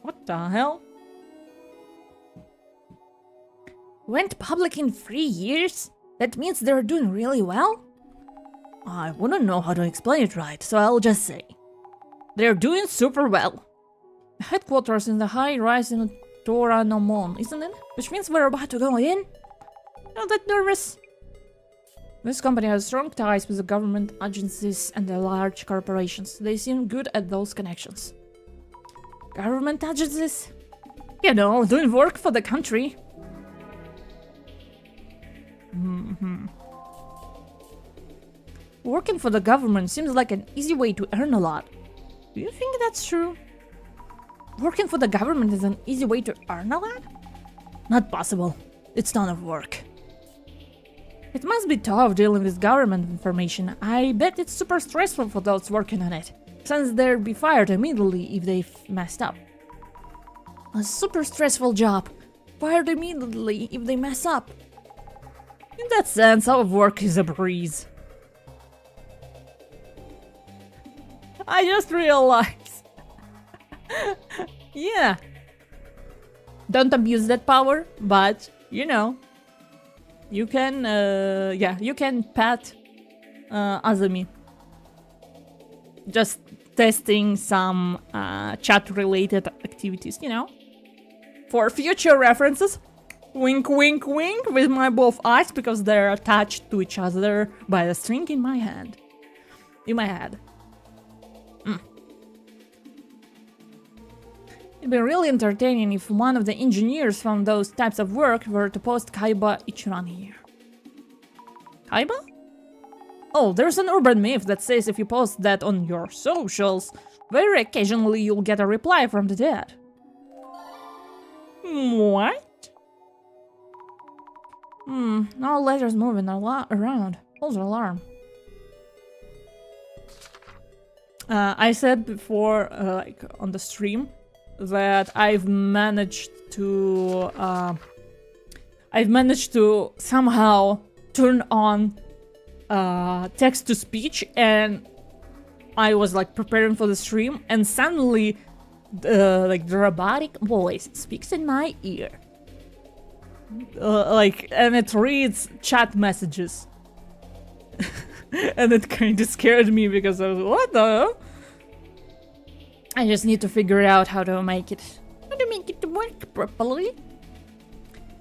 What the hell? Went public in 3 years? That means they're doing really well? I wouldn't know how to explain it right, so I'll just say. They're doing super well. Headquarters in the high rise in DOVA-SYNDROME, isn't it? Which means we're about to go in? Not that nervous. This company has strong ties with the government agencies and the large corporations. They seem good at those connections. Government agencies? You know, doing work for the country. Working for the government seems like an easy way to earn a lot. Do you think that's true? Working for the government is an easy way to earn a lot? Not possible. It's ton of work. It must be tough dealing with government information. I bet it's super stressful for those working on it, since they'll be fired immediately if they've messed up. A super stressful job. Fired immediately if they mess up. In that sense, our work is a breeze. I just realized. Yeah. Don't abuse that power, but, you know. You can, you can pat Azumi. Just testing some chat-related activities, you know. For future references. Wink, wink, wink with my both eyes because they're attached to each other by a string in my hand. In my head. It'd be really entertaining if one of the engineers from those types of work were to post Kaiba Ichiran here. Kaiba? Oh, there's an urban myth that says if you post that on your socials, very occasionally you'll get a reply from the dead. What? No letters moving around. False alarm. I said before, like on the stream, that I've managed to somehow turn on text to speech, and I was like preparing for the stream, and suddenly like the robotic voice speaks in my ear, and it reads chat messages. And it kind of scared me because I was like, what the? I just need to figure out how to make it work properly.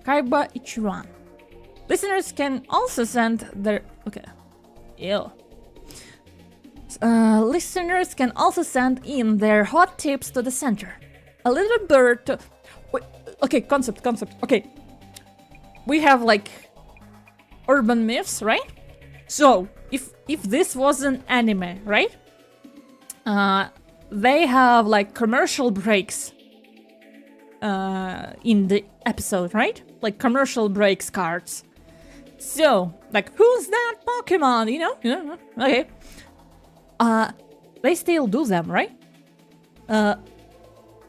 Kaiba Ichiran. Listeners can also send their listeners can also send in their hot tips to the center. A little bird to... Wait, okay, concept. Okay. We have like urban myths, right? So, if this was an anime, right? They have like commercial breaks in the episode, right? Like commercial breaks cards. So, like, who's that Pokemon? You know? Okay. They still do them, right?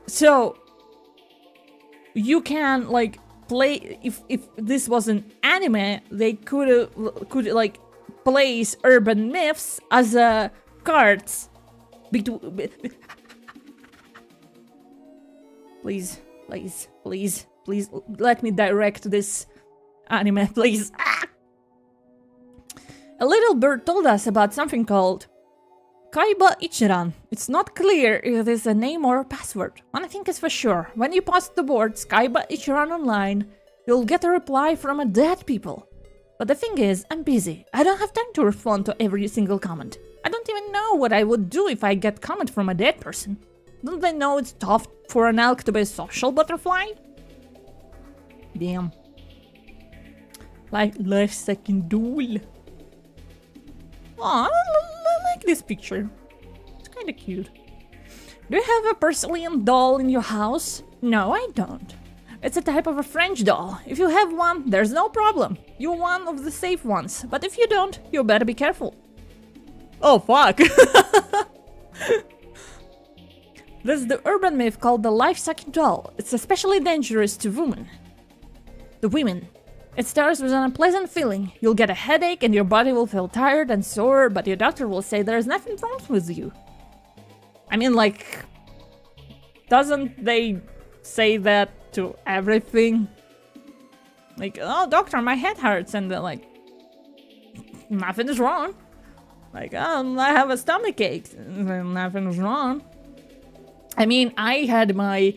So you can like play if this was an anime, they could like place urban myths as cards. Please, let me direct this anime, please. A little bird told us about something called Kaiba Ichiran. It's not clear if it is a name or a password. One thing is for sure, when you post the words Kaiba Ichiran online, you'll get a reply from a dead people. But the thing is, I'm busy. I don't have time to respond to every single comment. I don't even know what I would do if I get comment from a dead person. Don't they know it's tough for an elk to be a social butterfly? Damn. Like life's second duel. Aw, I like this picture. It's kinda cute. Do you have a porcelain doll in your house? No, I don't. It's a type of a French doll. If you have one, there's no problem. You're one of the safe ones. But if you don't, you better be careful. Oh, fuck. There's the urban myth called the life-sucking doll. It's especially dangerous to women. The women. It starts with an unpleasant feeling. You'll get a headache and your body will feel tired and sore, but your doctor will say there's nothing wrong with you. I mean, like, doesn't they say that to everything? Like, oh, doctor, my head hurts, and they're like, nothing is wrong. Like, I have a stomach ache. Nothing's wrong. I mean, I had my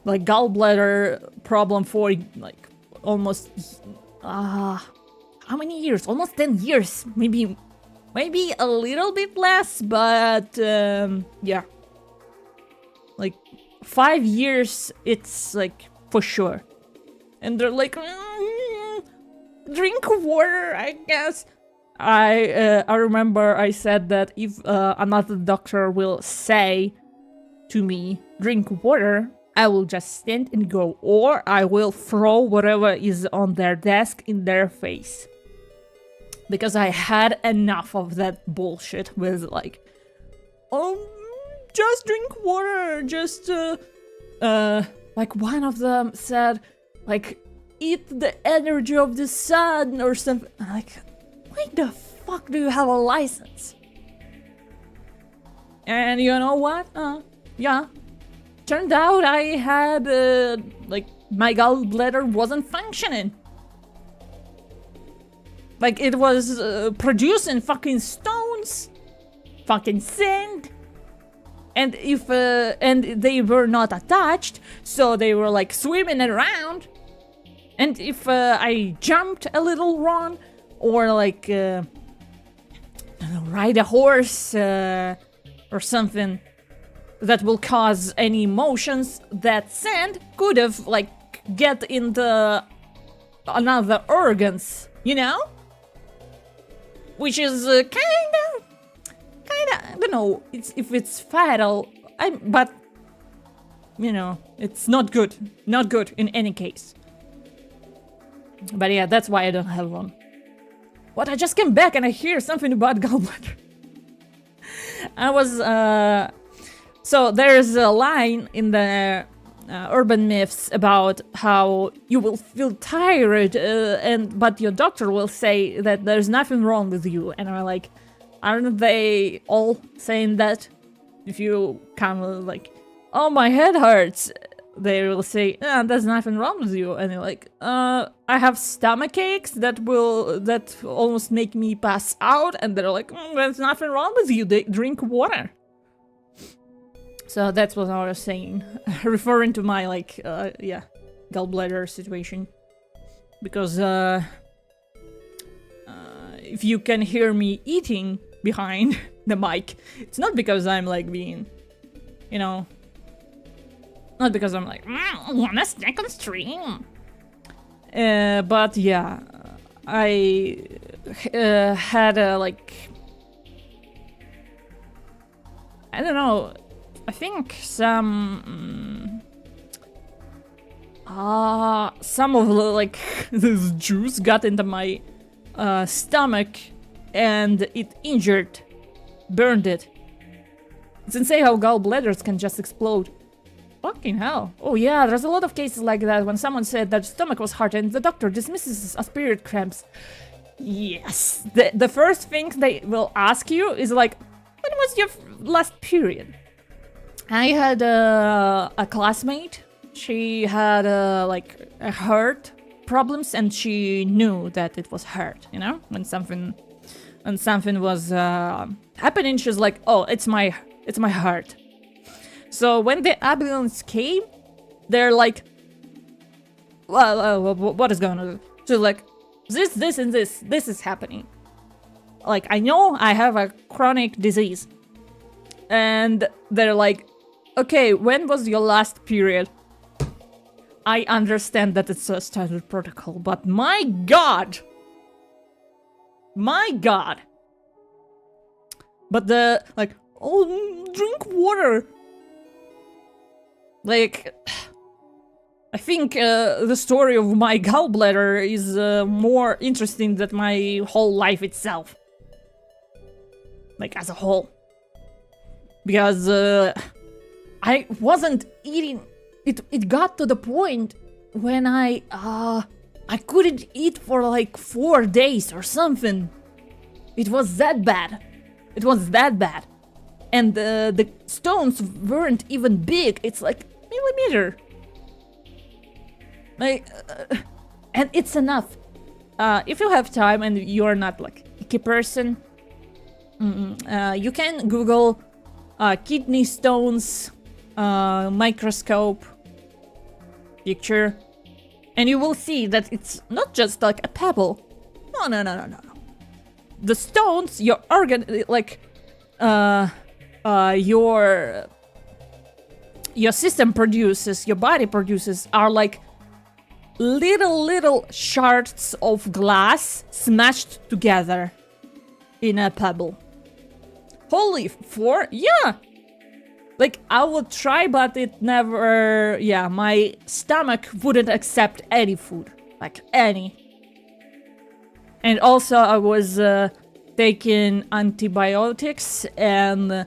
like gallbladder problem for like almost how many years? Almost 10 years. Maybe a little bit less, but yeah. Like 5 years, it's like for sure. And they're like, drink water, I guess. I remember I said that if another doctor will say to me, drink water, I will just stand and go, or I will throw whatever is on their desk in their face. Because I had enough of that bullshit with like, just drink water, just like one of them said, like, eat the energy of the sun or something. Like, why the fuck do you have a license? And you know what? Yeah. Turned out I had, like, my gallbladder wasn't functioning. Like, it was producing fucking stones, fucking sand. And if, and they were not attached, so they were, like, swimming around. And if I jumped a little wrong, or like ride a horse or something that will cause any motions, that sand could have like get into another organs, you know? Which is kinda, I don't know if it's fatal, but you know, it's not good in any case. But yeah, that's why I don't have one. What? I just came back and I hear something about gallbladder. I was, so there's a line in the urban myths about how you will feel tired, but your doctor will say that there's nothing wrong with you. And I'm like, aren't they all saying that? If you come like, oh, my head hurts, they will say, there's nothing wrong with you. And you're like, I have stomach aches that almost make me pass out. And they're like, there's nothing wrong with you. They drink water. So that's what I was saying, referring to my like, yeah, gallbladder situation. Because if you can hear me eating behind the mic, it's not because I'm like being, you know, not because I'm like, wanna snack on stream. But yeah, I had a like, I don't know, I think some of the like this juice got into my stomach and it burned it. It's insane how gallbladders can just explode. Fucking hell. Oh yeah, there's a lot of cases like that when someone said that stomach was hurt and the doctor dismisses as period cramps. Yes. The first thing they will ask you is like, when was your last period? I had a classmate. She had like a heart problems and she knew that it was hurt, you know? When something was happening, she's like, oh, it's my heart. So when the ambulance came, they're like, well, what is going on? So like, this and this is happening. Like, I know I have a chronic disease. And they're like, okay, when was your last period? I understand that it's a standard protocol, but my God! But the, like, oh, drink water! Like, I think the story of my gallbladder is more interesting than my whole life itself. Like, as a whole. Because I wasn't eating... It got to the point when I couldn't eat for like 4 days or something. It was that bad. And the stones weren't even big. It's like millimeter. Like, and it's enough. If you have time and you're not like picky person, you can Google kidney stones microscope picture, and you will see that it's not just like a pebble. No. The stones, your organ, like your system produces, your body produces, are like little shards of glass smashed together in a pebble. Holy for, yeah. Like, I would try, but it never, yeah, my stomach wouldn't accept any food, like any. And also I was taking antibiotics, and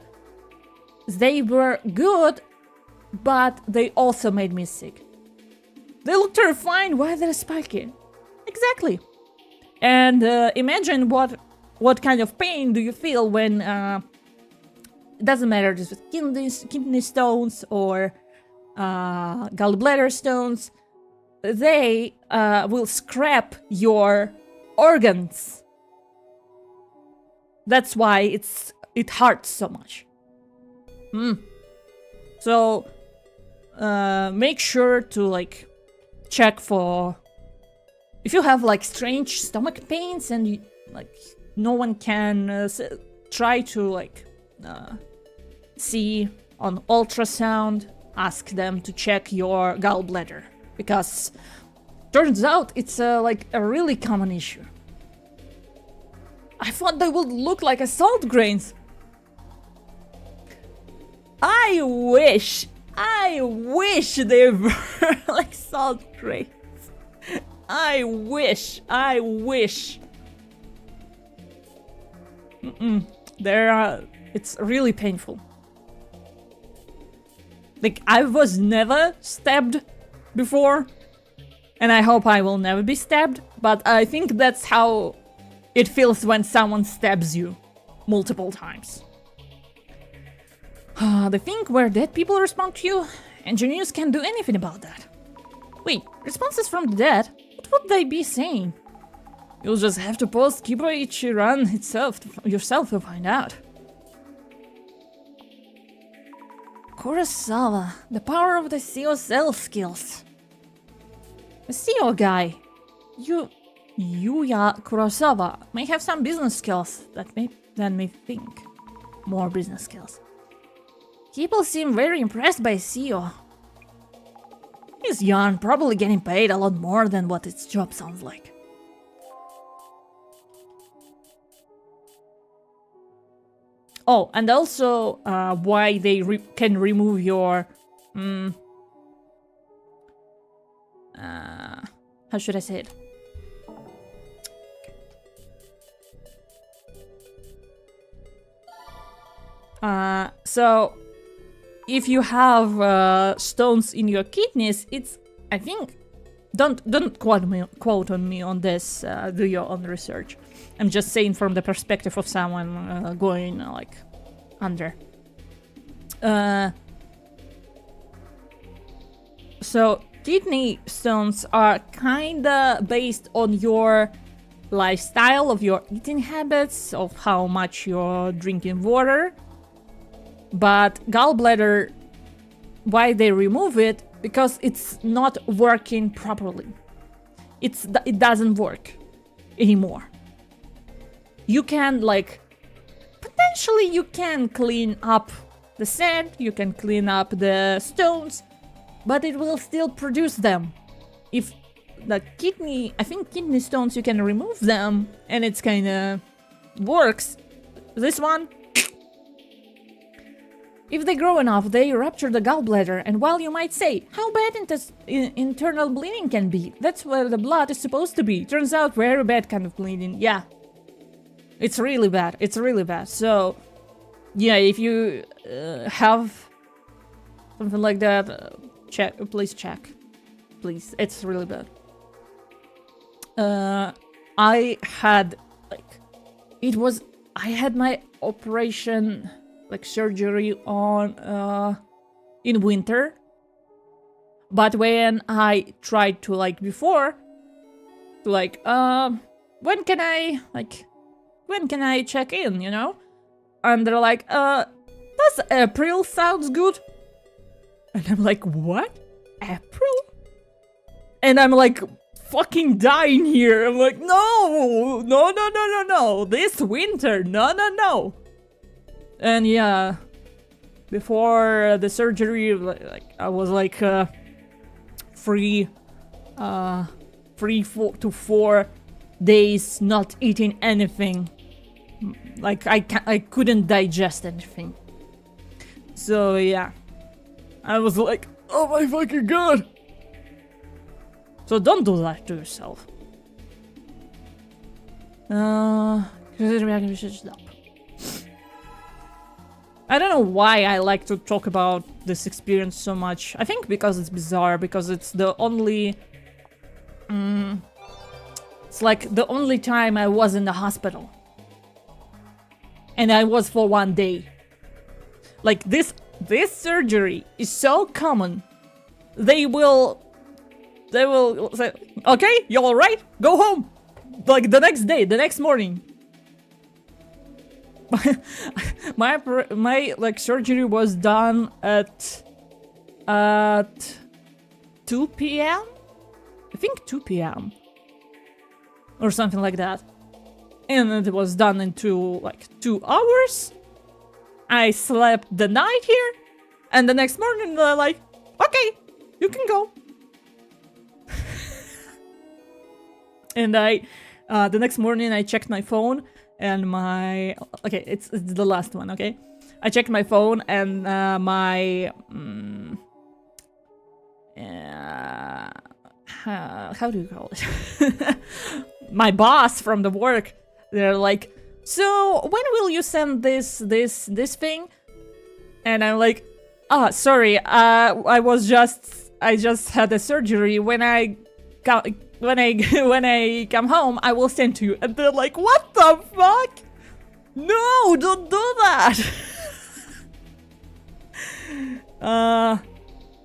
they were good, but they also made me sick. They look terrifying. Why they're spiky? Exactly. And imagine what kind of pain do you feel when it doesn't matter just with kidney stones or gallbladder stones. They will scrap your organs. That's why it hurts so much. So make sure to like check for if you have like strange stomach pains and you, like no one can try to like see on ultrasound. Ask them to check your gallbladder, because turns out it's like a really common issue. I thought they would look like a salt grains. I wish they were like salt grains. I wish. It's really painful. Like, I was never stabbed before, and I hope I will never be stabbed, but I think that's how it feels when someone stabs you multiple times. The thing where dead people respond to you, engineers can't do anything about that. Wait, responses from the dead? What would they be saying? You'll just have to post Kiboichi run yourself to find out. Kurosawa, the power of the CEO sales skills. The CEO guy, Yuya Kurosawa, may have some business skills that may think. More business skills. People seem very impressed by CEO. He's young, probably getting paid a lot more than what its job sounds like. Oh, and also why they can remove your... how should I say it? So, if you have stones in your kidneys, it's, I think, don't quote on me on this. Do your own research. I'm just saying from the perspective of someone going like under. So kidney stones are kinda based on your lifestyle, of your eating habits, of how much you're drinking water. But gallbladder, why they remove it? Because it's not working properly. It doesn't work anymore. You can like, potentially you can clean up the sand, you can clean up the stones, but it will still produce them. If the kidney, I think kidney stones, you can remove them and it's kinda works. This one, if they grow enough, they rupture the gallbladder, and while you might say, how bad internal bleeding can be, that's where the blood is supposed to be. Turns out very bad kind of bleeding, yeah. It's really bad, So, yeah, if you have something like that, please check. Please, it's really bad. I had my operation, like surgery on in winter, but when I tried to like before, like when can I like when can I check in, you know? And they're like, does April sounds good? And I'm like, what? April? And I'm like, fucking dying here. I'm like, no, this winter, no. And yeah, before the surgery, like I was like free to 4 days not eating anything. Like I couldn't digest anything. So yeah, I was like, oh my fucking god. So don't do that to yourself. We should stop. I don't know why I like to talk about this experience so much. I think because it's bizarre, because it's the only... it's like the only time I was in the hospital. And I was for 1 day. Like this surgery is so common. They will say, okay, you alright? Go home. Like the next day, the next morning. my like surgery was done at 2 p.m. I think 2 p.m. or something like that, and it was done in 2 hours. I slept the night here, and the next morning they're like, okay, you can go. And the next morning I checked my phone. And okay, it's the last one, okay? I checked my phone and my... how do you call it? My boss from the work, they're like, so when will you send this thing? And I'm like, sorry, I just had a surgery. When I come home, I will send to you. And they're like, what the fuck? No, don't do that.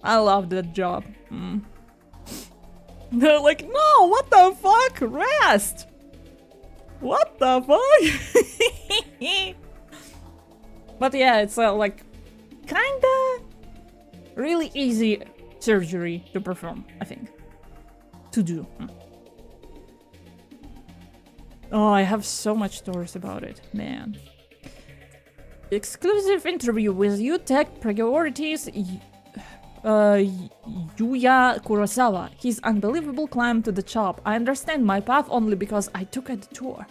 I love that job. They're like, no, what the fuck? Rest. What the fuck? But yeah, it's like kinda really easy surgery to perform, I think. To do. Oh, I have so much stories about it, man. Exclusive interview with UTech priorities Yuya Kurosawa. His unbelievable climb to the top. I understand my path only because I took a tour.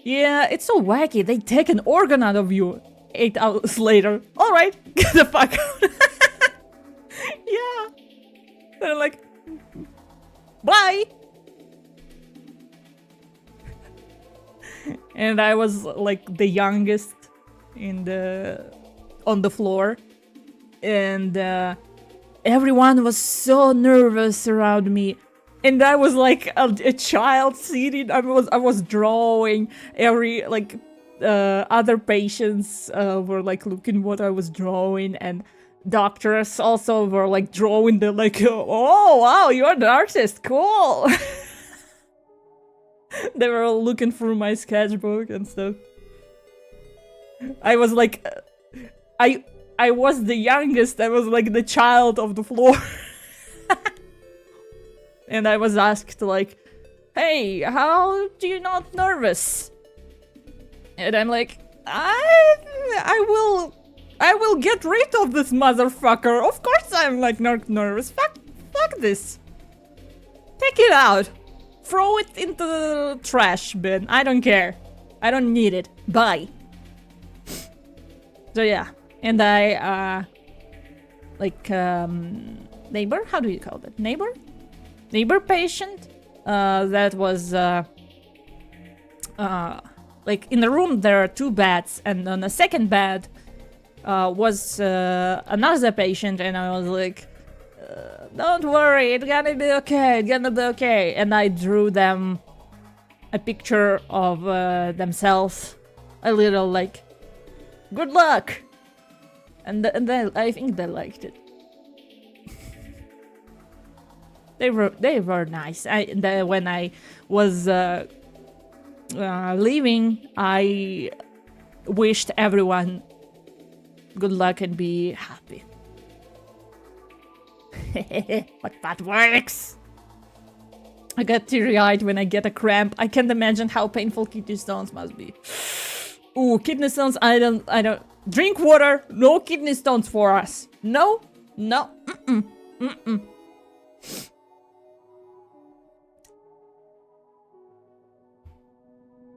Yeah, it's so wacky. They take an organ out of you 8 hours later. Alright, get the fuck out. Yeah. They're like, bye. And I was like the youngest on the floor, and everyone was so nervous around me, and I was like a child sitting. I was drawing. Every like other patients were like looking what I was drawing, and doctors also were like drawing. They're like, oh wow, you're an artist, cool. They were all looking through my sketchbook and stuff. I was like, I was the youngest. I was like the child of the floor. And I was asked like, hey, how do you not nervous? And I'm like, I will get rid of this motherfucker. Of course I'm like not nervous. Fuck this. Take it out. Throw it into the trash bin. I don't care. I don't need it. Bye. So yeah. And I, neighbor? How do you call it? Neighbor? Neighbor patient? That was, like in the room there are 2 beds, and on the second bed was another patient, and I was like, don't worry, it's gonna be okay, and I drew them a picture of themselves, a little like, good luck, and then I think they liked it. They were nice. When I was leaving, I wished everyone good luck and be happy. But that works. I get teary-eyed when I get a cramp. I can't imagine how painful kidney stones must be. Ooh, kidney stones, I don't... Drink water, no kidney stones for us. No, mm-mm.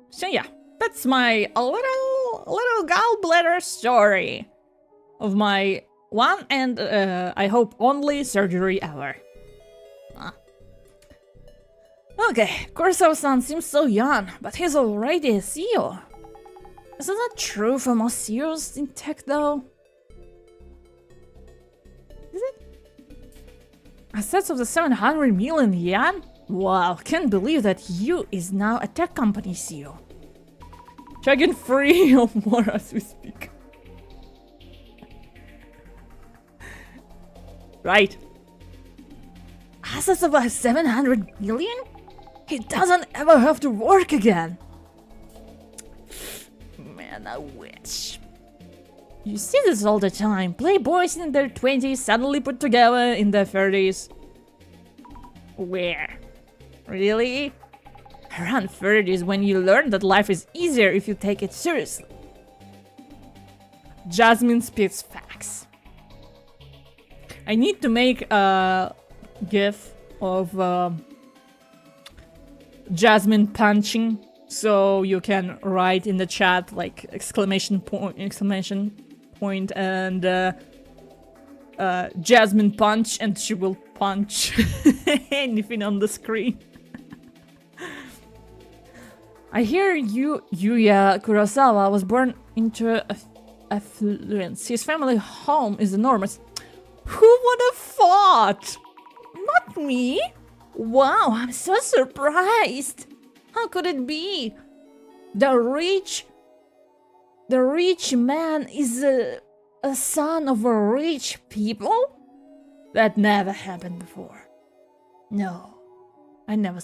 So yeah, that's my little gallbladder story of my one and I hope only surgery ever. Okay, Kurosawa-san seems so young, but he's already a CEO. Isn't that true for most CEOs in tech, though? Is it? Assets of the 700 million yen? Wow, can't believe that you is now a tech company CEO. Chugging free of more as we speak. Right. Assets of 700 million? He doesn't ever have to work again. Man, I wish. You see this all the time. Playboys in their 20s suddenly put together in their 30s. Where? Really? Around 30s when you learn that life is easier if you take it seriously. Jasmine spits facts. I need to make a gif of Jasmine punching, so you can write in the chat like exclamation point, and Jasmine punch, and she will punch anything on the screen. I hear Yuya Kurosawa was born into affluence. His family home is enormous. Who would have thought? Not me. Wow, I'm so surprised. How could it be? The rich man is a son of a rich people? That never happened before. No, I've never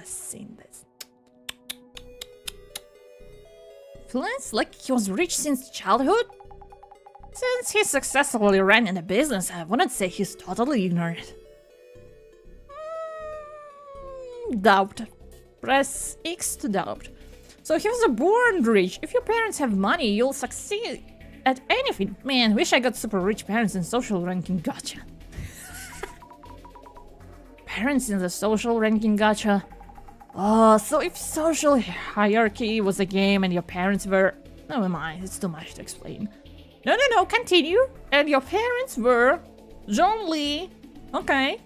seen this. Influence? Like he was rich since childhood? Since he's successfully running a business, I wouldn't say he's totally ignorant. Doubt. Press X to doubt. So he was born rich. If your parents have money, you'll succeed at anything. Man, wish I got super rich parents in social ranking gacha. Parents in the social ranking gacha. Oh, so if social hierarchy was a game and your parents were... Never mind, it's too much to explain. No, continue. And your parents were John Lee. Okay.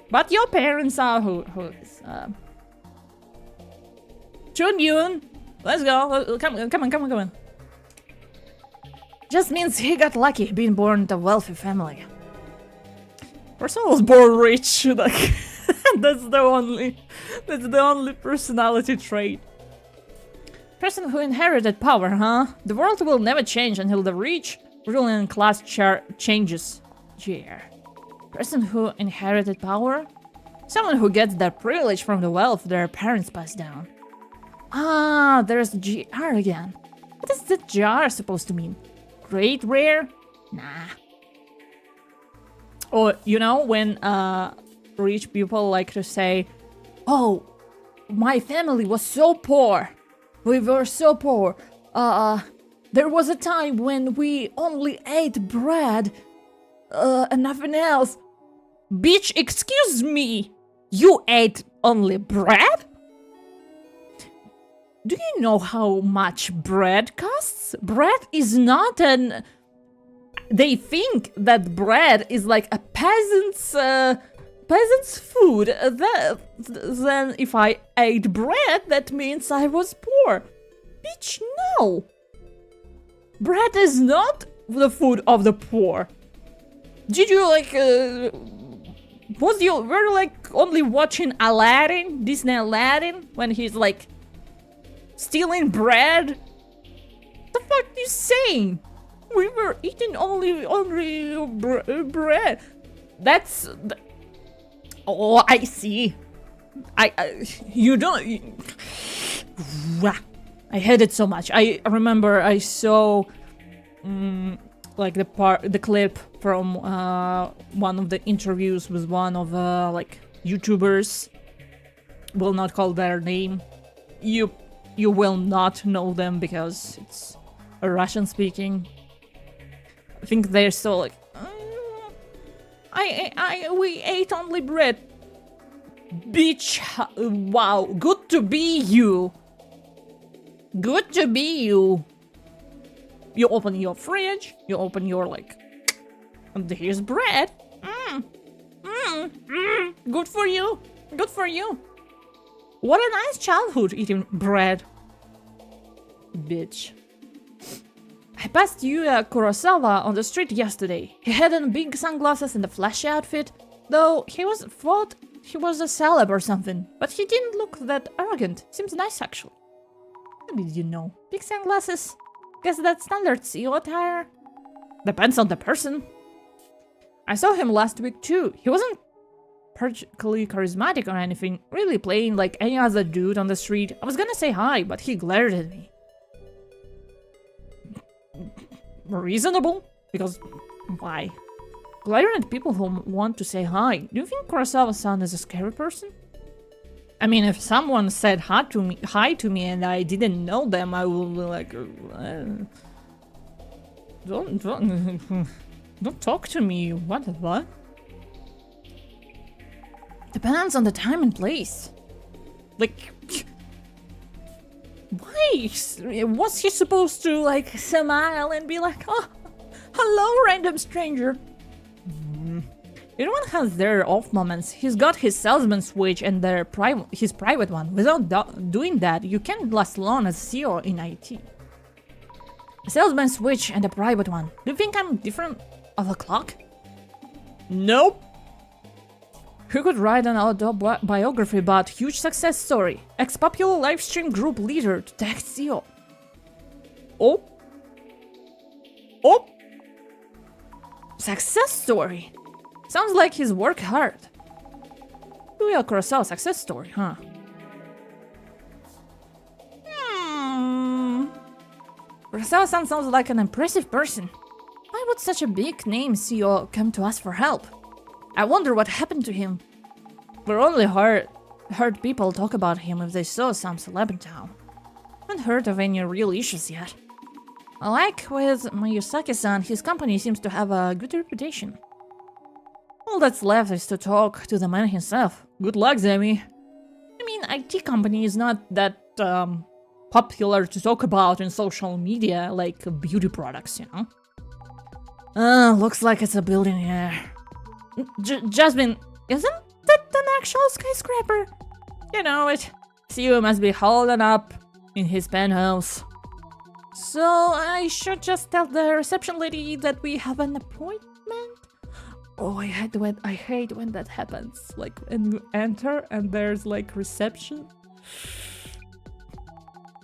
But your parents are who is Chun Yun. Let's go. Come on. Just means he got lucky being born to a wealthy family. Person was born rich. Like that's the only personality trait. Person who inherited power, huh? The world will never change until the rich ruling class changes. Yeah. Person who inherited power? Someone who gets their privilege from the wealth their parents passed down. Ah, there's GR again. What is the GR supposed to mean? Great rare? Nah. Or, you know, when rich people like to say, oh, my family was so poor. We were so poor. There was a time when we only ate bread and nothing else. Bitch, excuse me. You ate only bread? Do you know how much bread costs? Bread is not an... They think that bread is like a peasant's food. Then if I ate bread, that means I was poor. Bitch, no. Bread is not the food of the poor. Did you like... were you like only watching Aladdin, Disney Aladdin, when he's like stealing bread? The fuck are you saying? We were eating only bread. That's... Oh, I see. You don't... I hate it so much. I remember I saw... like the clip from one of the interviews with one of like YouTubers. Will not call their name. You will not know them because it's a Russian speaking. I think they're so like we ate only bread. Bitch, wow, good to be you. Good to be you. You open your fridge, you open your like, and here's bread. Good for you. Good for you. What a nice childhood eating bread. Bitch. I passed Yuya Kurosawa on the street yesterday. He had on big sunglasses and a flashy outfit, though thought he was a celeb or something. But he didn't look that arrogant. Seems nice actually. How did you know? Big sunglasses? Guess that's standard CEO attire? Depends on the person. I saw him last week too. He wasn't particularly charismatic or anything, really plain like any other dude on the street. I was gonna say hi, but he glared at me. Reasonable? Because why? Glaring at people who want to say hi. Do you think Kurosawa-san is a scary person? I mean, if someone said hi to me and I didn't know them, I would be like, don't talk to me. What? Depends on the time and place. Like, why was he supposed to like smile and be like, oh, hello, random stranger? Everyone has their off moments. He's got his salesman switch and his private one. Without doing that, you can't last long as CEO in IT. A salesman switch and a private one. Do you think I'm different of a clock? Nope. Who could write an autobiography about huge success story? Ex-popular livestream group leader to tech CEO. Oh. Success story. Sounds like he's worked hard. Yuya Kurosawa success story, huh? Kurosawa-san sounds like an impressive person. Why would such a big name CEO come to us for help? I wonder what happened to him. We're only heard people talk about him if they saw some celeb in town. Haven't heard of any real issues yet. Like with Miyazaki-san, his company seems to have a good reputation. All that's left is to talk to the man himself. Good luck, Zemi. I mean, IT company is not that popular to talk about in social media like beauty products, you know? Looks like it's a building here. Jasmine, isn't that an actual skyscraper? You know it. CEO must be holding up in his penthouse. So I should just tell the reception lady that we have an appointment? Oh, I hate when that happens. Like, when you enter and there's like reception.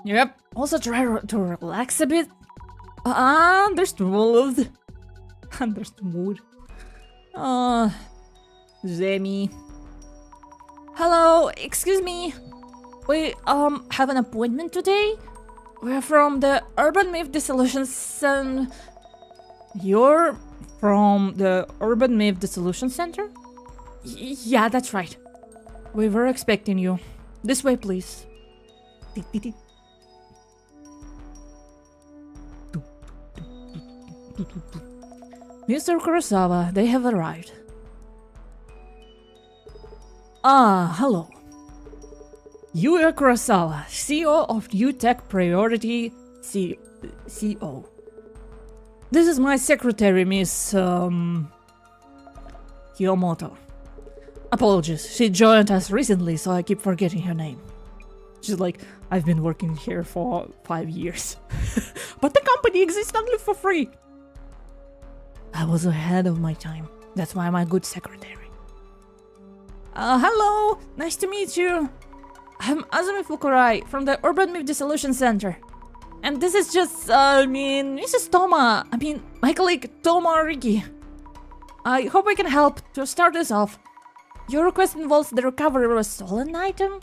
Yep. Also try to relax a bit. Understood. Understood. Zemi. Hello, excuse me. We have an appointment today. We're from the Urban Myth Dissolution. You're from the Urban Myth Dissolution Center? Yeah, that's right. We were expecting you. This way, please. Mr. Kurosawa, they have arrived. Hello. Yuya Kurosawa, CEO of UTech Priority CO. This is my secretary, Miss Kiyomoto. Apologies, she joined us recently, so I keep forgetting her name. She's like, I've been working here for 5 years. But the company exists only for free. I was ahead of my time. That's why I'm a good secretary. Hello, nice to meet you. I'm Azumi Fukurai from the Urban Myth Dissolution Center. And this is just, Mrs. Toma. My colleague Toma Riki. I hope I can help. To start this off, your request involves the recovery of a stolen item?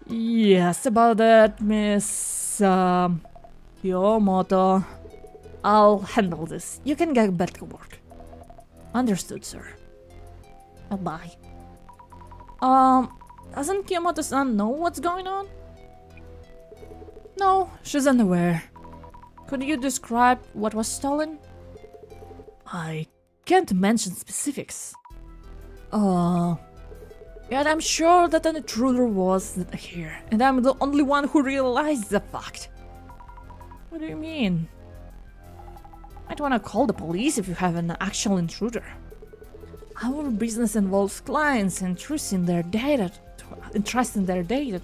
Yes, about that, Miss... Yomoto. I'll handle this. You can get back to work. Understood, sir. Bye. Doesn't Kiyomoto-san know what's going on? No, she's unaware. Could you describe what was stolen? I can't mention specifics. Yet I'm sure that an intruder was here, and I'm the only one who realized the fact. What do you mean? Might wanna call the police if you have an actual intruder. Our business involves clients entrusting their data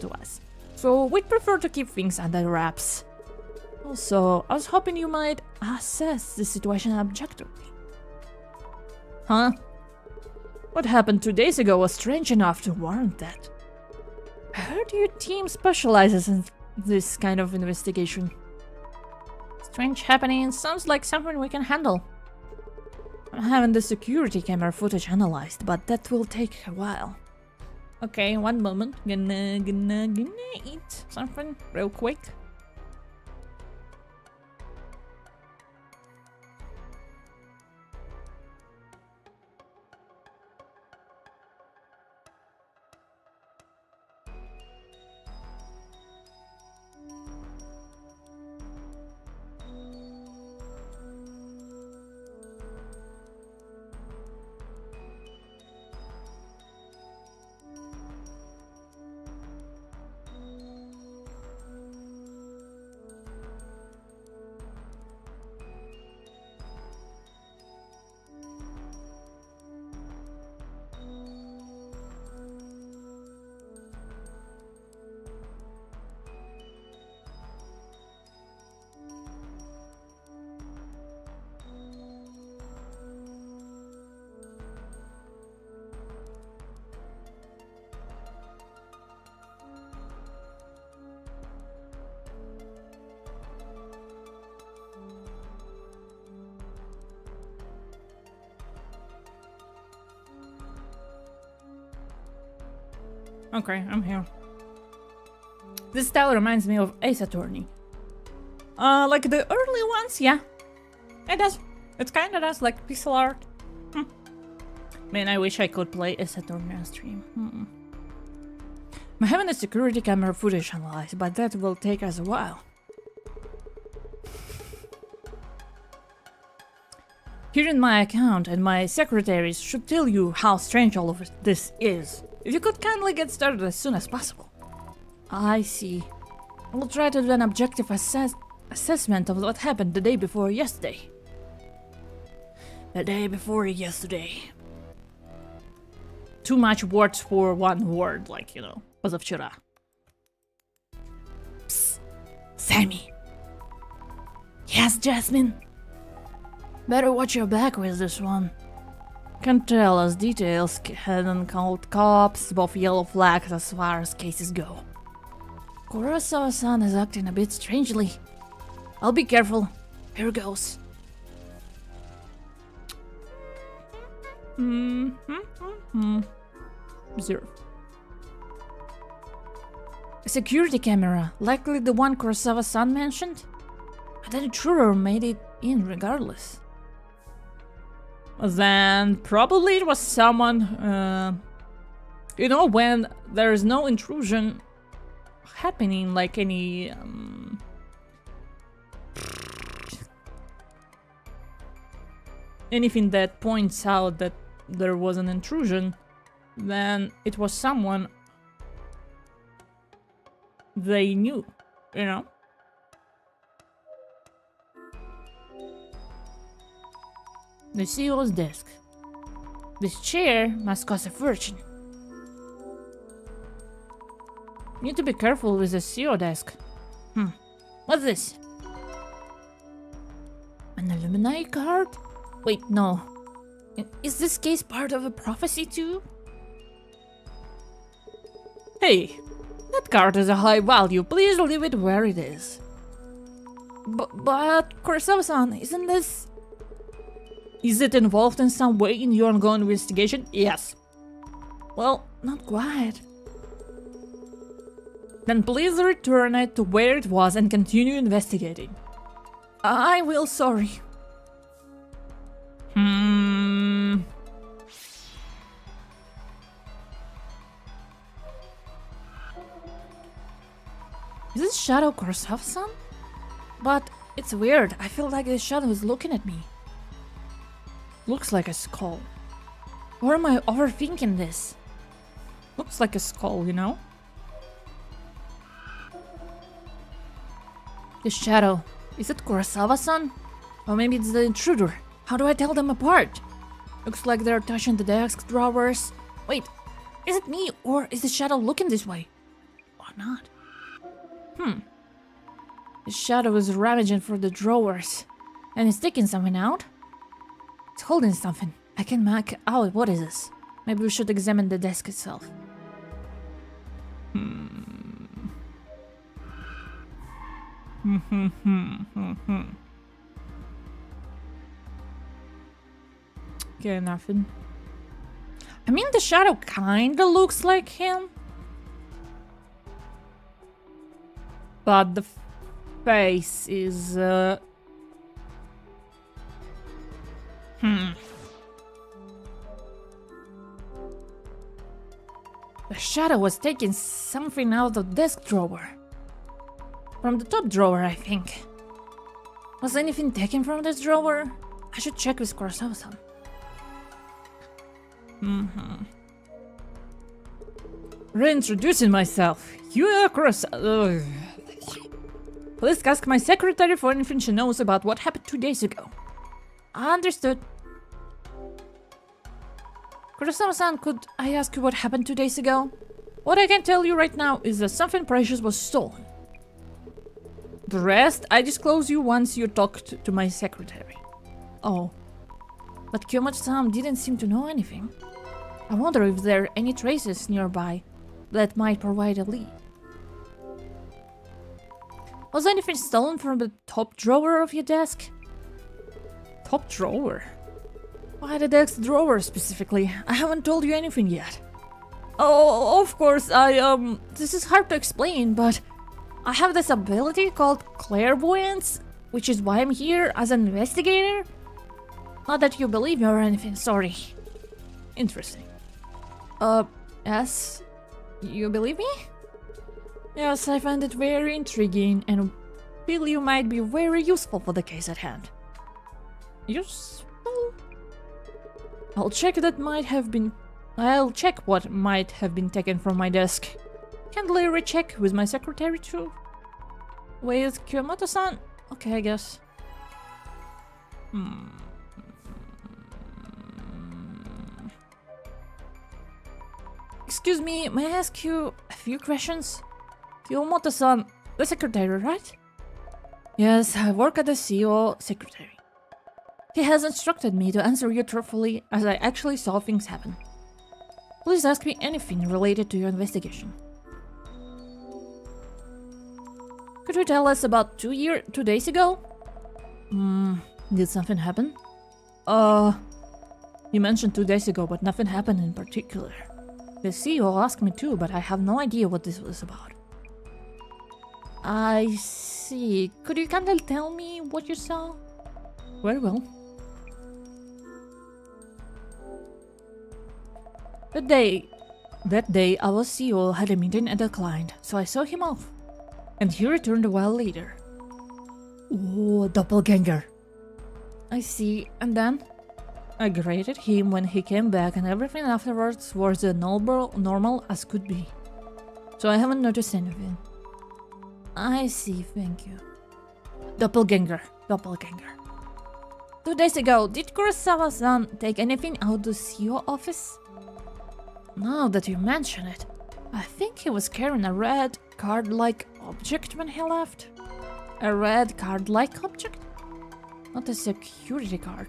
to us, so we'd prefer to keep things under wraps. Also, I was hoping you might assess the situation objectively. Huh? What happened 2 days ago was strange enough to warrant that. I heard your team specializes in this kind of investigation. Strange happening sounds like something we can handle. I'm having the security camera footage analyzed, but that will take a while. Okay, one moment. Gonna eat something real quick. Okay, I'm here. This style reminds me of Ace Attorney. Like the early ones, yeah. It does. It kinda does, like pixel art. Man, I wish I could play Ace Attorney on stream. I'm having the security camera footage analyzed, but that will take us a while. Here in my account, and my secretaries should tell you how strange all of this is. If you could kindly get started as soon as possible. I see. We'll try to do an objective assessment of what happened the day before yesterday. The day before yesterday. Too much words for one word, like, you know, позавчера. Psst, Sammy. Yes, Jasmine. Better watch your back with this one. Can't tell us details, hadn't called cops, both yellow flags as far as cases go. Kurosawa-san is acting a bit strangely. I'll be careful. Here goes. Zero. A security camera, likely the one Kurosawa-san mentioned? But the intruder made it in regardless. Then probably it was someone, you know, when there's no intrusion happening, like any, anything that points out that there was an intrusion, then it was someone they knew, you know? The CEO's desk. This chair must cost a fortune. Need to be careful with the CEO desk. What's this? An alumni card? Wait, no. Is this case part of a prophecy too? Hey, that card is a high value. Please leave it where it is. But Kurosawa-san, isn't this... Is it involved in some way in your ongoing investigation? Yes. Well, not quite. Then please return it to where it was and continue investigating. I will, sorry. Is this shadow Kurosawa-san? But it's weird. I feel like this shadow is looking at me. Looks like a skull. Or am I overthinking this? Looks like a skull, you know? The shadow. Is it Kurosawa-san? Or maybe it's the intruder. How do I tell them apart? Looks like they're touching the desk drawers. Wait, is it me or is the shadow looking this way? Or not? The shadow is rummaging for the drawers. And it's taking something out? It's holding something. I can make out what is this. Maybe we should examine the desk itself. Okay, nothing. I mean, the shadow kinda looks like him. But the face is, The shadow was taking something out of the desk drawer. From the top drawer, I think. Was anything taken from this drawer? I should check with Kurosawa-san. Reintroducing myself. You are Kurosawa. Please ask my secretary for anything she knows about what happened 2 days ago. Understood. Kurosawa-san, could I ask you what happened 2 days ago? What I can tell you right now is that something precious was stolen. The rest, I disclose you once you talked to my secretary. Oh. But Kyomachi-san didn't seem to know anything. I wonder if there are any traces nearby that might provide a lead. Was anything stolen from the top drawer of your desk? Top drawer? Why the desk drawer specifically? I haven't told you anything yet. Oh, of course, this is hard to explain, but I have this ability called clairvoyance, which is why I'm here as an investigator. Not that you believe me or anything, sorry. Interesting. Yes? You believe me? Yes, I find it very intriguing and feel you might be very useful for the case at hand. Useful? I'll check what might have been taken from my desk. Can I recheck with my secretary too? With Kyomoto-san? Okay, I guess. Excuse me, may I ask you a few questions? Kyomoto-san, the secretary, right? Yes, I work at the CEO secretary. He has instructed me to answer you truthfully as I actually saw things happen. Please ask me anything related to your investigation. Could you tell us about 2 days ago? Did something happen? You mentioned 2 days ago, but nothing happened in particular. The CEO asked me too, but I have no idea what this was about. I see. Could you kindly tell me what you saw? Very well. That day, our CEO had a meeting and declined, so I saw him off. And he returned a while later. Oh, doppelganger. I see, and then? I greeted him when he came back and everything afterwards was as normal as could be. So I haven't noticed anything. I see, thank you. Doppelganger. 2 days ago, did Kurosawa-san take anything out of the CEO office? Now that you mention it, I think he was carrying a red card-like object when he left. A red card-like object? Not a security card.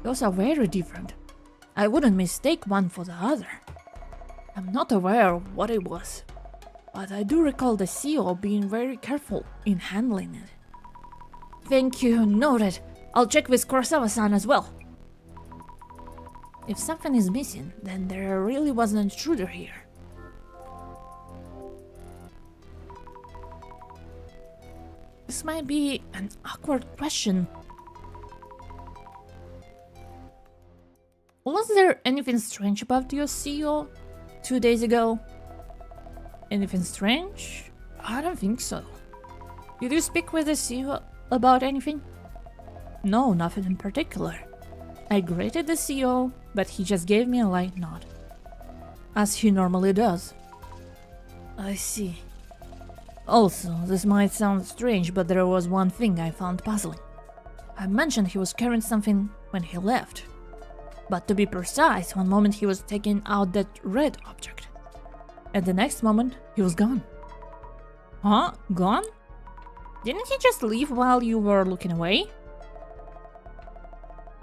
Those are very different. I wouldn't mistake one for the other. I'm not aware of what it was, but I do recall the CEO being very careful in handling it. Thank you, noted. I'll check with Kurosawa-san as well. If something is missing, then there really was an intruder here. This might be an awkward question. Was there anything strange about your CEO 2 days ago? Anything strange? I don't think so. Did you speak with the CEO about anything? No, nothing in particular. I greeted the CEO, but he just gave me a light nod. As he normally does. I see. Also, this might sound strange, but there was one thing I found puzzling. I mentioned he was carrying something when he left. But to be precise, one moment he was taking out that red object. And the next moment, he was gone. Huh? Gone? Didn't he just leave while you were looking away?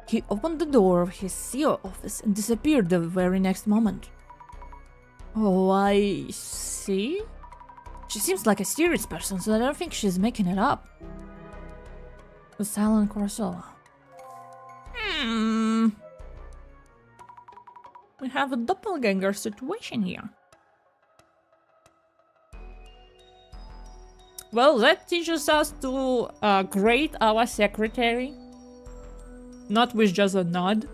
He opened the door of his CEO office and disappeared the very next moment. Oh, I see. She seems like a serious person, so I don't think she's making it up. The silent Kurosawa. We have a doppelganger situation here. Well, that teaches us to grade our secretary. Not with just a nod.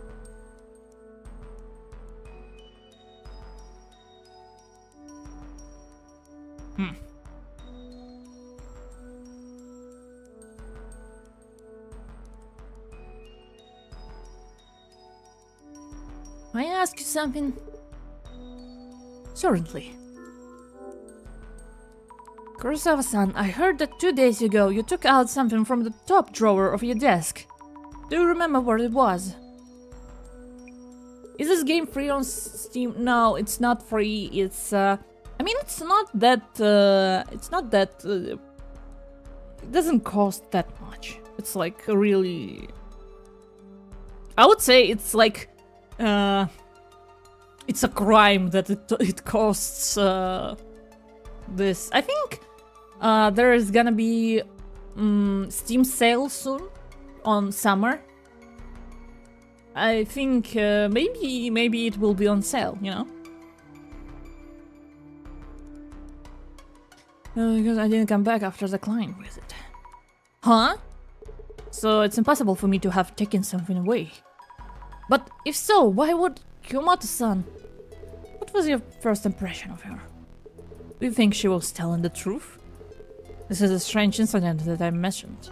May I ask you something? Certainly. Kurosawa-san, I heard that 2 days ago you took out something from the top drawer of your desk. Do you remember what it was? Is this game free on Steam? No, it's not free. It's I mean, it's not that it doesn't cost that much. It's like really, I would say it's like it's a crime that it costs this. I think there is gonna be Steam sale soon on summer. I think maybe it will be on sale, you know? Because I didn't come back after the client visit. Huh? So it's impossible for me to have taken something away. But if so, why would Kyomoto-san? What was your first impression of her? Do you think she was telling the truth? This is a strange incident that I mentioned.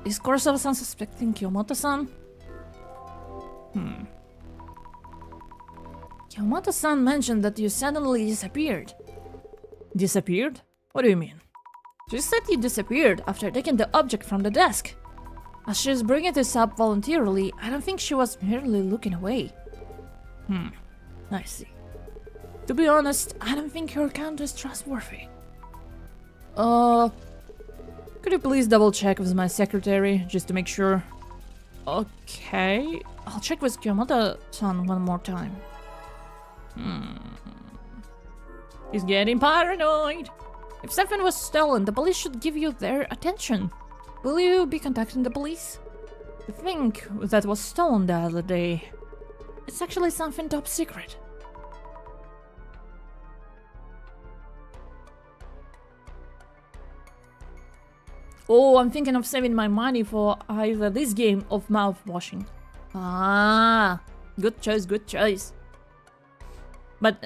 Is Kurosawa-san suspecting Kyomoto-san? Kyomoto-san mentioned that you suddenly disappeared. Disappeared? What do you mean? She said you disappeared after taking the object from the desk. As she's bringing this up voluntarily, I don't think she was merely looking away. I see. To be honest, I don't think her account is trustworthy. Could you please double check with my secretary, just to make sure? Okay, I'll check with Kyomoto-san one more time. He's getting paranoid. If something was stolen, the police should give you their attention. Will you be contacting the police? The thing that was stolen the other day, it's actually something top secret. Oh, I'm thinking of saving my money for either this game of mouthwashing. Ah, good choice, good choice. But,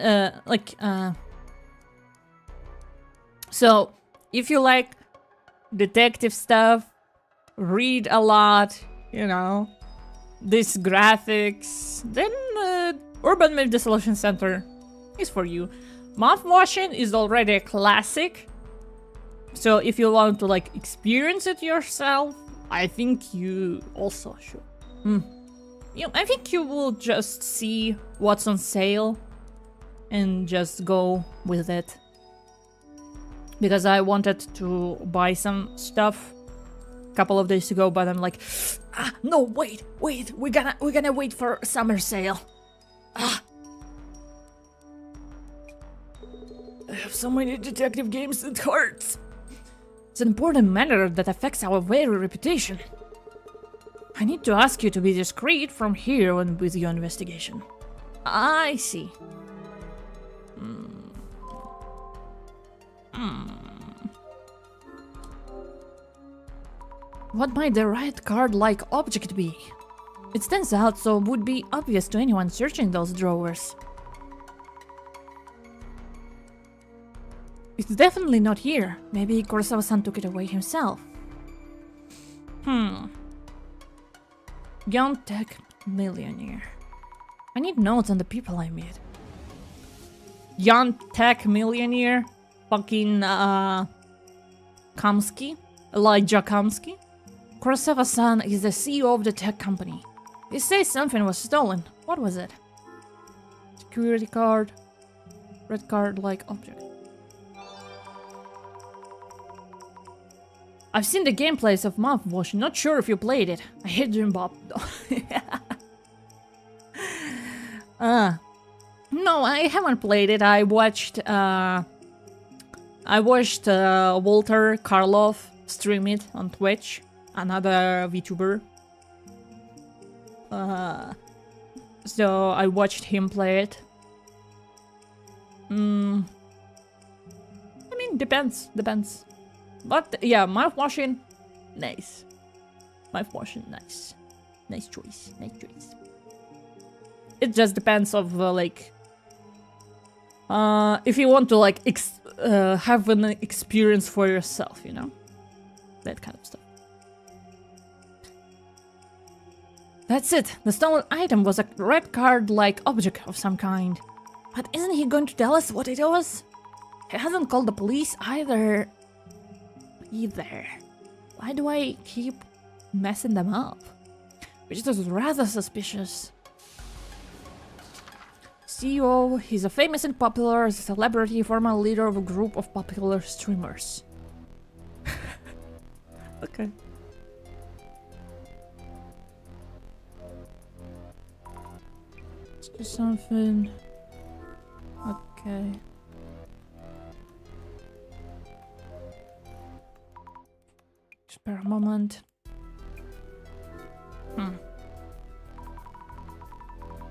so, if you like detective stuff, read a lot, you know, these graphics, then Urban Myth Dissolution Center is for you. Mouthwashing is already a classic, so if you want to like experience it yourself, I think you also should. I think you will just see what's on sale and just go with it. Because I wanted to buy some stuff a couple of days ago, but I'm like, no, wait, we're gonna wait for summer sale. I have so many detective games, it hurts. It's an important matter that affects our very reputation. I need to ask you to be discreet from here on with your investigation. I see. What might the red card-like object be? It stands out, so it would be obvious to anyone searching those drawers. It's definitely not here. Maybe Kurosawa-san took it away himself. Young tech millionaire. I need notes on the people I meet. Young tech millionaire? Fucking, Kamsky? Elijah Kamsky? Kurosawa-san is the CEO of the tech company. He says something was stolen. What was it? Security card. Red card-like object. I've seen the gameplays of Mouthwash, not sure if you played it. I hate Dream Bob. No, I haven't played it. I watched Walter Karloff stream it on Twitch, another VTuber. So I watched him play it. I mean, depends. But yeah, mouthwashing, nice. Mouthwashing, nice. Nice choice. It just depends of if you want to have an experience for yourself, you know, that kind of stuff. That's it. The stolen item was a red card-like object of some kind. But isn't he going to tell us what it was? He hasn't called the police either. Why do I keep messing them up? Which is rather suspicious. CEO, he's a famous and popular celebrity, former leader of a group of popular streamers. Okay. Let's do something. Okay. Spare a moment.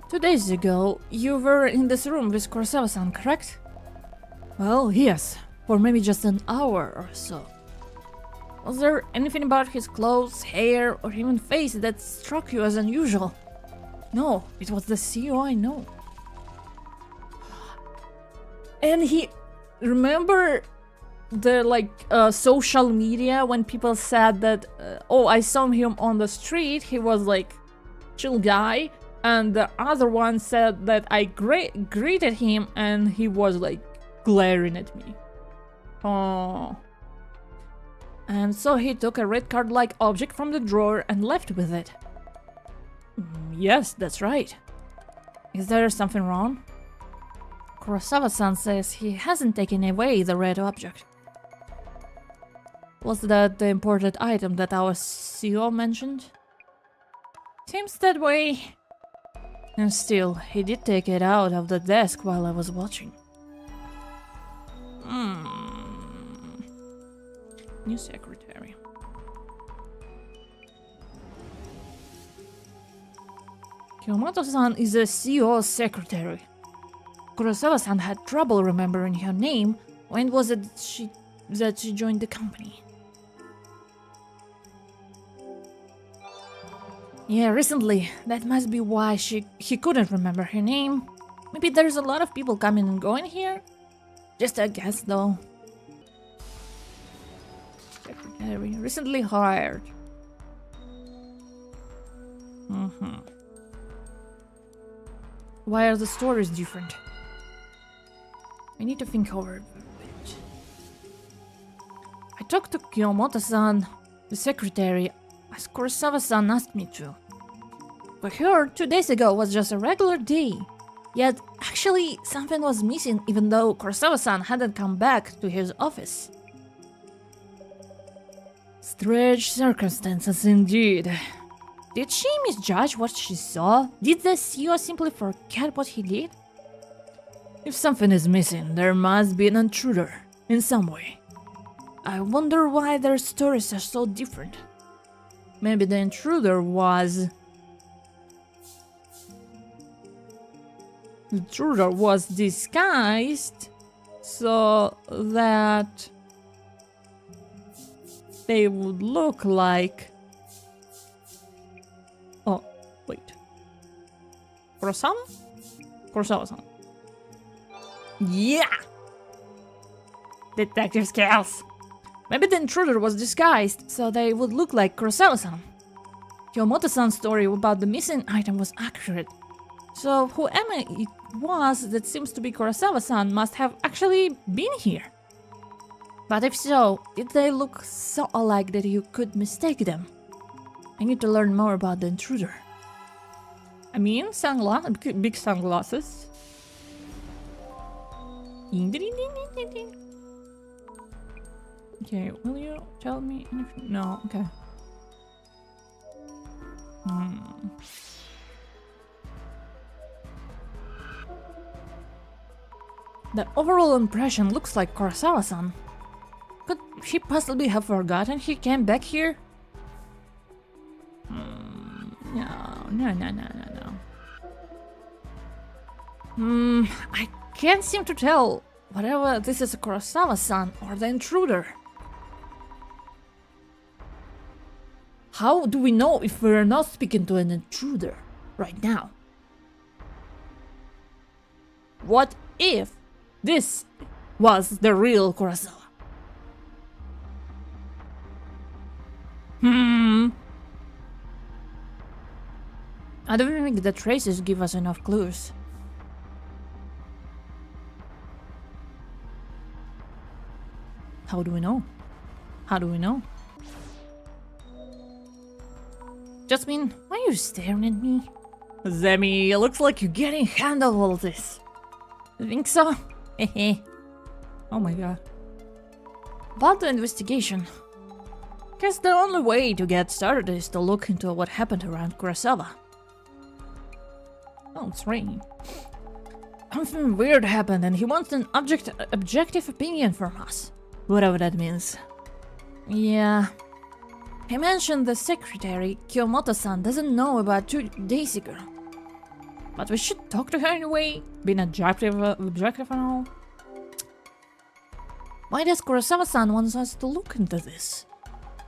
2 days ago, you were in this room with Kurosawa-san, correct? Well, yes, for maybe just an hour or so. Was there anything about his clothes, hair, or even face that struck you as unusual? No, it was the CEO I know. And he... Remember the, social media when people said that, oh, I saw him on the street, he was, chill guy, and the other one said that I greeted him and he was, glaring at me. Oh. And so he took a red card-like object from the drawer and left with it. Yes, that's right. Is there something wrong? Kurosawa-san says he hasn't taken away the red object. Was that the imported item that our CEO mentioned? Seems that way. And still, he did take it out of the desk while I was watching. New secretary. Kiyomoto-san is the CEO's secretary. Kurosawa-san had trouble remembering her name. When was it that she joined the company? Yeah, recently. That must be why he couldn't remember her name. Maybe there's a lot of people coming and going here? Just a guess, though. Secretary, recently hired. Why are the stories different? I need to think over it a bit. I talked to Kiyomoto-san, the secretary, as Kurosawa-san asked me to. For her, 2 days ago was just a regular day. Yet, actually, something was missing even though Kurosawa-san hadn't come back to his office. Strange circumstances indeed. Did she misjudge what she saw? Did the CEO simply forget what he did? If something is missing, there must be an intruder, in some way. I wonder why their stories are so different. Maybe the intruder was... the intruder was disguised so that they would look like... Oh, wait. Kurosawa? Kurosawa-san. Yeah! Detective skills. Maybe the intruder was disguised so they would look like Kurosawa-san. Kyomoto-san's story about the missing item was accurate. So whoever it was that seems to be Kurosawa-san must have actually been here. But if so, did they look so alike that you could mistake them? I need to learn more about the intruder. I mean, big sunglasses. Okay, will you tell me anything? No, okay. The overall impression looks like Kurosawa-san. Could she possibly have forgotten he came back here? No. I can't seem to tell whether this is Kurosawa-san or the intruder. How do we know if we're not speaking to an intruder right now? What if this was the real Kurosawa? I don't think the traces give us enough clues. How do we know? How do we know? Jasmine, why are you staring at me? Zemi, it looks like you're getting handle of all this. You think so? Hehe. Oh my god. About the investigation. Guess the only way to get started is to look into what happened around Kurosawa. Oh, it's raining. Something weird happened and he wants an objective opinion from us. Whatever that means. Yeah. He mentioned the secretary, Kyomoto-san, doesn't know about 2 days ago. But we should talk to her anyway, being objective and all. Why does Kurosawa-san want us to look into this?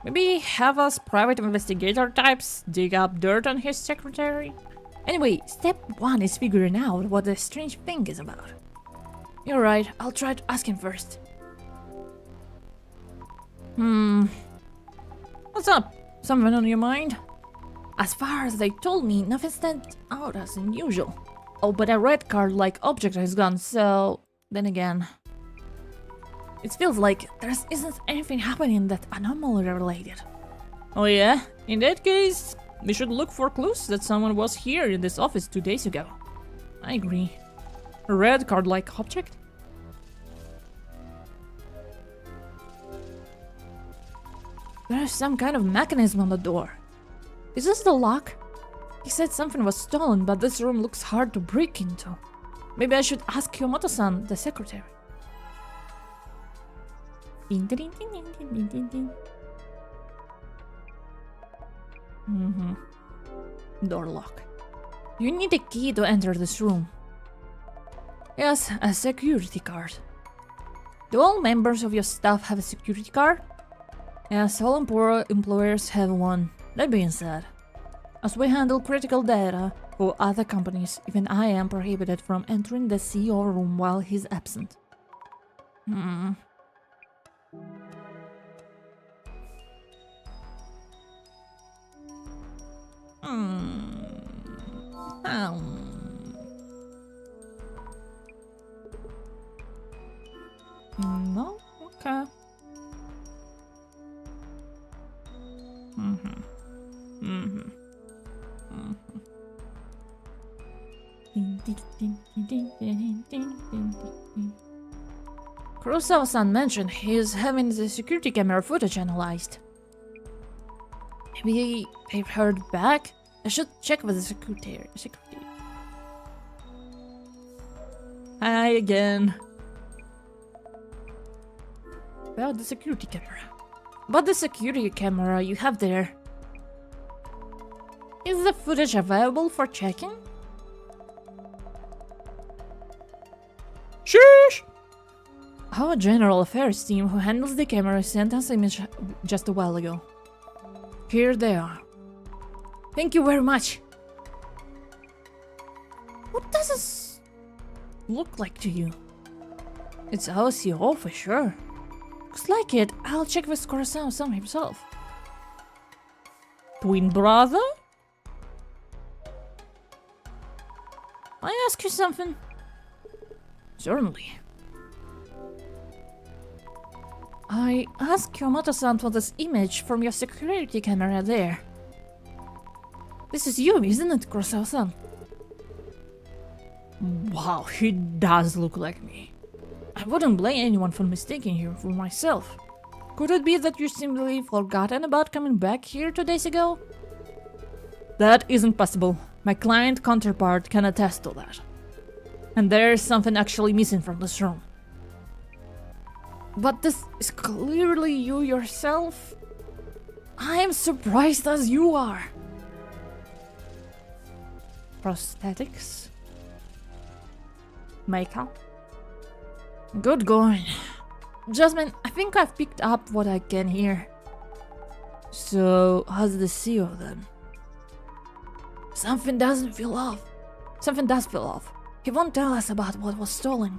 Maybe have us private investigator types dig up dirt on his secretary? Anyway, step 1 is figuring out what the strange thing is about. You're right, I'll try to ask him first. What's up? Something on your mind? As far as they told me, nothing stands out as unusual. Oh, but a red card-like object is gone, so... Then again... It feels like there isn't anything happening that anomaly related. Oh yeah? In that case, we should look for clues that someone was here in this office 2 days ago. I agree. A red card-like object? There's some kind of mechanism on the door. Is this the lock? He said something was stolen, but this room looks hard to break into. Maybe I should ask Kyomoto-san, the secretary. Door lock. You need a key to enter this room. Yes, a security card. Do all members of your staff have a security card? Yes, all employers have one. That being said, as we handle critical data for other companies, even I am prohibited from entering the CEO room while he's absent. No? Okay. Kurosawa-san mentioned he is having the security camera footage analyzed. Maybe they've heard back? I should check with the secretary. Hi again. About the security camera. About the security camera you have there. Is the footage available for checking? Our general affairs team who handles the camera sent us image just a while ago. Here they are. Thank you very much. What does this look like to you? It's our CO for sure. Looks like it. I'll check with Kurosawa-san himself. Twin brother? I ask you something? Certainly. I asked Kyomoto-san for this image from your security camera there. This is you, isn't it, Kurosawa-san? Wow, he does look like me. I wouldn't blame anyone for mistaking him for myself. Could it be that you simply forgotten about coming back here 2 days ago? That isn't possible. My client counterpart can attest to that. And there's something actually missing from this room. But this is clearly you yourself. I am surprised as you are. Prosthetics? Makeup? Good going. Jasmine, I think I've picked up what I can here. So, how's the CO then? Something doesn't feel off. Something does feel off. He won't tell us about what was stolen.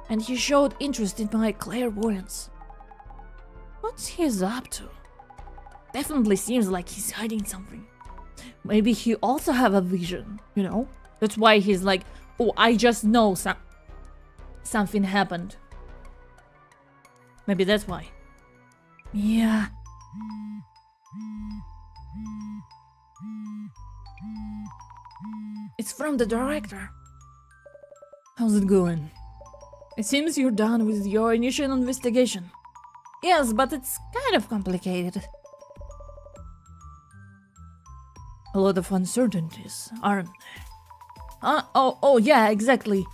And he showed interest in my clairvoyance. What's he up to? Definitely seems like he's hiding something. Maybe he also have a vision, you know? That's why he's like, oh, I just know something happened. Maybe that's why. Yeah. It's from the director. How's it going? It seems you're done with your initial investigation. Yes, but it's kind of complicated. A lot of uncertainties, aren't there? Oh, yeah, exactly.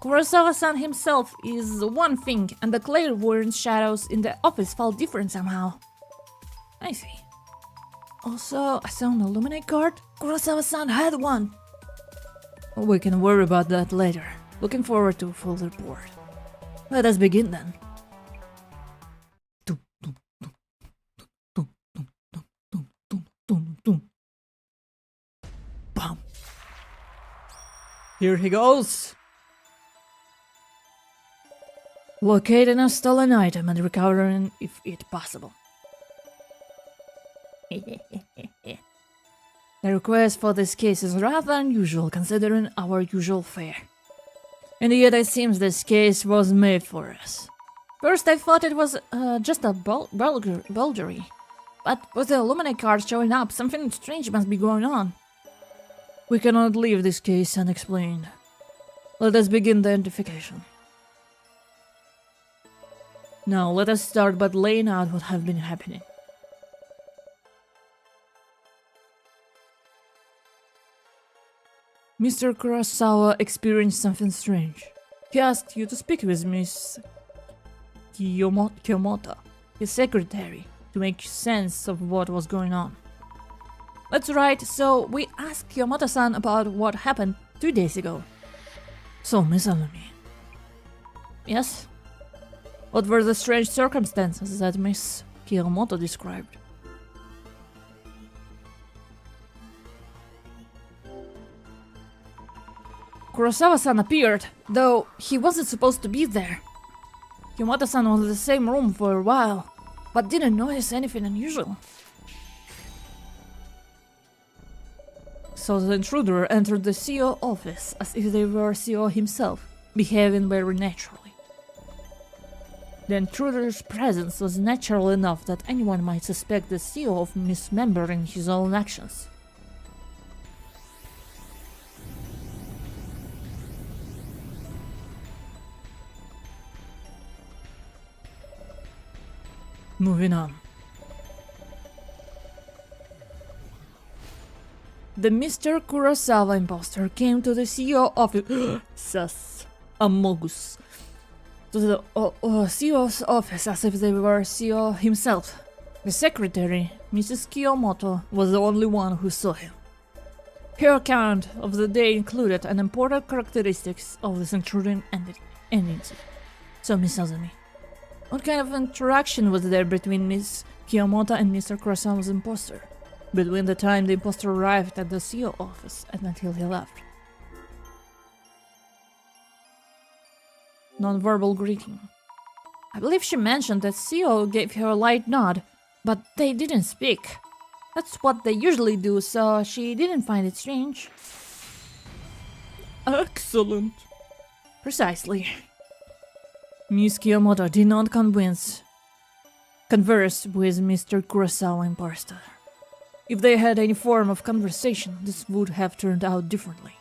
Kurosawa-san himself is one thing, and the clairvoyant shadows in the office felt different somehow. I see. Also, I saw an illuminate card. Kurosawa-san had one. We can worry about that later. Looking forward to a full report. Let us begin then. Bam. Here he goes. Locating a stolen item and recovering if it possible. The request for this case is rather unusual considering our usual fare. And yet it seems this case was made for us. First I thought it was just a bulgery. But with the illuminate card showing up, something strange must be going on. We cannot leave this case unexplained. Let us begin the identification. Now let us start by laying out what has been happening. Mr. Kurosawa experienced something strange. He asked you to speak with Miss Kyomoto, his secretary, to make sense of what was going on. That's right, so we asked Kyomoto-san about what happened 2 days ago. So, Miss Alumi. Yes? What were the strange circumstances that Miss Kyomoto described? Kurosawa-san appeared, though he wasn't supposed to be there. Kyomoto-san was in the same room for a while, but didn't notice anything unusual. So the intruder entered the CO office as if they were CO himself, behaving very naturally. The intruder's presence was natural enough that anyone might suspect the CO of misremembering his own actions. Moving on. The Mr. Kurosawa imposter came to the CEO office. Sus. Amogus. To the CEO's office as if they were CEO himself. The secretary, Mrs. Kyomoto, was the only one who saw him. Her account of the day included an important characteristics of this intruding entity. So, Miss Azumi, what kind of interaction was there between Miss Kiyomoto and Mr. Kurosawa's imposter? Between the time the imposter arrived at the CO office and until he left? Non-verbal greeting. I believe she mentioned that CO gave her a light nod, but they didn't speak. That's what they usually do, so she didn't find it strange. Excellent. Precisely. Miss Kiyomoto did not converse with Mr. Kurosawa imposter. If they had any form of conversation, this would have turned out differently.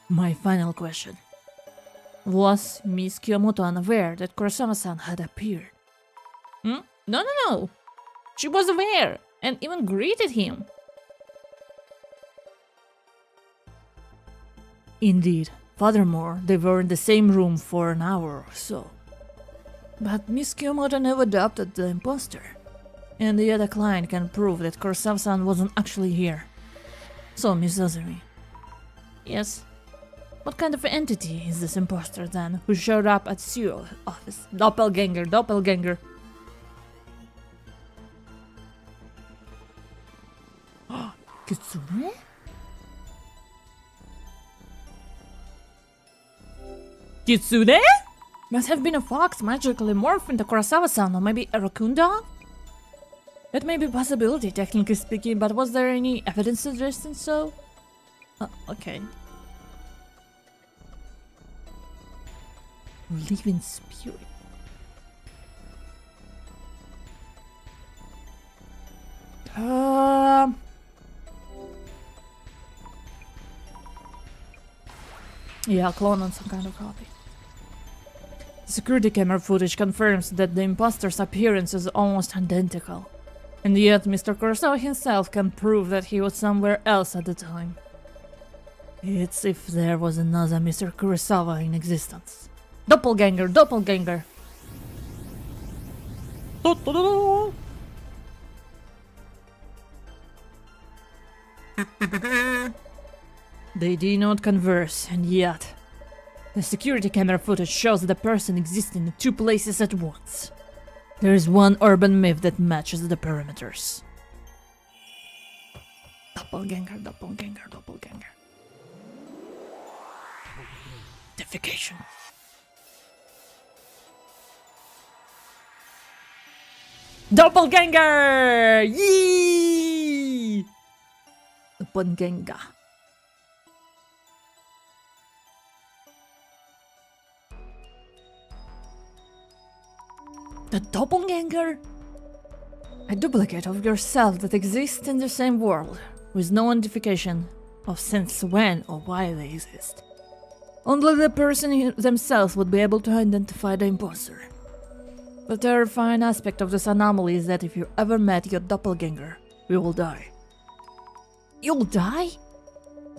My final question. Was Miss Kiyomoto unaware that Kurosawa-san had appeared? No. She was aware and even greeted him. Indeed. Furthermore, they were in the same room for an hour or so. But Miss Kiyomoto never doubted the imposter. And the other client can prove that Kurosawa-san wasn't actually here. So, Miss Azumi. Yes? What kind of entity is this imposter then, who showed up at CEO office? Doppelganger. Kitsune? Kitsune? Must have been a fox magically morphed into Kurosawa-san, or maybe a raccoon dog? That may be a possibility, technically speaking, but was there any evidence suggesting so? Okay. Living spirit. Yeah, clone on some kind of copy. Security camera footage confirms that the imposter's appearance is almost identical. And yet Mr. Kurosawa himself can prove that he was somewhere else at the time. It's if there was another Mr. Kurosawa in existence. Doppelganger! They did not converse, and yet the security camera footage shows the person existing in two places at once. There is one urban myth that matches the parameters. Doppelganger. Defecation. Doppelganger! Yee! Doppelganger. The doppelganger? A duplicate of yourself that exists in the same world, with no identification of since when or why they exist. Only the person themselves would be able to identify the imposter. The terrifying aspect of this anomaly is that if you ever met your doppelganger, you will die. You'll die?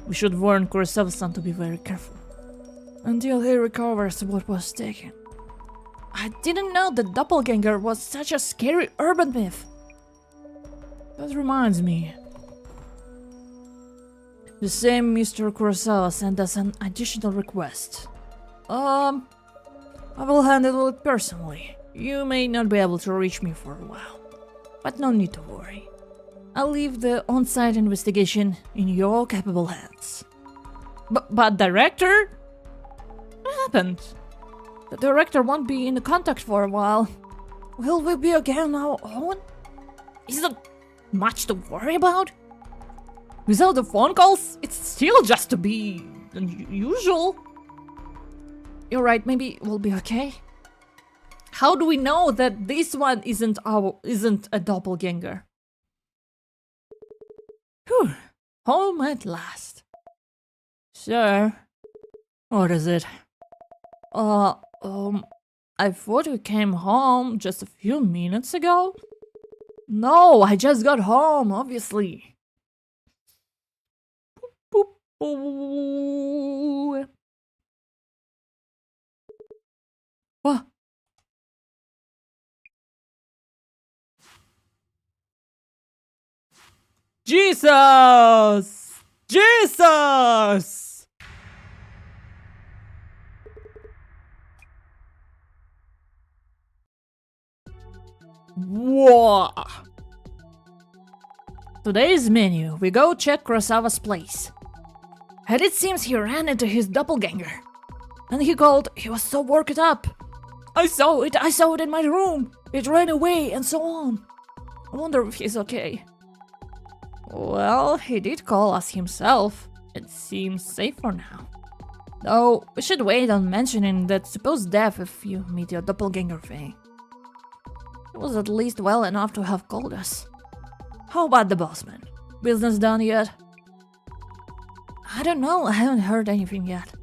We should warn Kurosawa-san to be very careful, until he recovers what was taken. I didn't know that doppelganger was such a scary urban myth. That reminds me. The same Mr. Kurosawa sent us an additional request. I will handle it personally. You may not be able to reach me for a while, but no need to worry. I'll leave the on-site investigation in your capable hands. But director? What happened? The director won't be in contact for a while. Will we be again on our own? Is that much to worry about? Without the phone calls, it's still just to be unusual. You're right, maybe we'll be okay. How do we know that this one isn't a doppelganger? Whew, home at last. Sir, what is it? I thought you came home just a few minutes ago? No, I just got home, obviously. Boop, boop. What? Jesus! Jesus! Whoa! Today's menu, we go check Kurosawa's place. And it seems he ran into his doppelganger. And he called, he was so worked up. I saw it in my room. It ran away and so on. I wonder if he's okay. Well, he did call us himself. It seems safe for now. Though, we should wait on mentioning that supposed death if you meet your doppelganger thing. He was at least well enough to have called us. How about the bossman? Business done yet? I don't know, I haven't heard anything yet.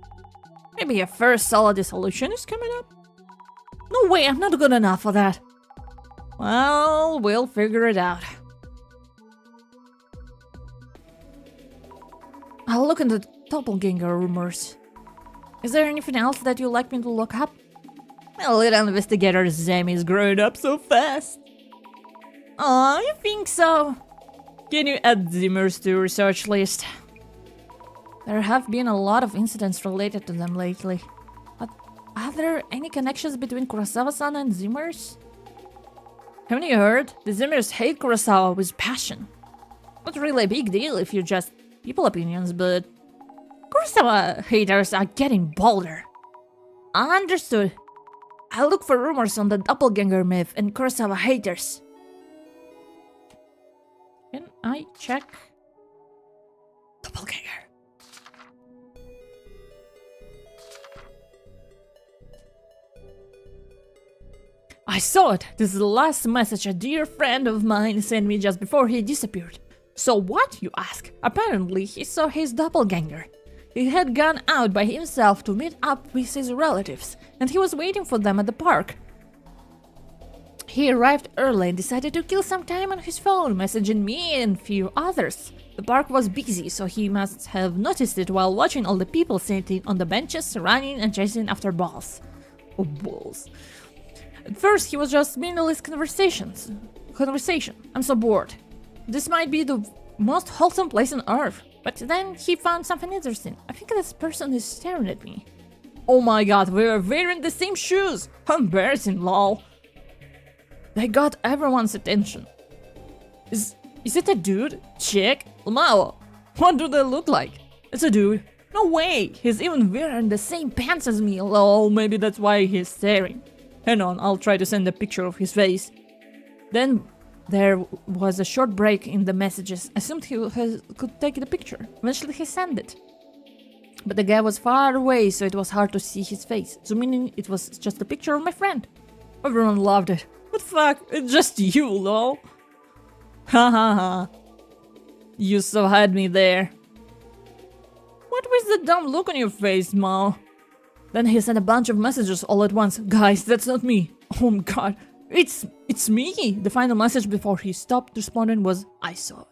Maybe a first solid dissolution is coming up? No way, I'm not good enough for that. Well, we'll figure it out. I'll look into the doppelganger rumors. Is there anything else that you'd like me to look up? My little investigator Zemi is growing up so fast. Aw, you think so? Can you add Zimmers to your research list? There have been a lot of incidents related to them lately. But are there any connections between Kurosawa-san and Zimmers? Haven't you heard? The Zimmers hate Kurosawa with passion. Not really a big deal if you just people opinions, but Kurosawa haters are getting bolder. Understood. I'll look for rumors on the doppelganger myth and Kurosawa haters. Can I check? Doppelganger. I saw it! This is the last message a dear friend of mine sent me just before he disappeared. So what, you ask? Apparently he saw his doppelganger. He had gone out by himself to meet up with his relatives, and he was waiting for them at the park. He arrived early and decided to kill some time on his phone, messaging me and few others. The park was busy, so he must have noticed it while watching all the people sitting on the benches, running and chasing after balls. Oh, balls. At first, he was just meaningless conversation. I'm so bored. This might be the most wholesome place on earth. But then he found something interesting. I think this person is staring at me. Oh my god, we are wearing the same shoes! How embarrassing, lol. They got everyone's attention. Is it a dude? Chick? Mao? What do they look like? It's a dude. No way! He's even wearing the same pants as me, lol. Maybe that's why he's staring. Hang on, I'll try to send a picture of his face. Then there was a short break in the messages. I assumed he could take the picture. Eventually he sent it. But the guy was far away, so it was hard to see his face. Zooming in, it was just a picture of my friend. Everyone loved it. What the fuck? It's just you, lol. Ha ha ha. You so had me there. What was the dumb look on your face, Mao? Then he sent a bunch of messages all at once. Guys, that's not me. Oh my god. It's me! The final message before he stopped responding was, I saw it.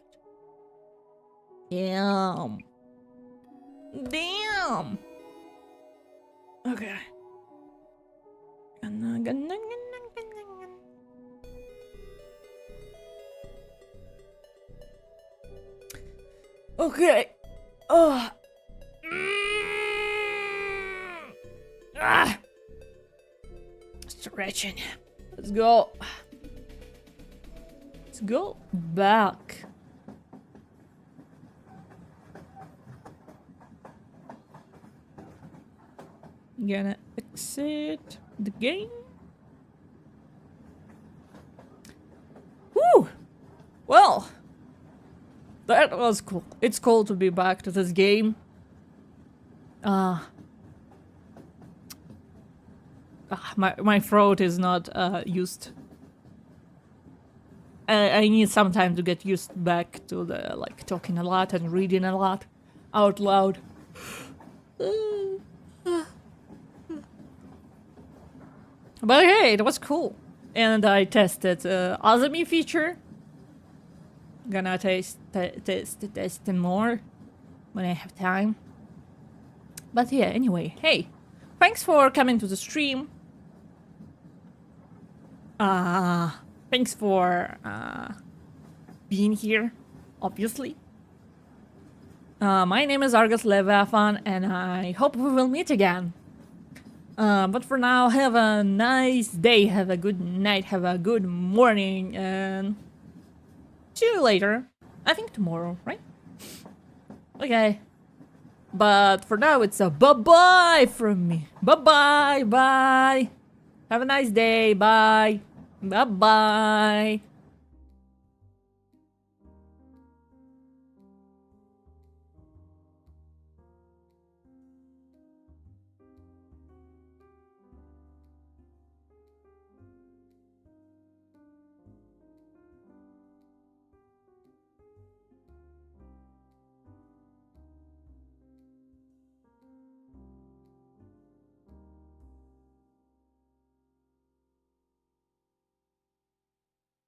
Damn. Damn. Okay. Okay. Oh. Stretching. Let's go. Let's go back. Gonna exit the game. Woo! Well, that was cool. It's cool to be back to this game. My throat is not used. I need some time to get used back to the talking a lot and reading a lot out loud. But hey, it was cool. And I tested Azumi feature. Gonna test it more when I have time. But yeah, anyway, hey, thanks for coming to the stream. Thanks for being here obviously. My name is Argus Leviathan, and I hope we will meet again. But for now, have a nice day, have a good night, have a good morning, and see you later. I think tomorrow, right? Okay. But for now, it's a bye-bye from me. Bye-bye, bye. Have a nice day, bye. Bye-bye.